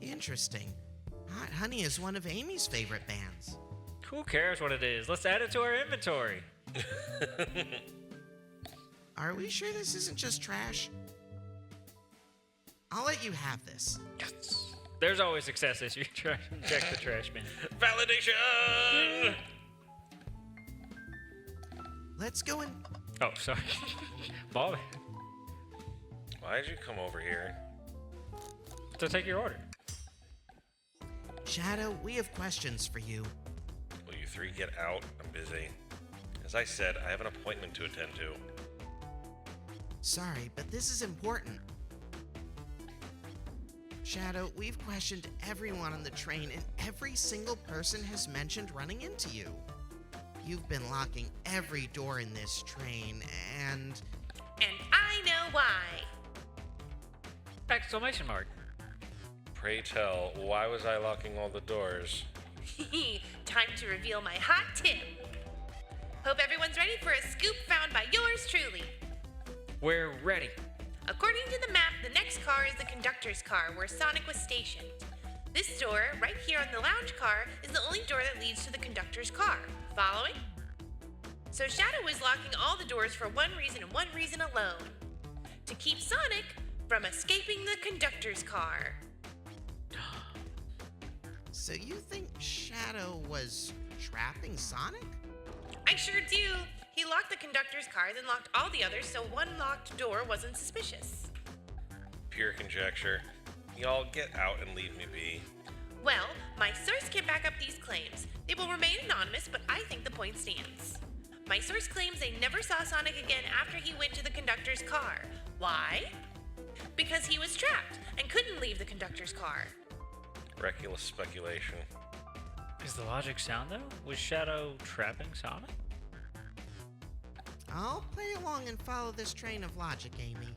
Interesting. Hot Honey is one of Amy's favorite bands. Who cares what it is? Let's add it to our inventory. Are we sure this isn't just trash? I'll let you have this. Yes. There's always success as you try to check the trash bin. Validation. Let's go in. Oh, sorry. Bobby. Why'd you come over here? To take your order. Shadow, we have questions for you. Will you three get out? I'm busy. As I said, I have an appointment to attend to. Sorry, but this is important. Shadow, we've questioned everyone on the train, and every single person has mentioned running into you. You've been locking every door in this train, and I know why. Exclamation mark. Pray tell, why was I locking all the doors? Time to reveal my hot tip. Hope everyone's ready for a scoop found by yours truly. We're ready. According to the map, the next car is the conductor's car where Sonic was stationed. This door, right here on the lounge car, is the only door that leads to the conductor's car. Following? So Shadow is locking all the doors for one reason and one reason alone. To keep Sonic from escaping the conductor's car. so you think Shadow was trapping Sonic? I sure do. He locked the conductor's car, then locked all the others so one locked door wasn't suspicious. Pure conjecture. Y'all get out and leave me be. Well, my source can back up these claims. They will remain anonymous, but I think the point stands. My source claims they never saw Sonic again after he went to the conductor's car. Why? Because he was trapped and couldn't leave the conductor's car. Reckless speculation. Is the logic sound, though? Was Shadow trapping Sonic? I'll play along and follow this train of logic, Amy.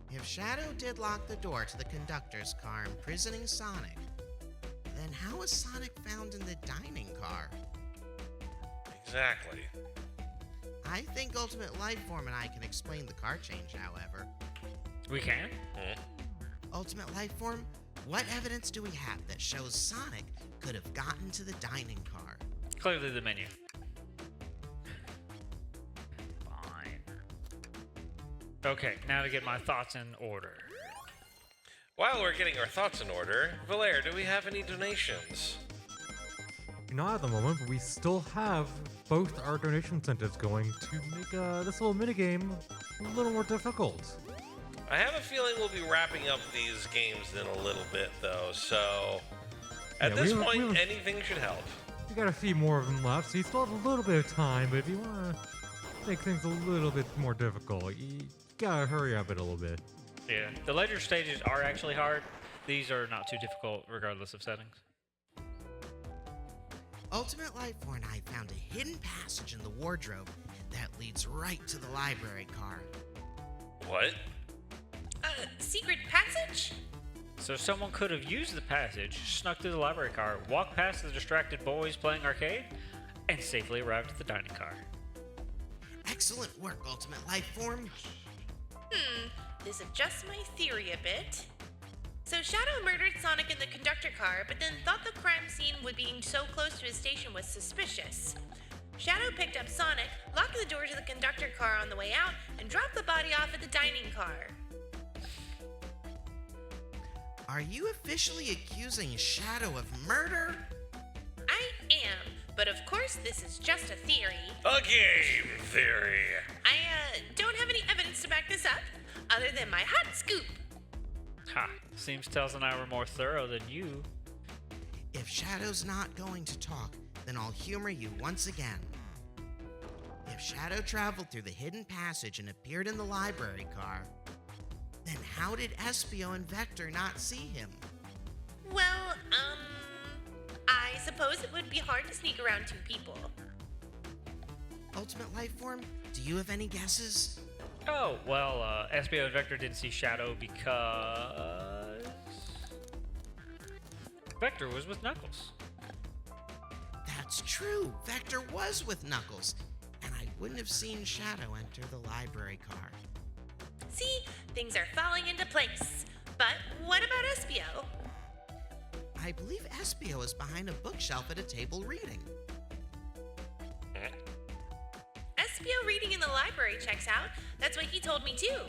If Shadow did lock the door to the conductor's car, imprisoning Sonic, then how was Sonic found in the dining car? Exactly. I think Ultimate Lifeform and I can explain the car change, however. We can? Ultimate Lifeform, what evidence do we have that shows Sonic could have gotten to the dining car? Clearly the menu. Fine. Okay, now to get my thoughts in order. While we're getting our thoughts in order, Valere, do we have any donations? Not at the moment, but we still have both our donation incentives going to make this little minigame a little more difficult. I have a feeling we'll be wrapping up these games in a little bit, though, so at Yeah, this point, anything should help. We got a few more of them left, so you still have a little bit of time, but if you want to make things a little bit more difficult, you gotta hurry up it a little bit. Yeah, the later stages are actually hard. These are not too difficult regardless of settings. Ultimate Lifeform and I found a hidden passage in the wardrobe that leads right to the library car. What? Secret passage? So someone could have used the passage, snuck through the library car, walked past the distracted boys playing arcade, and safely arrived at the dining car. Excellent work, Ultimate Lifeform. This adjusts my theory a bit. So Shadow murdered Sonic in the conductor car, but then thought the crime scene with being so close to his station was suspicious. Shadow picked up Sonic, locked the door to the conductor car on the way out, and dropped the body off at the dining car. Are you officially accusing Shadow of murder? I am, but of course this is just a theory. A game theory. I don't have any evidence to back this up, other than my hot scoop. Ha, seems Tails and I were more thorough than you. If Shadow's not going to talk, then I'll humor you once again. If Shadow traveled through the hidden passage and appeared in the library car, then how did Espio and Vector not see him? Well, I suppose it would be hard to sneak around two people. Ultimate Lifeform, do you have any guesses? Oh, well, Espio and Vector didn't see Shadow because Vector was with Knuckles. That's true. Vector was with Knuckles, and I wouldn't have seen Shadow enter the library car. See, things are falling into place. But what about Espio? I believe Espio is behind a bookshelf at a table reading. Espio reading in the library checks out. That's what he told me too.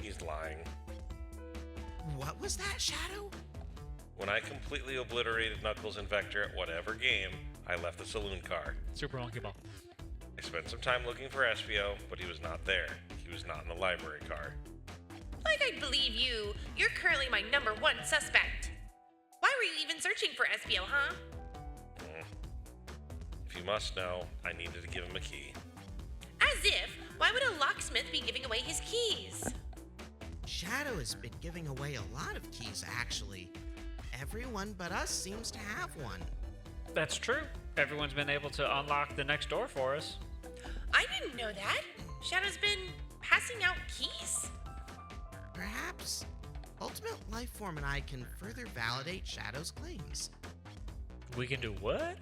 He's lying. What was that, Shadow? When I completely obliterated Knuckles and Vector at whatever game, I left the saloon car. Super Monkey Ball. I spent some time looking for Espio, but he was not there. He was not in the library car. Like I'd believe you. You're currently my number one suspect. Why were you even searching for Espio, huh? If you must know, I needed to give him a key. As if. Why would a locksmith be giving away his keys? Shadow has been giving away a lot of keys, actually. Everyone but us seems to have one. That's true. Everyone's been able to unlock the next door for us. I didn't know that. Shadow's been passing out keys. Perhaps Ultimate Lifeform and I can further validate Shadow's claims. We can do what?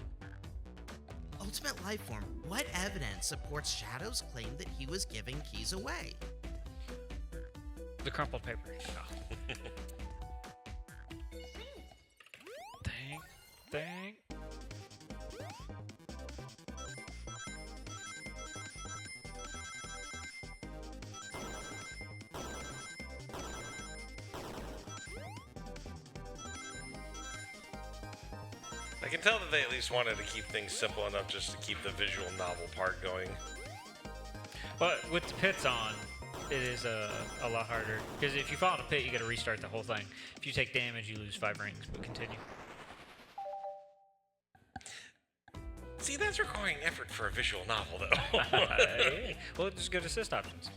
Ultimate Lifeform, what evidence supports Shadow's claim that he was giving keys away? The crumpled paper. Oh. Dang. I can tell that they at least wanted to keep things simple enough just to keep the visual novel part going. But with the pits on, it is a lot harder. Because if you fall in a pit, you got to restart the whole thing. If you take damage, you lose 5 rings, but continue. See, that's requiring effort for a visual novel, though. Hey, well, just go to assist options.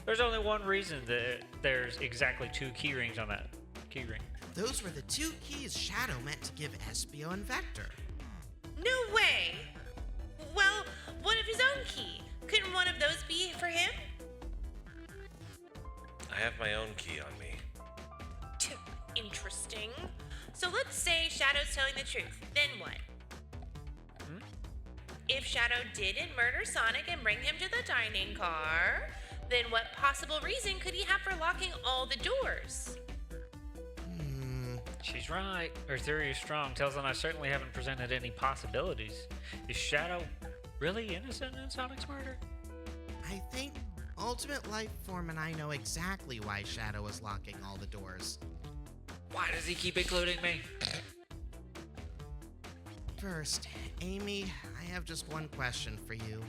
There's only one reason that there's exactly 2 key rings on that key ring. Those were the 2 keys Shadow meant to give Espio and Vector. No way. Well, what of his own key? Couldn't one of those be for him? I have my own key on me. Interesting. So let's say Shadow's telling the truth. Then what? If Shadow didn't murder Sonic and bring him to the dining car, then what possible reason could he have for locking all the doors? She's right. Her theory is strong. Tails and I certainly haven't presented any possibilities. Is Shadow really innocent in Sonic's murder? I think Ultimate Lifeform and I know exactly why Shadow is locking all the doors. Why does he keep including me? First, Amy, I have just one question for you.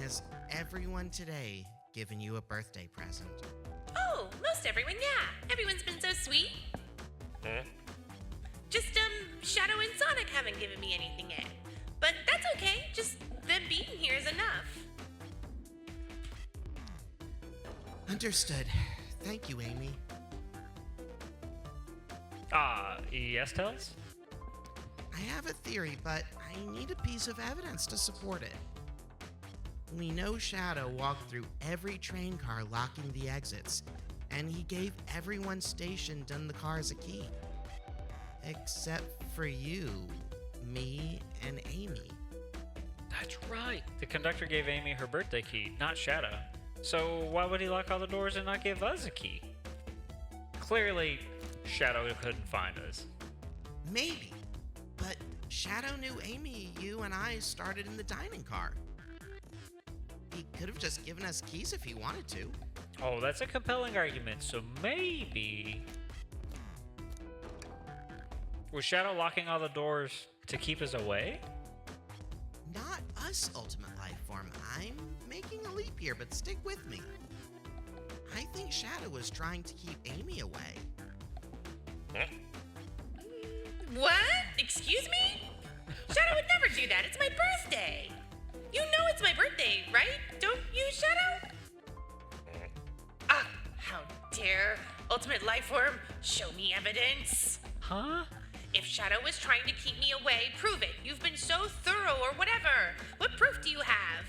Has everyone today given you a birthday present? Oh, most everyone, yeah. Everyone's been so sweet. Just, Shadow and Sonic haven't given me anything yet. But that's okay. Just them being here is enough. Understood. Thank you, Amy. Yes, Tells? I have a theory, but I need a piece of evidence to support it. We know Shadow walked through every train car locking the exits, and he gave everyone stationed in the cars a key. Except for you, me, and Amy. That's right. The conductor gave Amy her birthday key, not Shadow. So why would he lock all the doors and not give us a key? Clearly, Shadow couldn't find us. Maybe. But Shadow knew Amy, you, and I started in the dining car. He could have just given us keys if he wanted to. Oh, that's a compelling argument, so maybe... Was Shadow locking all the doors to keep us away? Not us, Ultimate Lifeform. I'm making a leap here, but stick with me. I think Shadow was trying to keep Amy away. What? Excuse me? Shadow would never do that. It's my birthday. You know it's my birthday, right? Don't you, Shadow? Ah, how dare Ultimate Lifeform show me evidence. Huh? If Shadow was trying to keep me away, prove it. You've been so thorough or whatever. What proof do you have?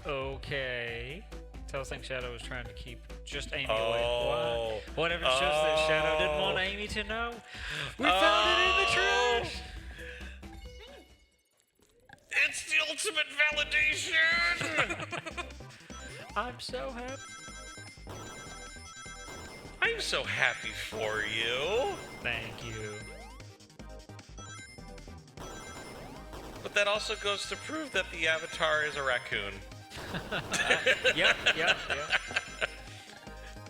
Okay. Tells thinks Shadow was trying to keep just Amy Oh. away. What evidence shows that Shadow didn't want Amy to know? We found it in the trash! It's the ultimate validation! I'm so happy. I'm so happy for you. Thank you. But that also goes to prove that the avatar is a raccoon. Yep.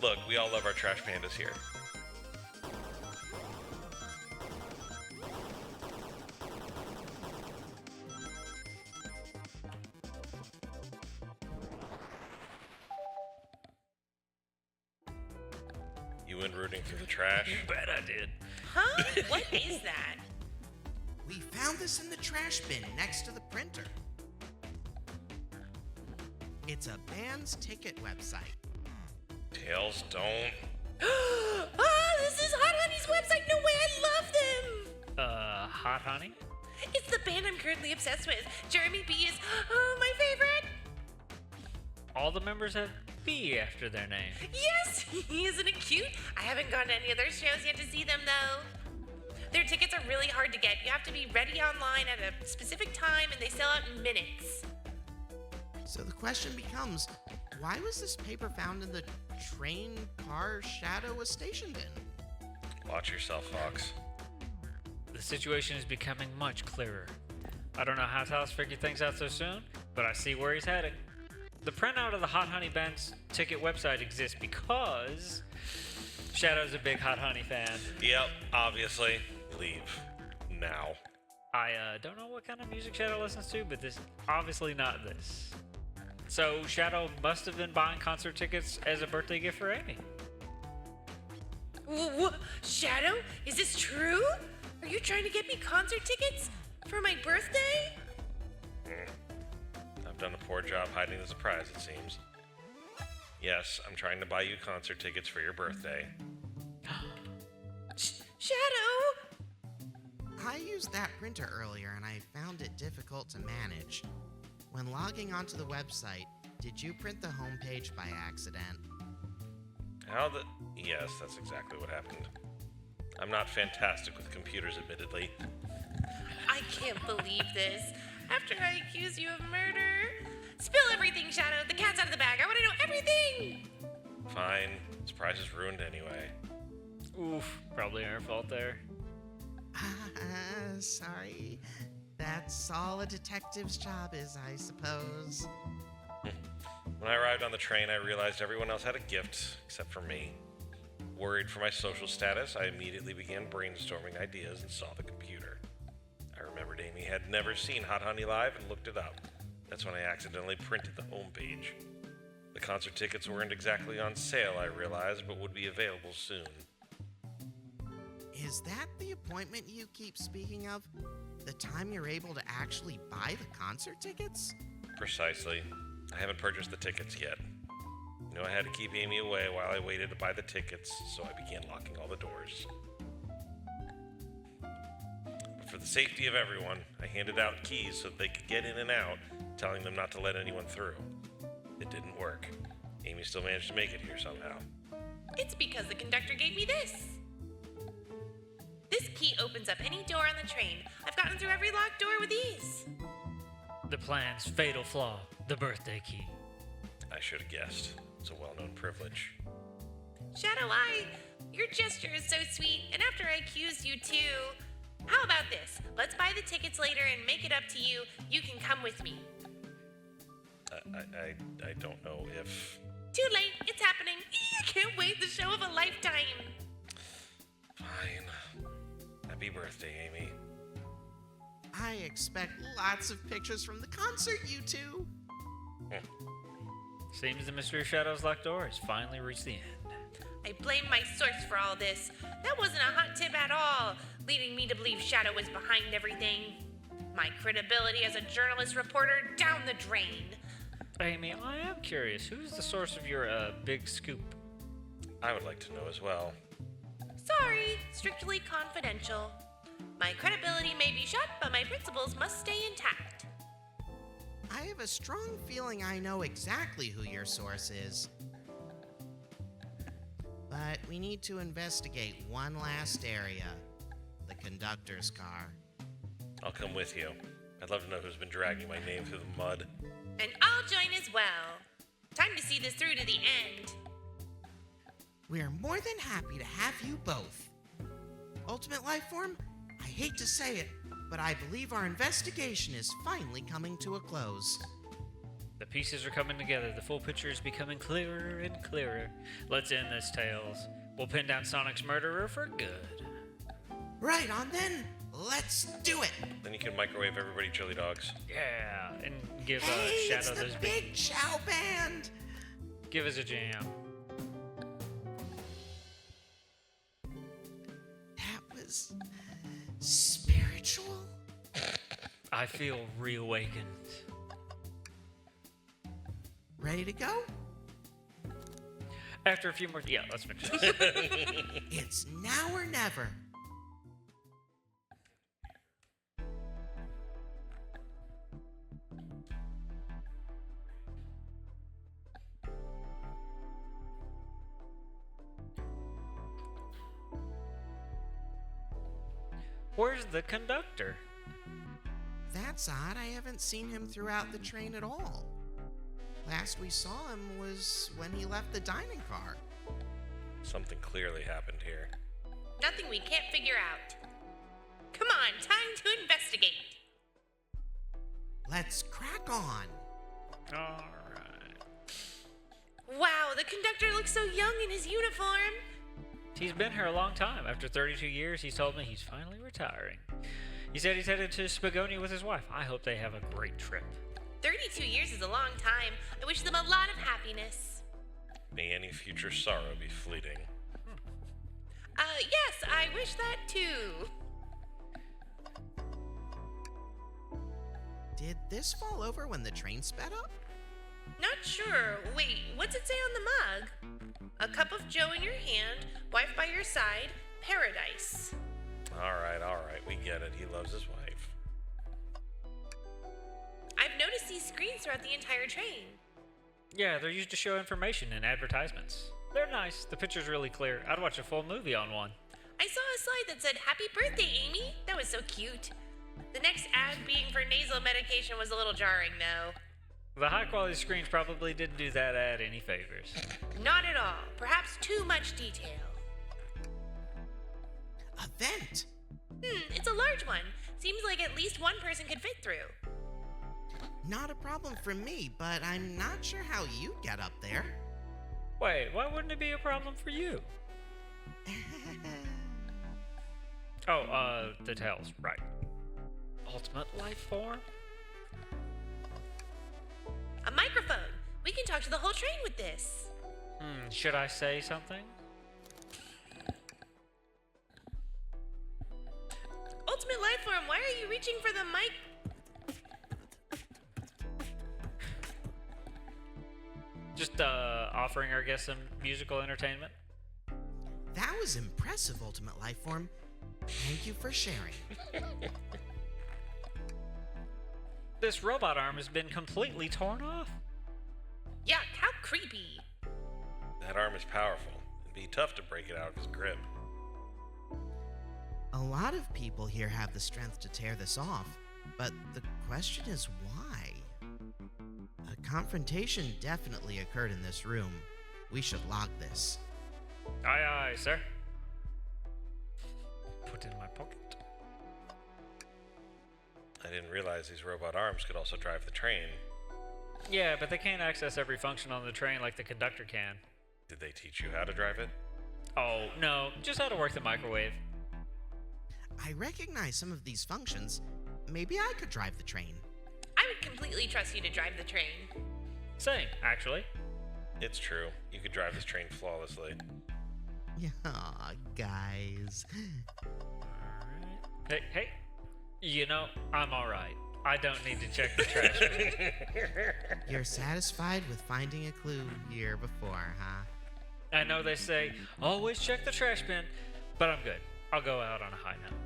Look, we all love our trash pandas here. You went rooting through the trash? You bet I did. Huh? What is that? We found this in the trash bin next to the printer. It's a band's ticket website. Tails, don't. Oh, this is Hot Honey's website. No way, I love them. Hot Honey? It's the band I'm currently obsessed with. Jeremy B is my favorite. All the members have B after their name. Yes, isn't it cute? I haven't gone to any of their shows yet to see them though. Their tickets are really hard to get. You have to be ready online at a specific time and they sell out in minutes. So the question becomes, why was this paper found in the train car Shadow was stationed in? Watch yourself, Fox. The situation is becoming much clearer. I don't know how Talos figured things out so soon, but I see where he's heading. The printout of the Hot Honey Band's ticket website exists because Shadow's a big Hot Honey fan. Yep, obviously. Leave. Now. I don't know what kind of music Shadow listens to, but this obviously not this. So Shadow must have been buying concert tickets as a birthday gift for Amy. Shadow? Is this true? Are you trying to get me concert tickets for my birthday? I've done a poor job hiding the surprise, it seems. Yes, I'm trying to buy you concert tickets for your birthday. Shadow? I used that printer earlier and I found it difficult to manage. When logging onto the website, did you print the homepage by accident? Yes, that's exactly what happened. I'm not fantastic with computers, admittedly. I can't believe this. After I accuse you of murder. Spill everything, Shadow. The cat's out of the bag. I want to know everything. Fine. Surprise is ruined anyway. Oof, probably our fault there. Sorry. That's all a detective's job is, I suppose. When I arrived on the train, I realized everyone else had a gift, except for me. Worried for my social status, I immediately began brainstorming ideas and saw the computer. Amy had never seen Hot Honey Live and looked it up. That's when I accidentally printed the homepage. The concert tickets weren't exactly on sale, I realized, but would be available soon. Is that the appointment you keep speaking of? The time you're able to actually buy the concert tickets? Precisely. I haven't purchased the tickets yet. You know, I had to keep Amy away while I waited to buy the tickets, so I began locking all the doors. But for the safety of everyone, I handed out keys so that they could get in and out, telling them not to let anyone through. It didn't work. Amy still managed to make it here somehow. It's because the conductor gave me this. This key opens up any door on the train. I've gotten through every locked door with ease. The plan's fatal flaw, the birthday key. I should have guessed. It's a well-known privilege. Shadow Eye, your gesture is so sweet, and after I accused you too, how about this? Let's buy the tickets later and make it up to you. You can come with me. I don't know if... Too late, it's happening. I can't wait, the show of a lifetime. Fine. Happy birthday, Amy. I expect lots of pictures from the concert, you two. Seems the mystery of Shadow's locked door has finally reached the end. I blame my source for all this. That wasn't a hot tip at all, leading me to believe Shadow was behind everything. My credibility as a journalist reporter down the drain. Amy, I am curious. Who's the source of your big scoop? I would like to know as well. Sorry, strictly confidential. My credibility may be shot, but my principles must stay intact. I have a strong feeling I know exactly who your source is. But we need to investigate one last area. The conductor's car. I'll come with you. I'd love to know who's been dragging my name through the mud. And I'll join as well. Time to see this through to the end. We're more than happy to have you both. Ultimate Lifeform, I hate to say it, but I believe our investigation is finally coming to a close. The pieces are coming together. The full picture is becoming clearer and clearer. Let's end this, Tails. We'll pin down Sonic's murderer for good. Right on then, let's do it! Then you can microwave everybody chili dogs. Yeah, and give Hey, Shadow it's the those Big Chow Band! Give us a jam. That was spiritual? I feel reawakened. Ready to go? After a few more, yeah, let's finish this. It's now or never. Where's the conductor? That's odd. I haven't seen him throughout the train at all. Last we saw him was when he left the dining car. Something clearly happened here. Nothing we can't figure out. Come on, time to investigate. Let's crack on. All right. Wow, the conductor looks so young in his uniform. He's been here a long time. After 32 years, he's told me he's finally retiring. He said he's headed to Spagonia with his wife. I hope they have a great trip. 32 years is a long time. I wish them a lot of happiness. May any future sorrow be fleeting. Yes, I wish that too. Did this fall over when the train sped up? Not sure. Wait, what's it say on the mug? A cup of joe in your hand, wife by your side, paradise. All right, we get it. He loves his wife. I've noticed these screens throughout the entire train. Yeah, they're used to show information and advertisements. They're nice. The picture's really clear. I'd watch a full movie on one. I saw a slide that said, "Happy birthday, Amy." That was so cute. The next ad being for nasal medication was a little jarring, though. The high-quality screens probably didn't do that ad any favors. Not at all. Perhaps too much detail. A vent? It's a large one. Seems like at least one person could fit through. Not a problem for me, but I'm not sure how you get up there. Wait, why wouldn't it be a problem for you? Oh, the tails, right. ultimate life form? A microphone. We can talk to the whole train with this. Should I say something? Ultimate life form, why are you reaching for the mic? Just offering our guests some musical entertainment. That was impressive, Ultimate Lifeform. Thank you for sharing. This robot arm has been completely torn off. Yuck, how creepy. That arm is powerful. It'd be tough to break it out of his grip. A lot of people here have the strength to tear this off, but the question is why? A confrontation definitely occurred in this room. We should log this. Aye, aye, sir. Put it in my pocket. I didn't realize these robot arms could also drive the train. Yeah, but they can't access every function on the train like the conductor can. Did they teach you how to drive it? Oh, no, just how to work the microwave. I recognize some of these functions. Maybe I could drive the train. I would completely trust you to drive the train. Same, actually. It's true. You could drive this train flawlessly. Yeah, guys. Alright. Hey, you know, I'm alright. I don't need to check the trash bin. You're satisfied with finding a clue here before, huh? I know they say, always check the trash bin, but I'm good. I'll go out on a high note.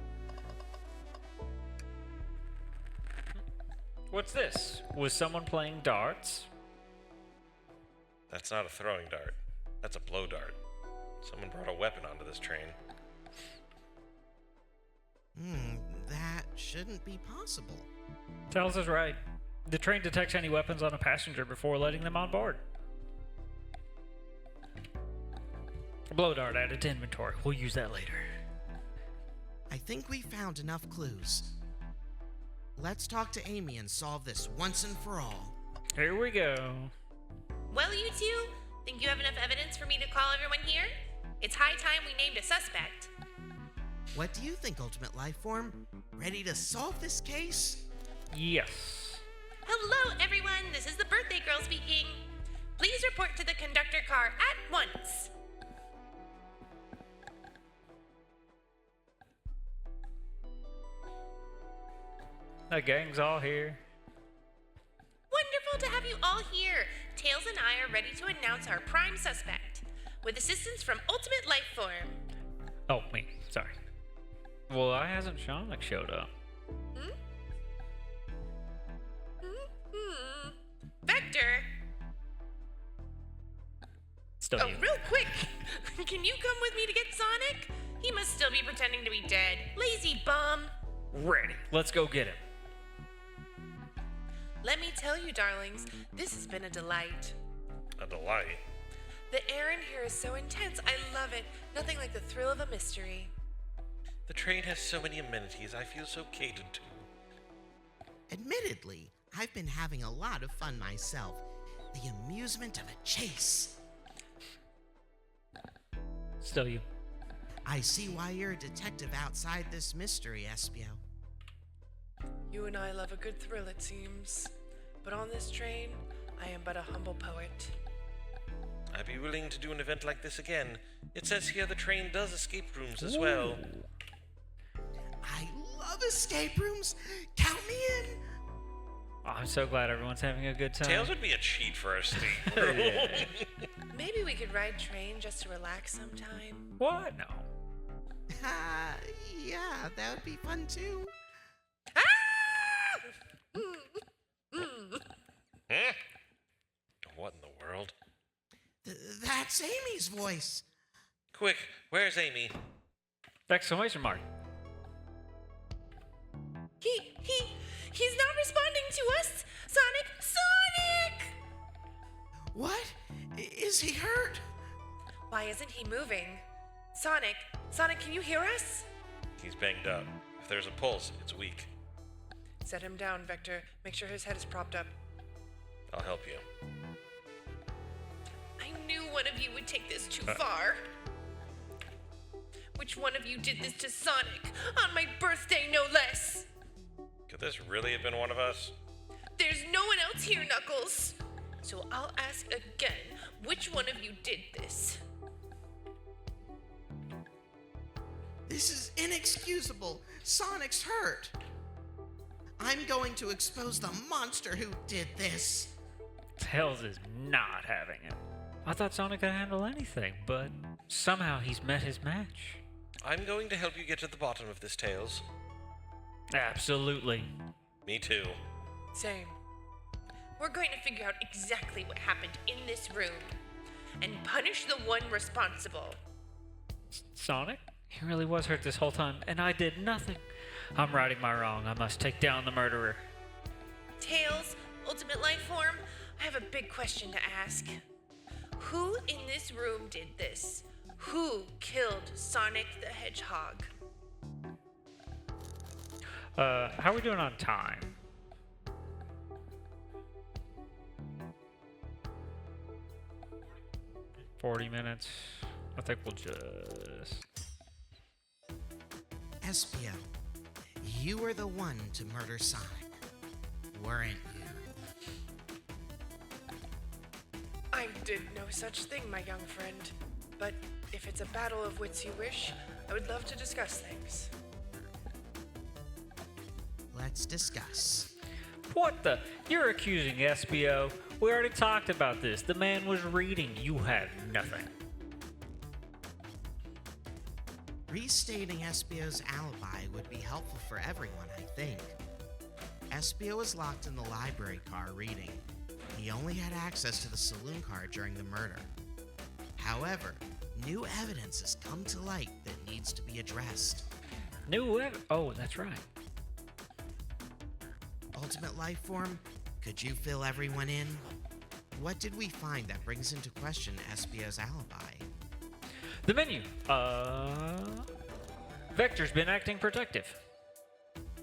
What's this? Was someone playing darts? That's not a throwing dart. That's a blow dart. Someone brought a weapon onto this train. That shouldn't be possible. Tells us right. The train detects any weapons on a passenger before letting them on board. A blow dart added to inventory. We'll use that later. I think we found enough clues. Let's talk to Amy and solve this once and for all. Here we go. Well, you two, think you have enough evidence for me to call everyone here? It's high time we named a suspect. What do you think, Ultimate Lifeform? Ready to solve this case? Yes. Hello, everyone. This is the birthday girl speaking. Please report to the conductor car at once. The gang's all here. Wonderful to have you all here. Tails and I are ready to announce our prime suspect. With assistance from Ultimate Lifeform. Oh, me. Sorry. Well, why hasn't Shanik showed up? Vector. Still Oh, you. real quick. Can you come with me to get Sonic? He must still be pretending to be dead. Lazy bum. Ready. Let's go get him. Let me tell you, darlings, this has been a delight. A delight. The air in here is so intense. I love it. Nothing like the thrill of a mystery. The train has so many amenities. I feel so catered to. Admittedly, I've been having a lot of fun myself. The amusement of a chase. Still you. I see why you're a detective outside this mystery, Espio. You and I love a good thrill, it seems. But on this train, I am but a humble poet. I'd be willing to do an event like this again. It says here the train does escape rooms as well. I love escape rooms. Count me in. Oh, I'm so glad everyone's having a good time. Tails would be a cheat for a escape room. Maybe we could ride train just to relax sometime. What? No. Yeah, that would be fun too. Huh? What in the world? That's Amy's voice. Quick, where's Amy? Exclamation mark. He's not responding to us. Sonic! What? Is he hurt? Why isn't he moving? Sonic, can you hear us? He's banged up. If there's a pulse, it's weak. Set him down, Vector. Make sure his head is propped up. I'll help you. I knew one of you would take this too far. Which one of you did this to Sonic? On my birthday, no less. Could this really have been one of us? There's no one else here, Knuckles. So I'll ask again, which one of you did this? This is inexcusable. Sonic's hurt. I'm going to expose the monster who did this. Tails is not having it. I thought Sonic could handle anything, but somehow he's met his match. I'm going to help you get to the bottom of this, Tails. Absolutely. Me too. Same. We're going to figure out exactly what happened in this room and punish the one responsible. Sonic? He really was hurt this whole time, and I did nothing. I'm righting my wrong. I must take down the murderer. Tails, Ultimate Life Form, I have a big question to ask. Who in this room did this? Who killed Sonic the Hedgehog? How are we doing on time? $40. I think we'll just... Espio, you were the one to murder Sonic, weren't you? I did no such thing, my young friend. But if it's a battle of wits you wish, I would love to discuss things. Let's discuss. What the? You're accusing Espio? We already talked about this. The man was reading. You have nothing. Restating Espio's alibi would be helpful for everyone, I think. Espio was locked in the library car reading. He only had access to the saloon car during the murder. However, new evidence has come to light that needs to be addressed. Oh, that's right. Ultimate Life Form, could you fill everyone in? What did we find that brings into question Espio's alibi? The menu. Vector's been acting protective.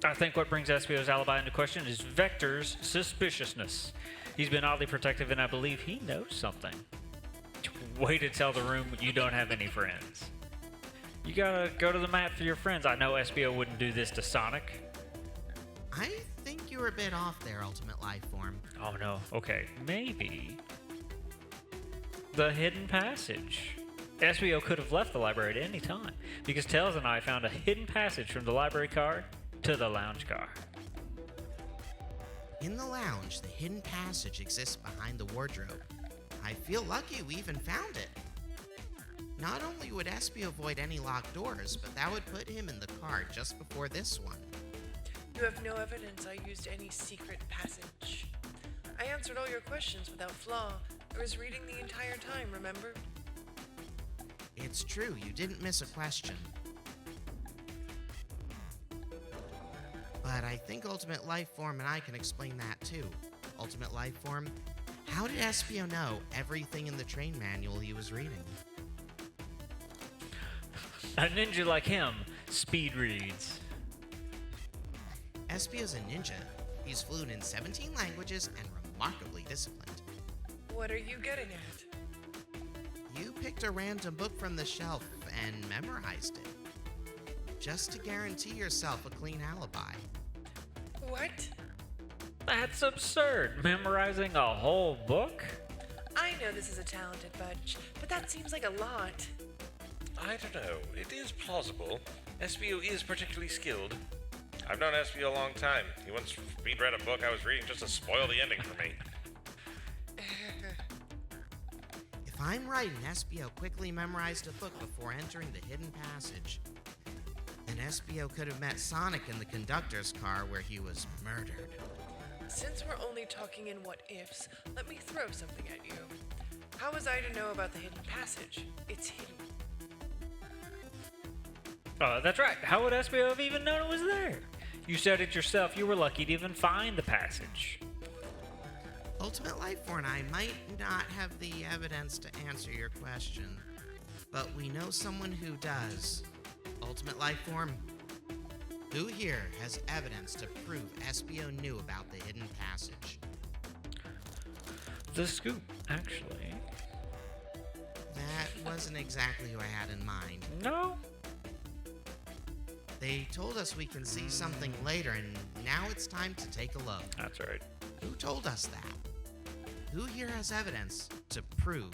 I think what brings Espio's alibi into question is Vector's suspiciousness. He's been oddly protective, and I believe he knows something. Way to tell the room you don't have any friends. You gotta go to the mat for your friends. I know Espio wouldn't do this to Sonic. I think you were a bit off there, Ultimate Life Form. Oh no, okay, maybe. The hidden passage. Espio could have left the library at any time, because Tails and I found a hidden passage from the library car to the lounge car. In the lounge, the hidden passage exists behind the wardrobe. I feel lucky we even found it. Not only would Espio avoid any locked doors, but that would put him in the car just before this one. You have no evidence I used any secret passage. I answered all your questions without flaw. I was reading the entire time, remember? It's true, you didn't miss a question. But I think Ultimate Life Form and I can explain that too. Ultimate Life Form, how did Espio know everything in the train manual he was reading? A ninja like him speed reads. Espio's a ninja. He's fluent in 17 languages and remarkably disciplined. What are you getting at? You picked a random book from the shelf and memorized it. Just to guarantee yourself a clean alibi. What? That's absurd. Memorizing a whole book? I know this is a talented bunch, but that seems like a lot. I don't know. It is plausible. Espio is particularly skilled. I've known Espio a long time. He once speed-read a book I was reading just to spoil the ending for me. If I'm right and Espio quickly memorized a book before entering the hidden passage, then Espio could have met Sonic in the conductor's car where he was murdered. Since we're only talking in what-ifs, let me throw something at you. How was I to know about the hidden passage? It's hidden. That's right. How would Espio have even known it was there? You said it yourself. You were lucky to even find the passage. Ultimate Life Form and I might not have the evidence to answer your question, but we know someone who does. Ultimate Life Form, who here has evidence to prove Espio knew about the hidden passage? The scoop, actually. That wasn't exactly who I had in mind. No? They told us we can see something later, and now it's time to take a look. That's right. Who told us that? Who here has evidence to prove?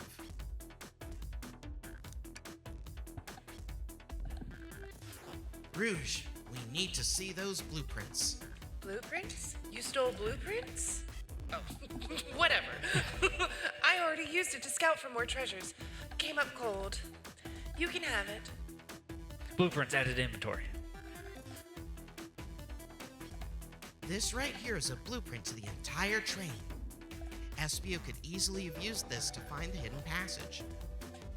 Rouge, we need to see those blueprints. Blueprints? You stole blueprints? Oh, whatever. I already used it to scout for more treasures. Came up cold. You can have it. Blueprints added to inventory. This right here is a blueprint to the entire train. Espio could easily have used this to find the hidden passage.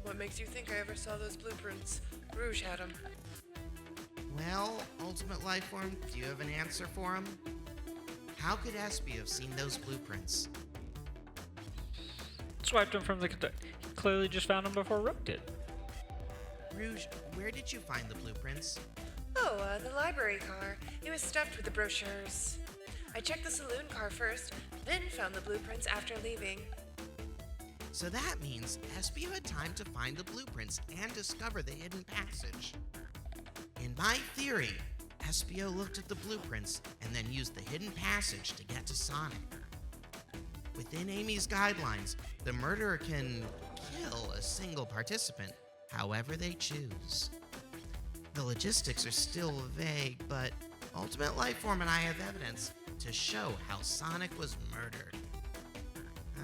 What makes you think I ever saw those blueprints? Rouge had them. Well, Ultimate Lifeform, do you have an answer for him? How could Espio have seen those blueprints? Swiped them from the conductor. He clearly just found them before Rook did. Rouge, where did you find the blueprints? Oh, the library car. It was stuffed with the brochures. I checked the saloon car first, then found the blueprints after leaving. So that means Espio had time to find the blueprints and discover the hidden passage. In my theory, Espio looked at the blueprints and then used the hidden passage to get to Sonic. Within Amy's guidelines, the murderer can kill a single participant however they choose. The logistics are still vague, but Ultimate Lifeform and I have evidence to show how Sonic was murdered.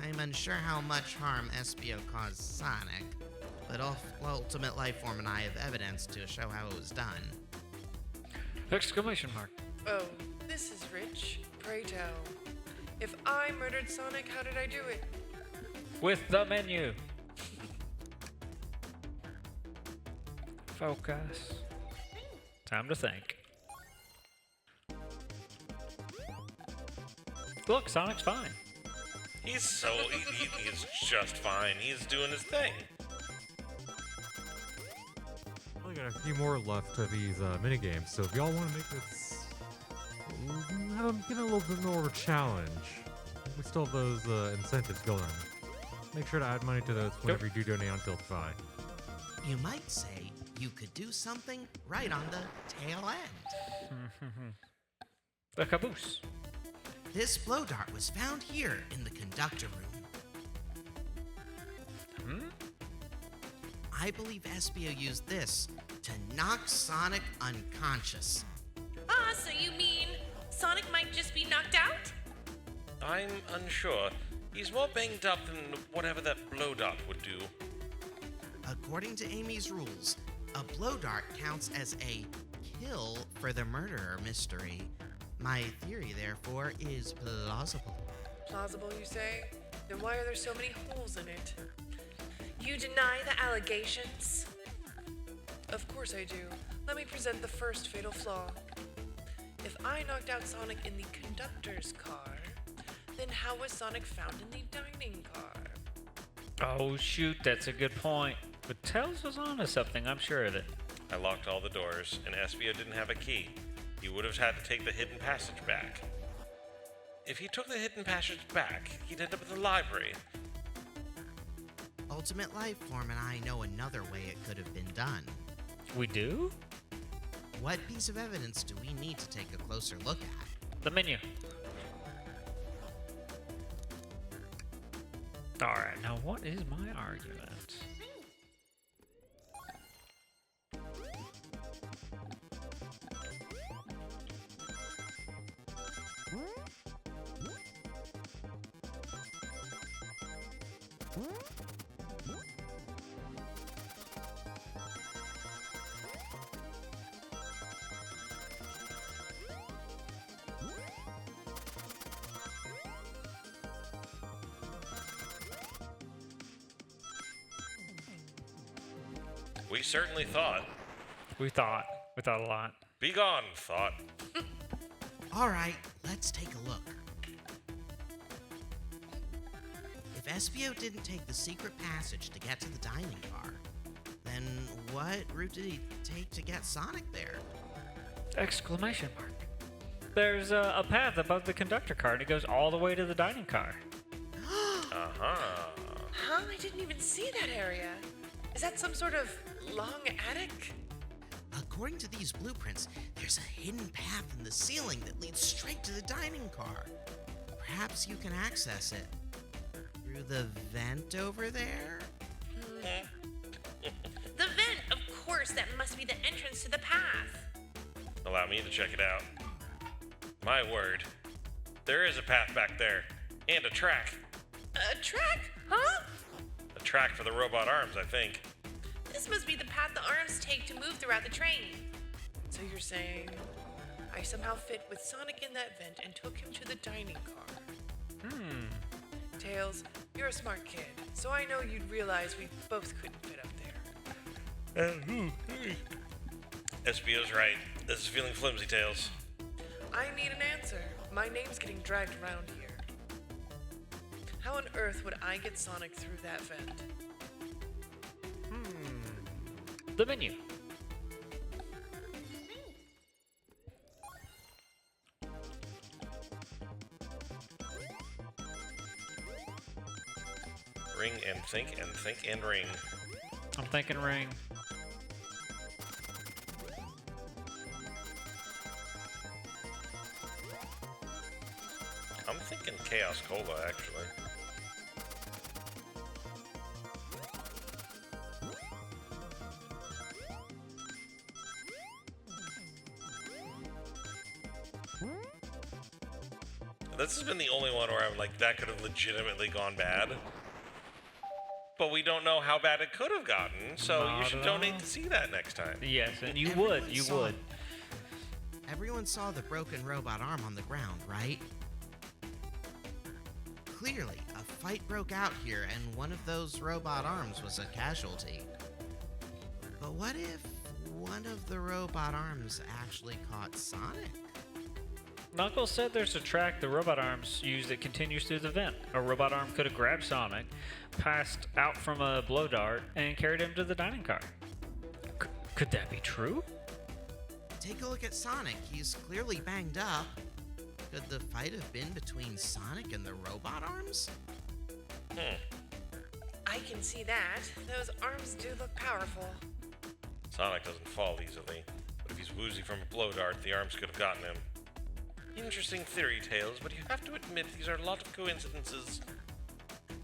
I'm unsure how much harm Espio caused Sonic, but Ultimate Lifeform and I have evidence to show how it was done. Exclamation mark. Oh, this is rich. Pray tell. If I murdered Sonic, how did I do it? With the menu. Focus. Time to think. Look, Sonic's fine. He's he is just fine. He's doing his thing. We got a few more left of these minigames, so if y'all want to make this, get a little bit more of a challenge. We still have those incentives going. Make sure to add money to those whenever you do donate on Tiltify. You might say you could do something right on the tail end. The caboose. This blow dart was found here in the conductor room. I believe Espio used this to knock Sonic unconscious. Ah, so you mean Sonic might just be knocked out? I'm unsure. He's more banged up than whatever that blow dart would do. According to Amy's rules, a blow dart counts as a kill for the murderer mystery. My theory, therefore, is plausible. Plausible, you say? Then why are there so many holes in it? You deny the allegations? Of course I do. Let me present the first fatal flaw. If I knocked out Sonic in the conductor's car, then how was Sonic found in the dining car? Oh shoot, that's a good point. But Tails was onto something, I'm sure of it. I locked all the doors, and Espio didn't have a key. He would have had to take the hidden passage back. If he took the hidden passage back, he'd end up in the library. Ultimate Lifeform and I know another way it could have been done. We do? What piece of evidence do we need to take a closer look at? The menu. Alright, now what is my argument? We certainly thought. We thought a lot. Be gone, thought. All right, let's take a look. If Espio didn't take the secret passage to get to the dining car, then what route did he take to get Sonic there? Exclamation mark. There's a path above the conductor car and it goes all the way to the dining car. Uh-huh. Huh? I didn't even see that area. Is that some sort of long attic? According to these blueprints, there's a hidden path in the ceiling that leads straight to the dining car. Perhaps you can access it through the vent over there? The vent, of course, that must be the entrance to the path. Allow me to check it out. My word. There is a path back there. And a track. A track? Huh? A track for the robot arms, I think. This must be the path the arms take to move throughout the train. So you're saying I somehow fit with Sonic in that vent and took him to the dining car? Tails, you're a smart kid, so I know you'd realize we both couldn't fit up there. SBO's right. This is feeling flimsy, Tails. I need an answer. My name's getting dragged around here. How on earth would I get Sonic through that vent? The menu. Ring and think and think and ring. I'm thinking ring. I'm thinking Chaos Cola, actually. This has been the only one where I'm like, that could have legitimately gone bad. But we don't know how bad it could have gotten, so you Not should at donate all. to see that next time. Yes, and you Everyone would. You saw would. it. Everyone saw the broken robot arm on the ground, right? Clearly, a fight broke out here and one of those robot arms was a casualty. But what if one of the robot arms actually caught Sonic? Knuckles said there's a track the robot arms use that continues through the vent. A robot arm could have grabbed Sonic, passed out from a blow dart, and carried him to the dining car. Could that be true? Take a look at Sonic. He's clearly banged up. Could the fight have been between Sonic and the robot arms? I can see that. Those arms do look powerful. Sonic doesn't fall easily, but if he's woozy from a blow dart, the arms could have gotten him. Interesting theory, Tails, but you have to admit these are a lot of coincidences.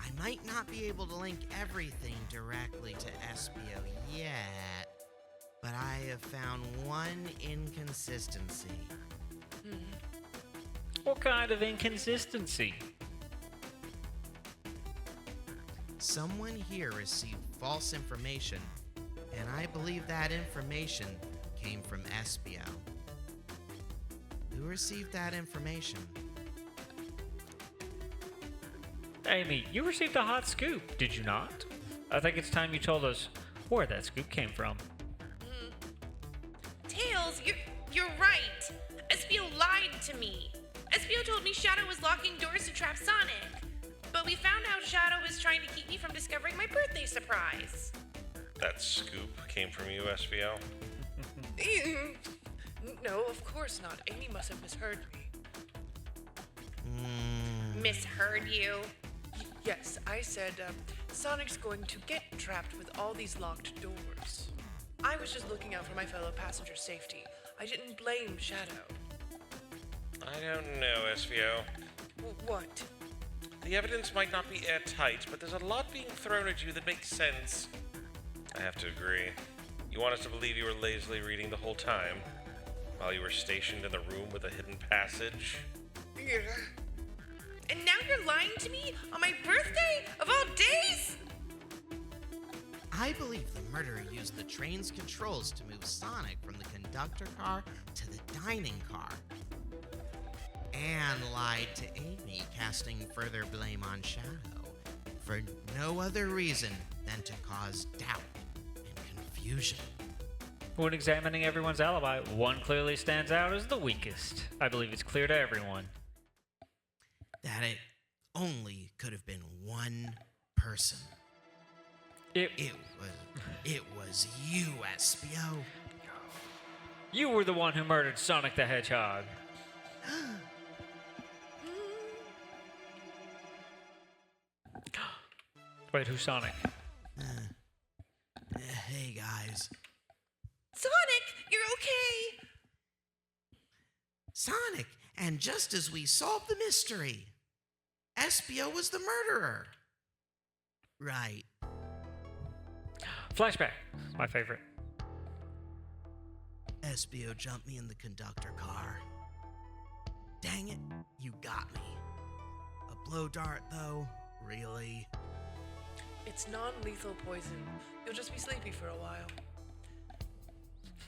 I might not be able to link everything directly to SBO yet, but I have found one inconsistency. What kind of inconsistency? Someone here received false information, and I believe that information came from SBO. Who received that information? Amy, you received a hot scoop, did you not? I think it's time you told us where that scoop came from. Tails, you're right. SBO lied to me. SBO told me Shadow was locking doors to trap Sonic. But we found out Shadow was trying to keep me from discovering my birthday surprise. That scoop came from you, SBO? No, of course not. Amy must have misheard me. Misheard you. Yes, I said, Sonic's going to get trapped with all these locked doors. I was just looking out for my fellow passengers' safety. I didn't blame Shadow. I don't know, SVO. What? The evidence might not be airtight, but there's a lot being thrown at you that makes sense. I have to agree. You want us to believe you were lazily reading the whole time, while you were stationed in the room with a hidden passage? Yeah. And now you're lying to me on my birthday of all days? I believe the murderer used the train's controls to move Sonic from the conductor car to the dining car. And lied to Amy, casting further blame on Shadow, for no other reason than to cause doubt and confusion. When examining everyone's alibi, one clearly stands out as the weakest. I believe it's clear to everyone. That it only could have been one person. It It was you, SBO. You were the one who murdered Sonic the Hedgehog. Wait, who's Sonic? Hey guys. Sonic, you're okay. Sonic, and just as we solved the mystery, Espio was the murderer. Right. Flashback. My favorite. Espio jumped me in the conductor car. Dang it, you got me. A blow dart, though? Really? It's non-lethal poison. You'll just be sleepy for a while.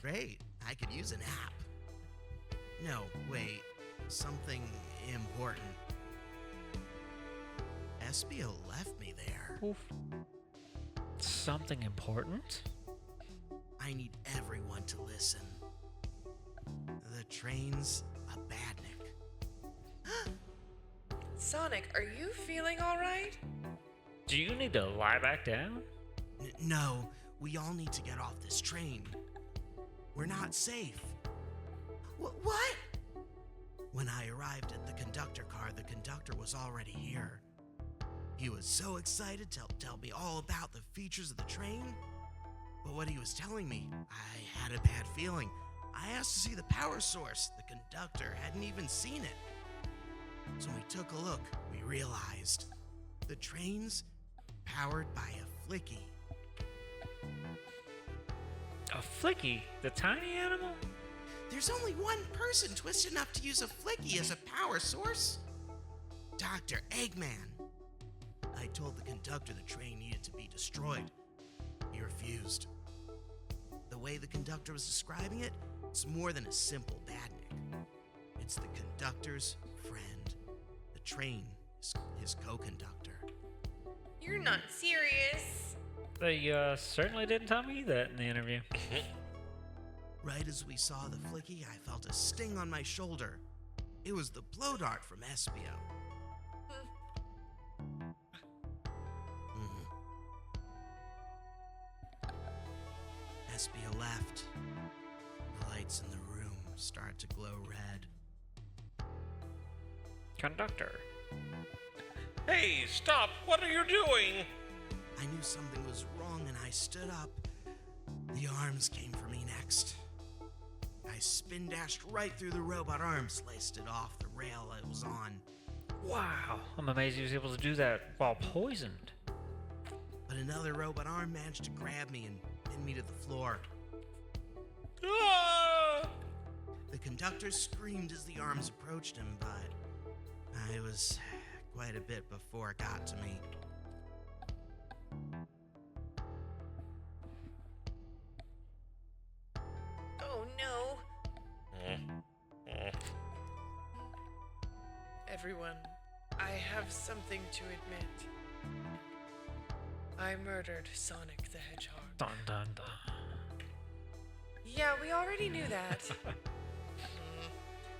Great, I could use a nap. No, wait, something important. Espio left me there. Oof. Something important? I need everyone to listen. The train's a badnik. Sonic, are you feeling all right? Do you need to lie back down? No, we all need to get off this train. We're not safe. What? When I arrived at the conductor car, the conductor was already here. He was so excited to tell me all about the features of the train. But what he was telling me, I had a bad feeling. I asked to see the power source. The conductor hadn't even seen it. So when we took a look, we realized the train's powered by a flicky. A flicky? The tiny animal? There's only one person twisted enough to use a flicky as a power source. Dr. Eggman. I told the conductor the train needed to be destroyed. He refused. The way the conductor was describing it, it's more than a simple badnik. It's the conductor's friend. The train is his co-conductor. You're not serious. They certainly didn't tell me that in the interview. Right as we saw the flicky, I felt a sting on my shoulder. It was the blow dart from Espio. Espio left. The lights in the room started to glow red. Conductor. Hey, stop! What are you doing? I knew something was wrong and I stood up. The arms came for me next. I spin dashed right through the robot arm, sliced it off the rail it was on. Wow, I'm amazed he was able to do that while poisoned. But another robot arm managed to grab me and pin me to the floor. Ah! The conductor screamed as the arms approached him, but I was quite a bit before it got to me. Oh no. Everyone, I have something to admit. I murdered Sonic the Hedgehog. Dun dun dun. Yeah, we already knew that.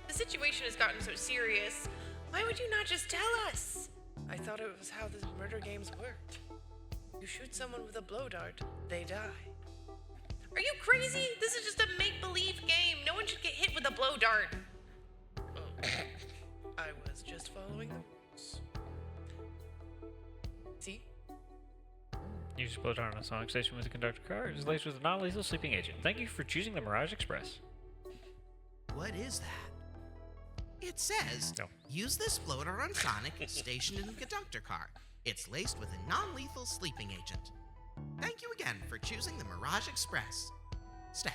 The situation has gotten so serious. Why would you not just tell us? I thought it was how the murder games worked. You shoot someone with a blow dart, they die. Are you crazy? This is just a make-believe game. No one should get hit with a blow dart. I was just following the rules. See? You just blow down on a Sonic station with a conductor car. It is laced with a non-lethal sleeping agent. Thank you for choosing the Mirage Express. What is that? It says, No. use this floater on Sonic stationed in the conductor car. It's laced with a non-lethal sleeping agent. Thank you again for choosing the Mirage Express. Staff.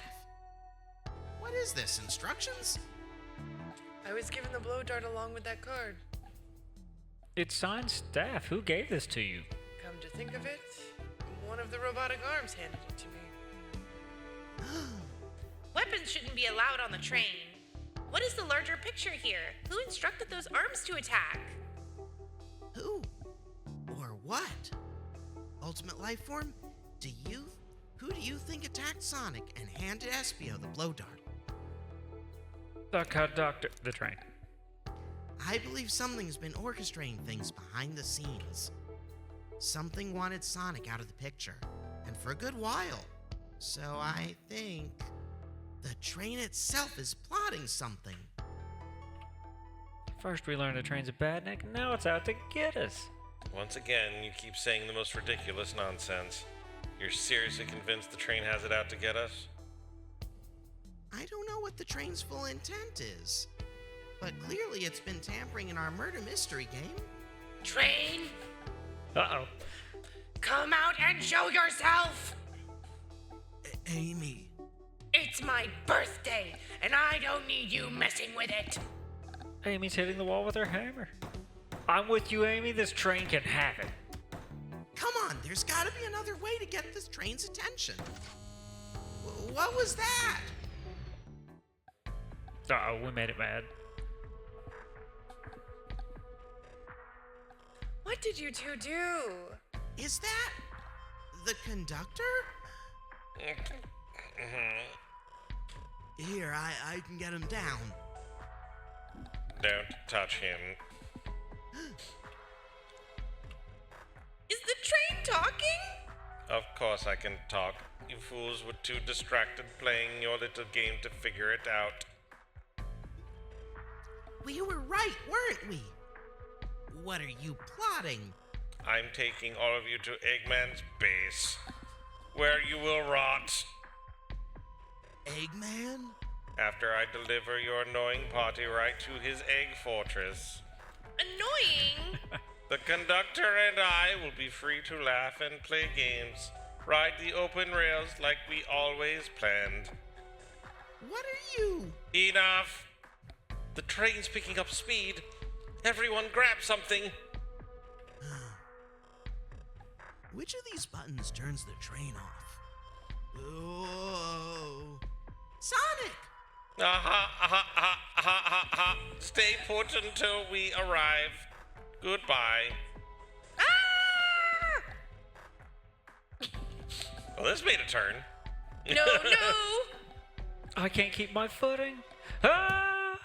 What is this, instructions? I was given the blow dart along with that card. It's signed staff. Who gave this to you? Come to think of it, one of the robotic arms handed it to me. Weapons shouldn't be allowed on the train. What is the larger picture here? Who instructed those arms to attack? Who? Or what? Ultimate life form? Who do you think attacked Sonic and handed Espio the blow dart? The conductor. The train. I believe something's been orchestrating things behind the scenes. Something wanted Sonic out of the picture, and for a good while. So I think the train itself is plotting something. First we learned the train's a badnik, now it's out to get us. Once again, you keep saying the most ridiculous nonsense. You're seriously convinced the train has it out to get us? I don't know what the train's full intent is, but clearly it's been tampering in our murder mystery game. Train, Uh-oh. come out and show yourself! Amy. It's my birthday, and I don't need you messing with it. Amy's hitting the wall with her hammer. I'm with you, Amy. This train can have it. Come on, there's gotta be another way to get this train's attention. What was that? Uh-oh, we made it mad. What did you two do? Is that the conductor? Here, I can get him down. Don't touch him. Is the train talking? Of course I can talk. You fools were too distracted playing your little game to figure it out. We were right, weren't we? What are you plotting? I'm taking all of you to Eggman's base, where you will rot. Eggman? After I deliver your annoying party right to his egg fortress. Annoying? The conductor and I will be free to laugh and play games, ride the open rails like we always planned. What are you? Enough! The train's picking up speed. Everyone grab something. Which of these buttons turns the train off? Oh. Sonic! Ha. Stay put until we arrive. Goodbye. Ah! Well, this made a turn. No. I can't keep my footing. Ah!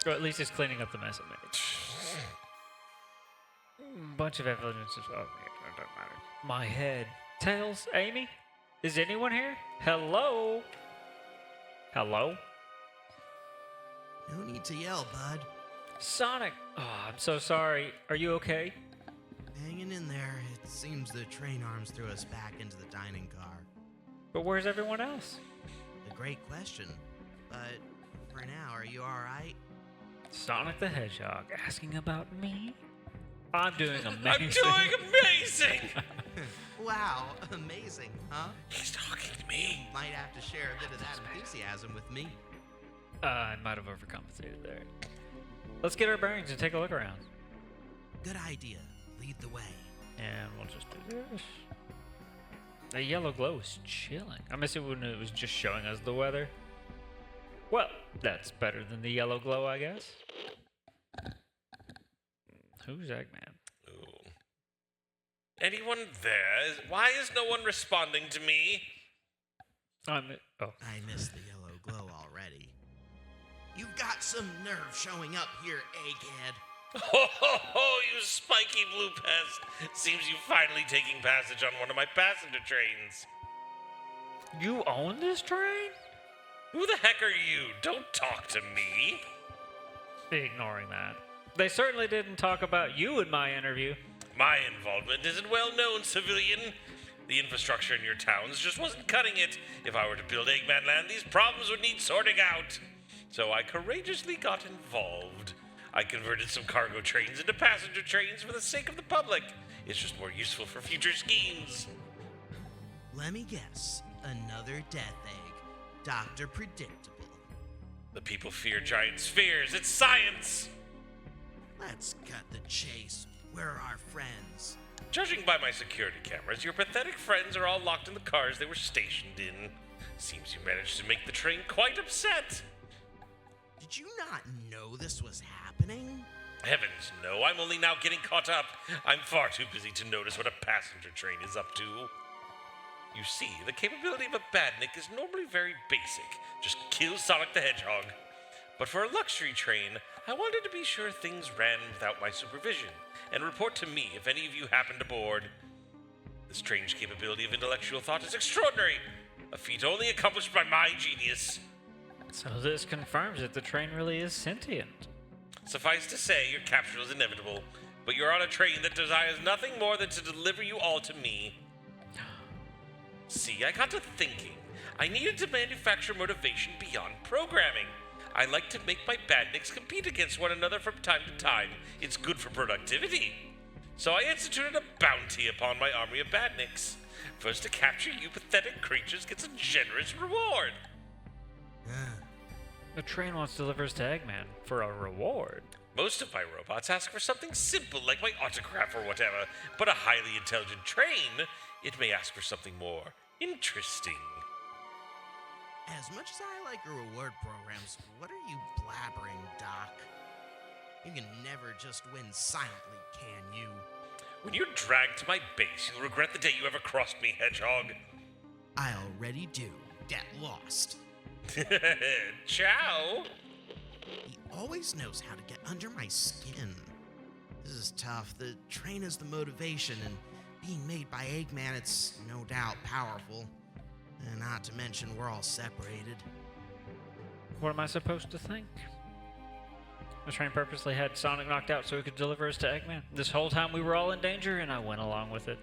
Or at least it's cleaning up the mess it made. Bunch of evidence is oh, it doesn't matter. My head. Tails, Amy? Is anyone here? Hello? Hello? No need to yell, bud. Sonic! Oh, I'm so sorry. Are you okay? Hanging in there. It seems the train arms threw us back into the dining car. But where's everyone else? A great question. But for now, are you alright? Sonic the Hedgehog asking about me? I'm doing amazing. I'm doing amazing! Wow, amazing, huh? He's talking to me. Might have to share a bit of that enthusiasm with me. I might have overcompensated there. Let's get our bearings and take a look around. Good idea. Lead the way. And we'll just do this. The yellow glow is chilling. I miss it when it was just showing us the weather. Well, that's better than the yellow glow, I guess. Who's Eggman? Ooh. Anyone there? Why is no one responding to me? Oh. I missed the yellow glow already. You've got some nerve showing up here, egghead. Ho ho ho, you spiky blue pest! Seems you've finally taken passage on one of my passenger trains. You own this train? Who the heck are you? Don't talk to me. Ignoring that. They certainly didn't talk about you in my interview. My involvement isn't well known, civilian. The infrastructure in your towns just wasn't cutting it. If I were to build Eggman Land, these problems would need sorting out. So I courageously got involved. I converted some cargo trains into passenger trains for the sake of the public. It's just more useful for future schemes. Let me guess. Another death egg. Dr. Predictable. The people fear giant spheres. It's science! Let's cut the chase. Where are our friends? Judging by my security cameras, your pathetic friends are all locked in the cars they were stationed in. Seems you managed to make the train quite upset. Did you not know this was happening? Heavens no, I'm only now getting caught up. I'm far too busy to notice what a passenger train is up to. You see, the capability of a badnik is normally very basic. Just kill Sonic the Hedgehog. But for a luxury train, I wanted to be sure things ran without my supervision, and report to me if any of you happened aboard. The strange capability of intellectual thought is extraordinary, a feat only accomplished by my genius. So this confirms that the train really is sentient. Suffice to say, your capture was inevitable. but you're on a train that desires nothing more than to deliver you all to me. See, I got to thinking. I needed to manufacture motivation beyond programming. I like to make my badniks compete against one another from time to time. It's good for productivity. So I instituted a bounty upon my army of badniks. First to capture you pathetic creatures gets a generous reward. The train wants to deliver us to Eggman for a reward. Most of my robots ask for something simple like my autograph or whatever, but a highly intelligent train, it may ask for something more interesting. As much as I like your reward programs, what are you blabbering, Doc? You can never just win silently, can you? When you're dragged to my base, you'll regret the day you ever crossed me, Hedgehog. I already do. Get lost. Ciao. He always knows how to get under my skin. This is tough. The train is the motivation, and being made by Eggman, it's no doubt powerful. And not to mention, we're all separated. What am I supposed to think? The train purposely had Sonic knocked out so he could deliver us to Eggman. This whole time we were all in danger, and I went along with it.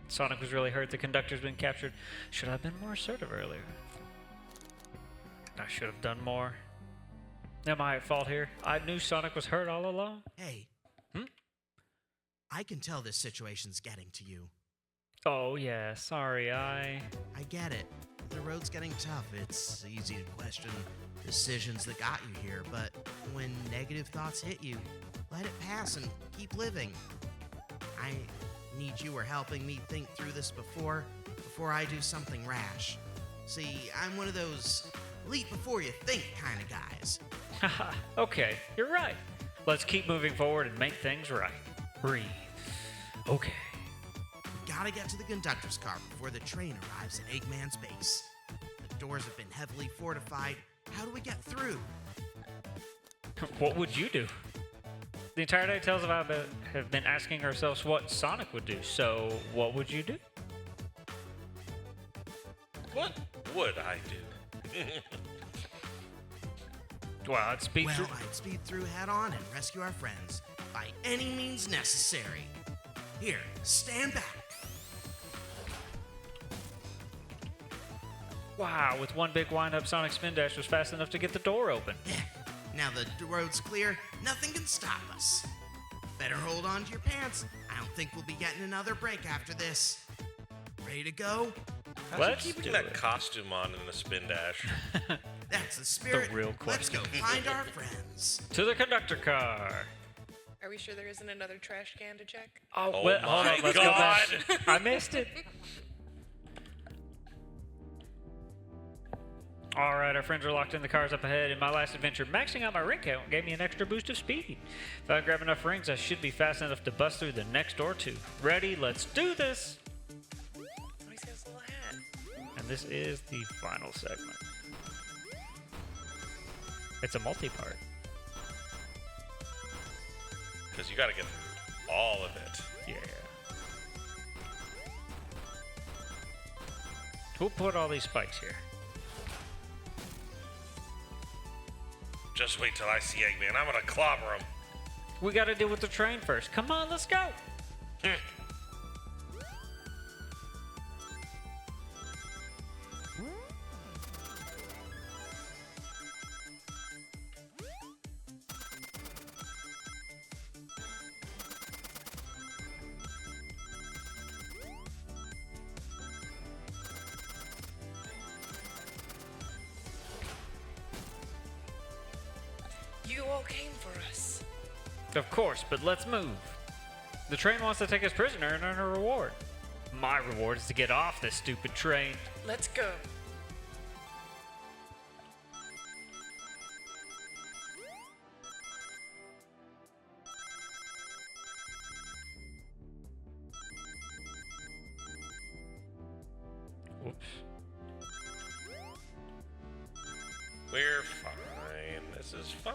Sonic was really hurt. The conductor's been captured. Should I have been more assertive earlier? I should have done more. Am I at fault here? I knew Sonic was hurt all along. Hey. I can tell this situation's getting to you. Oh, yeah. Sorry, I get it. The road's getting tough. It's easy to question decisions that got you here, but when negative thoughts hit you, let it pass and keep living. I need you or helping me think through this before I do something rash. See, I'm one of those leap before you think kind of guys. Haha, okay, you're right. Let's keep moving forward and make things right. Breathe. Okay. We gotta get to the conductor's car before the train arrives at Eggman's base. The doors have been heavily fortified. How do we get through? What would you do? The entire day Tales of I have been asking ourselves what Sonic would do, so what would you do? What would I do? Well, I'd speed through. I'd speed through head on and rescue our friends by any means necessary. Here, stand back. Wow, with one big wind-up, Sonic Spin Dash was fast enough to get the door open. Now the road's clear, nothing can stop us. Better hold on to your pants. I don't think we'll be getting another break after this. Ready to go? How's Let's keeping do that it. costume on in the spin dash? That's the spirit. The real Let's question. go find our friends. To the conductor car. Are we sure there isn't another trash can to check? Oh well, hold my on, let's God. go back. I missed it. All right, our friends are locked in the cars up ahead. In my last adventure, maxing out my ring count gave me an extra boost of speed. If I grab enough rings, I should be fast enough to bust through the next door too. Ready? Let's do this. Oh, he's got his little hat. And this is the final segment. It's a multi-part. Because you gotta get through all of it. Yeah. Who put all these spikes here? Just wait till I see Eggman. I'm gonna clobber him. We gotta deal with the train first. Come on, let's go. You all came for us. Of course, but let's move. The train wants to take us prisoner and earn a reward. My reward is to get off this stupid train. Let's go. Oops. We're fine. This is fine.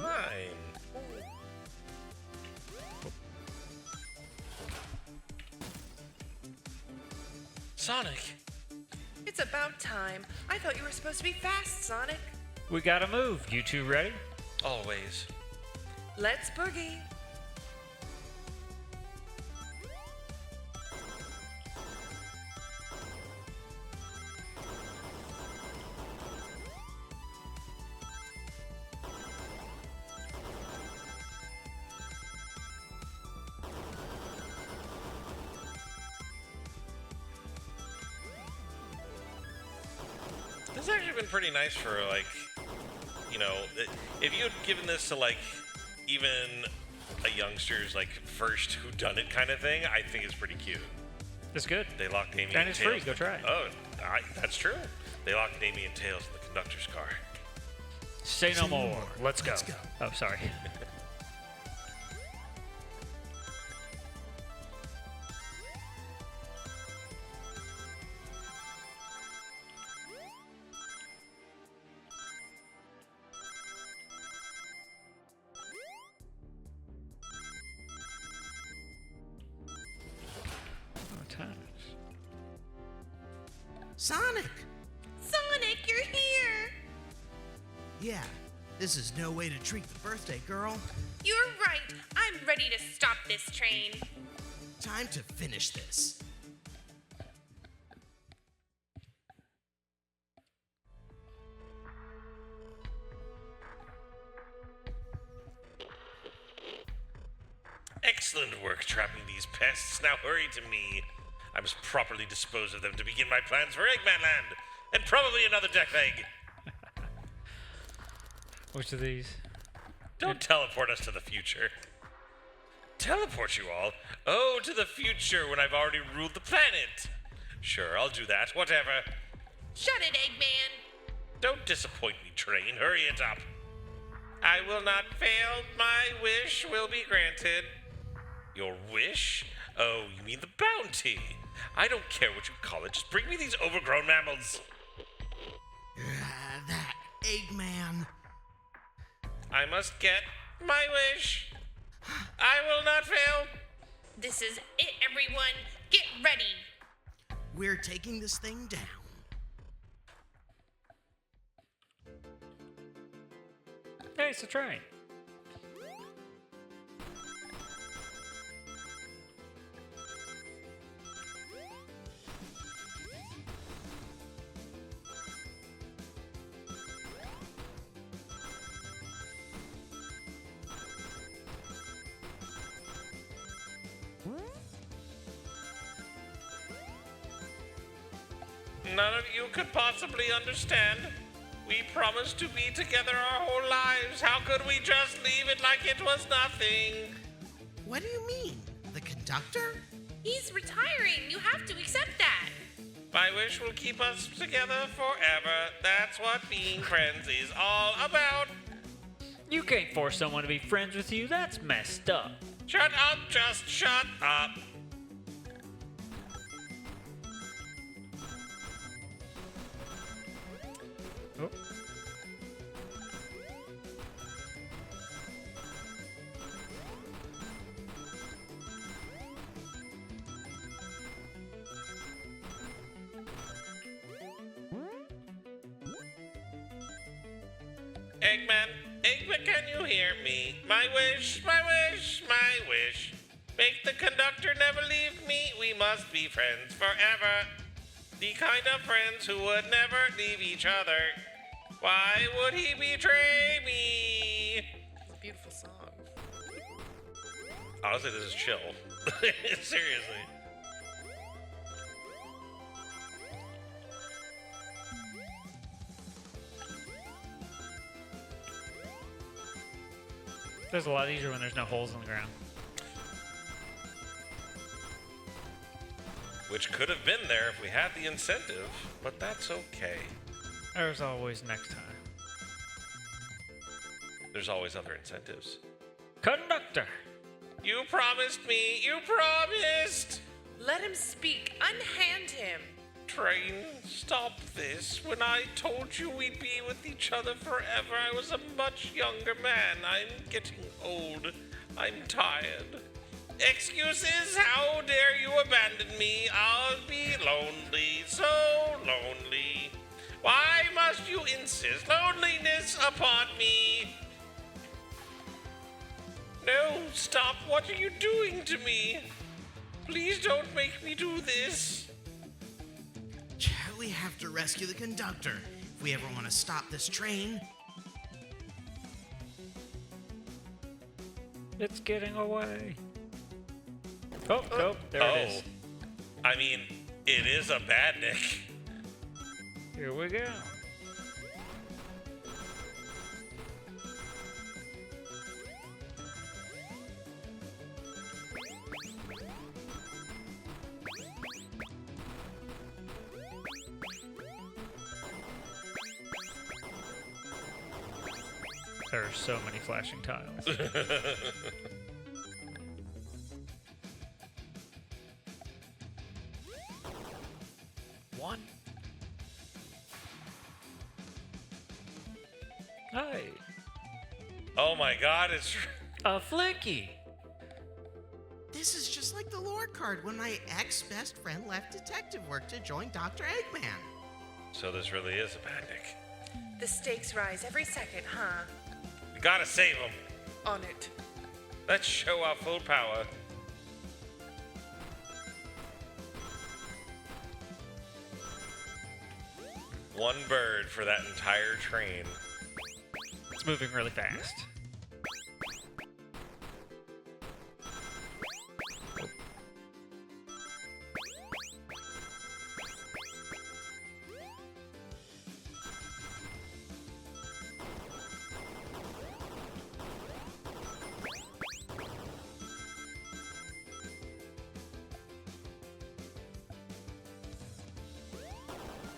Sonic! It's about time. I thought you were supposed to be fast, Sonic. We gotta move. You two ready? Always. Let's boogie. This has actually been pretty nice for, like, you know, if you had given this to, like, even a youngster's, like, first whodunit kind of thing, I think it's pretty cute. It's good. They locked Amy And it's Tails. free. Go try it. Oh, that's true. They locked Amy and Tails in the conductor's car. Say no more. Let's go. Oh, sorry. Sonic! Sonic, you're here! Yeah, this is no way to treat the birthday girl. You're right. I'm ready to stop this train. Time to finish this. Excellent work trapping these pests. Now hurry to me. I must properly dispose of them to begin my plans for Eggman Land, and probably another death egg. Which of these? Don't teleport us to the future. Teleport you all? Oh, to the future when I've already ruled the planet. Sure, I'll do that. Whatever. Shut it, Eggman. Don't disappoint me, train. Hurry it up. I will not fail. My wish will be granted. Your wish? Oh, you mean the bounty. I don't care what you call it. Just bring me these overgrown mammals. That Eggman. I must get my wish. I will not fail. This is it, everyone. Get ready. We're taking this thing down. Hey, it's a train. None of you could possibly understand. We promised to be together our whole lives. How could we just leave it like it was nothing? What do you mean? The conductor? He's retiring. You have to accept that. My wish will keep us together forever. That's what being friends is all about. You can't force someone to be friends with you. That's messed up. Shut up, just shut up. Oh. Eggman, can you hear me? My wish, my wish, my wish. Make the conductor never leave me. We must be friends forever. The kind of friends who would never leave each other. Why would he betray me? It's a beautiful song. Honestly, this is chill. Seriously. There's a lot easier when there's no holes in the ground. Which could have been there if we had the incentive, but that's okay. There's always next time. There's always other incentives. Conductor! You promised me! You promised! Let him speak. Unhand him. Train, stop this. When I told you we'd be with each other forever, I was a much younger man. I'm getting old. I'm tired. Excuses? How dare you abandon me? I'll be lonely, so lonely. Why must you insist loneliness upon me? No, stop. What are you doing to me? Please don't make me do this. We have to rescue the conductor if we ever want to stop this train. It's getting away. Oh, nope, there it is. I mean, it is a badnik. Here we go. There are so many flashing tiles. One. Hey, Oh my god, it's... a Flicky. This is just like the lore card when my ex-best friend left detective work to join Dr. Eggman. So this really is a panic. The stakes rise every second, huh? We gotta save him. On it. Let's show our full power. One bird for that entire train. It's moving really fast.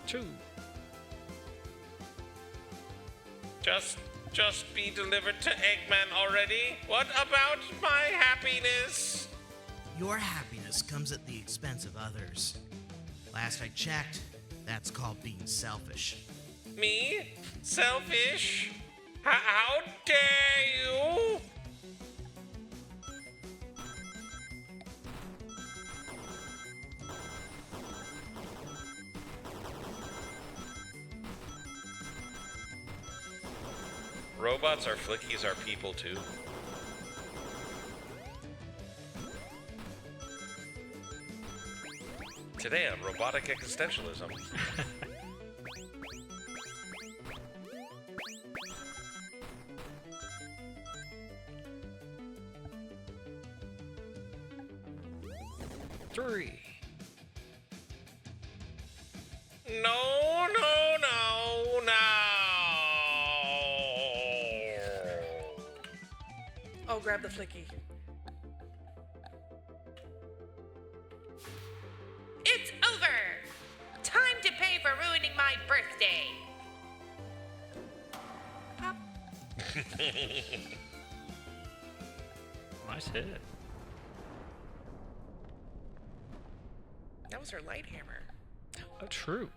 Two. Just be delivered to Eggman already. What about my happiness? Your happiness comes at the expense of others. Last I checked, that's called being selfish. Me? Selfish? How dare you? Robots are flickies are people too. Today on Robotic Existentialism. Three. No, no, no, no. I'll grab the flicky. It's over! Time to pay for ruining my birthday! Pop. Nice hit. That was her light hammer. Oh, true.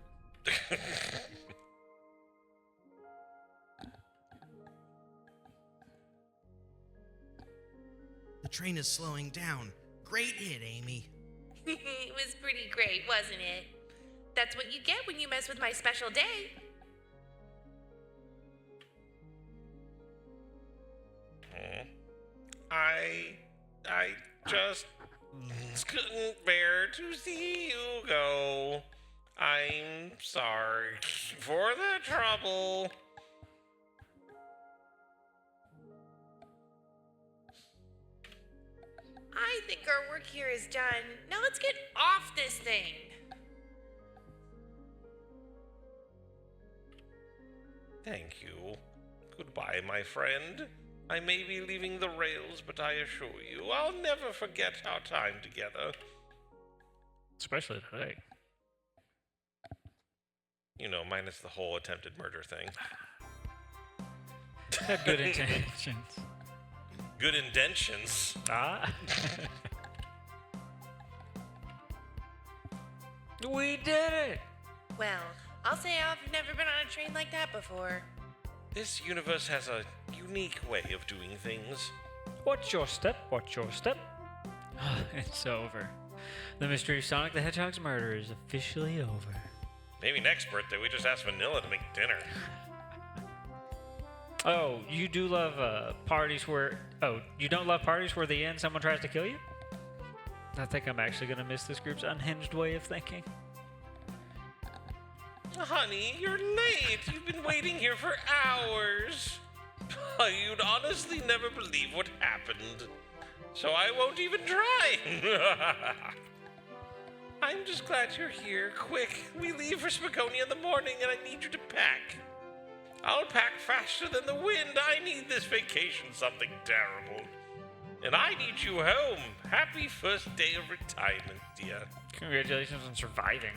The train is slowing down. Great hit, Amy. It was pretty great, wasn't it? That's what you get when you mess with my special day. I just couldn't bear to see you go. I'm sorry for the trouble. I think our work here is done. Now let's get off this thing. Thank you. Goodbye, my friend. I may be leaving the rails, but I assure you, I'll never forget our time together. Especially today. You know, minus the whole attempted murder thing. Had good intentions. Good indentions. Ah. We did it! Well, I'll say I've never been on a train like that before. This universe has a unique way of doing things. What's your step? What's your step? It's over. The mystery of Sonic the Hedgehog's murder is officially over. Maybe next birthday we just ask Vanilla to make dinner. Oh, you do love parties where... Oh, you don't love parties where at the end someone tries to kill you? I think I'm actually going to miss this group's unhinged way of thinking. Honey, you're late. You've been waiting here for hours. You'd honestly never believe what happened. So I won't even try. I'm just glad you're here. Quick, we leave for Spagonia in the morning and I need you to pack. I'll pack faster than the wind. I need this vacation something terrible. And I need you home. Happy first day of retirement, dear. Congratulations on surviving.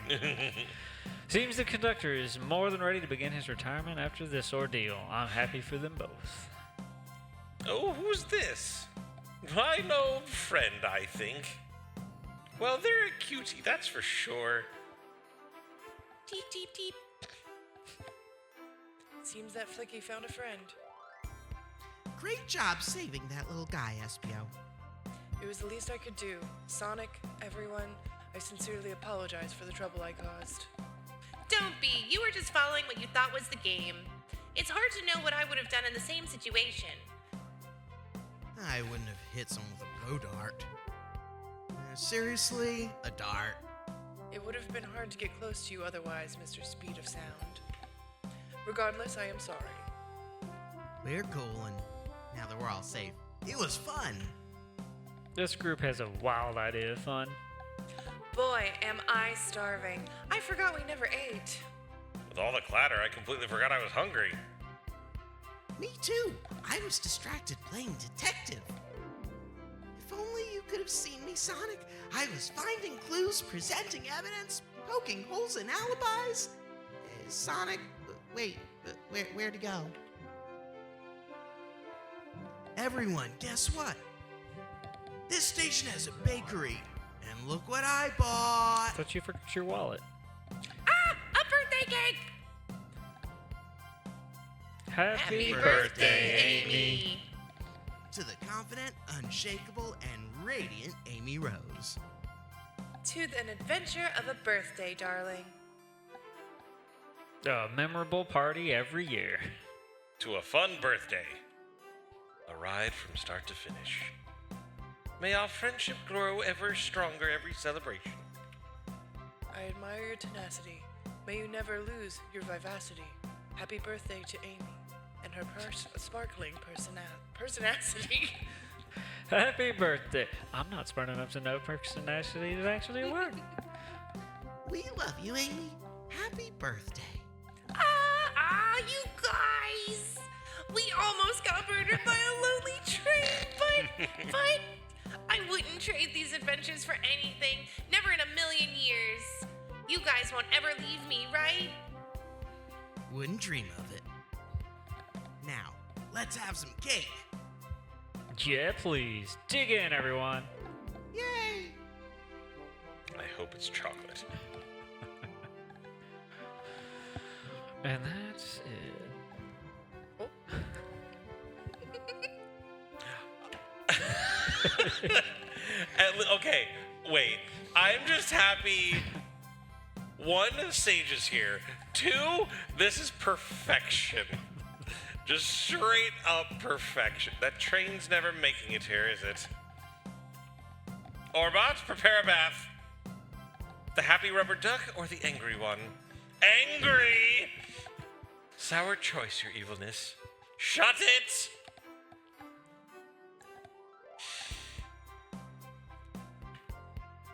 Seems the conductor is more than ready to begin his retirement after this ordeal. I'm happy for them both. Oh, who's this? An old friend, I think. Well, they're a cutie, that's for sure. Teep, teep, teep. Seems that Flicky found a friend. Great job saving that little guy, Espio. It was the least I could do. Sonic, everyone, I sincerely apologize for the trouble I caused. Don't be. You were just following what you thought was the game. It's hard to know what I would have done in the same situation. I wouldn't have hit someone with a blow dart. Seriously? A dart? It would have been hard to get close to you otherwise, Mr. Speed of Sound. Regardless, I am sorry. We're cool, and now that we're all safe, it was fun. This group has a wild idea of fun. Boy, am I starving. I forgot we never ate. With all the clatter, I completely forgot I was hungry. Me too. I was distracted playing detective. If only you could have seen me, Sonic. I was finding clues, presenting evidence, poking holes in alibis. Sonic, wait, where'd he go? Everyone, guess what? This station has a bakery, and look what I bought. Thought you forgot your wallet. Ah! A birthday cake! Happy birthday, Amy. To the confident, unshakable, and radiant Amy Rose. To an adventure of a birthday, darling. A memorable party every year. To a fun birthday. A ride from start to finish. May our friendship grow ever stronger every celebration. I admire your tenacity. May you never lose your vivacity. Happy birthday to Amy and her sparkling personacity. Happy birthday. I'm not smart enough to know personality is actually a word. We love you, Amy. Happy birthday. You guys! We almost got murdered by a lonely train, but I wouldn't trade these adventures for anything. Never in a million years. You guys won't ever leave me, right? Wouldn't dream of it. Now, let's have some cake. Yeah, please. Dig in, everyone. Yay! I hope it's chocolate. And that's it. Okay, wait. I'm just happy. One, Sage is here. Two, this is perfection. Just straight up perfection. That train's never making it here, is it? Orbot, prepare a bath. The happy rubber duck or the angry one? Angry! Sour choice, your evilness. Shut it!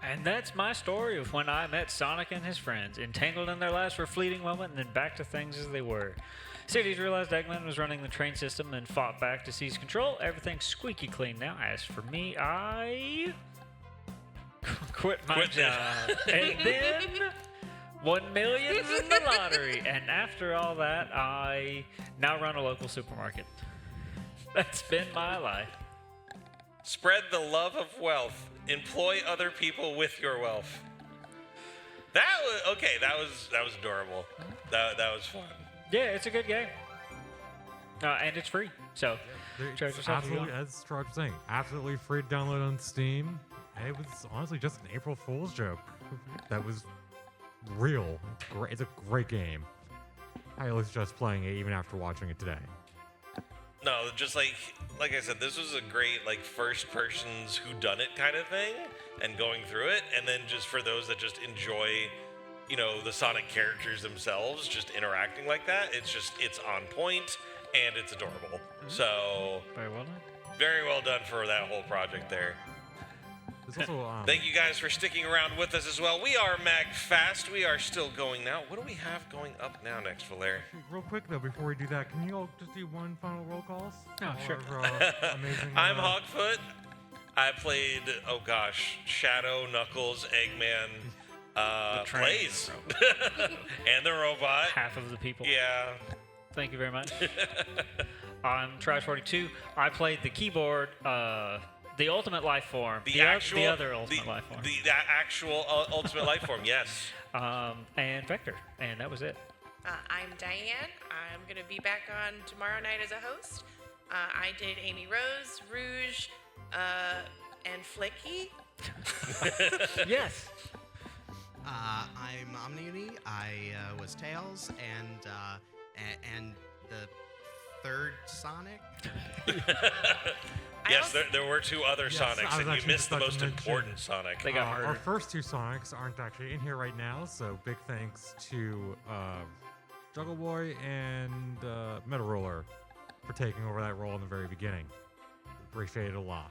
And that's my story of when I met Sonic and his friends, entangled in their lives for a fleeting moment and then back to things as they were. Cities realized Eggman was running the train system and fought back to seize control. Everything's squeaky clean now. As for me, I quit my job. And then won millions in the lottery. And after all that, I now run a local supermarket. That's been my life. Spread the love of wealth. Employ other people with your wealth. That was okay. That was adorable. That was fun. Yeah, it's a good game. And it's free. So, charge yourself if you Absolutely, want. as Tterraj was saying, absolutely free to download on Steam. And it was honestly just an April Fool's joke. That was real. It's a great game. I was just playing it even after watching it today. No, just like I said, this was a great like first person's whodunit kind of thing, and going through it, and then just for those that just enjoy, you know, the Sonic characters themselves, just interacting like that, it's on point and it's adorable. So Very well done. very well done for that whole project there. There's also Thank you guys for sticking around with us as well. We are MagFast. We are still going now. What do we have going up now next, Valer? real quick though, before we do that, can you all just do one final roll calls? Oh, sure. Amazing. I'm Hogfoot. I played, oh gosh, Shadow, Knuckles, Eggman, train Blaze, and the robot. Half of the people. Yeah. Thank you very much. I'm Tterraj42. I played the keyboard, the ultimate life form. The other ultimate life form. The actual ultimate life form, yes. And Vector. And that was it. I'm Diane. I'm going to be back on tomorrow night as a host. I did Amy Rose, Rouge, and Flicky. Yes. I'm Omniuni. I was Tails and the third Sonic. Yes, there were two other Yes, Sonics, I was and you actually missed the just about most to mention- important Sonic. They got Our murdered. first two Sonics aren't actually in here right now, so big thanks to Juggle Boy and Metal Roller for taking over that role in the very beginning. Appreciate it a lot.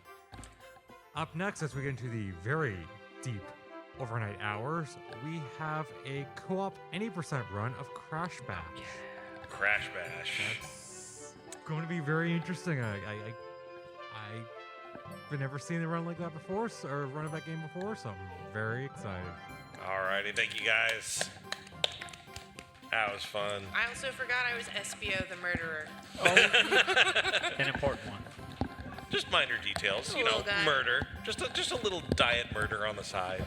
Up next, as we get into the very deep overnight hours, we have a co-op any percent run of Crash Bash. Crash Bash. That's going to be very interesting. I've never seen a run like that before, or a run of that game before, so I'm very excited. Alrighty, thank you guys. That was fun. I also forgot I was Espio the murderer. An important one. Just minor details, you Little know, guy. murder. Just a little diet murder on the side.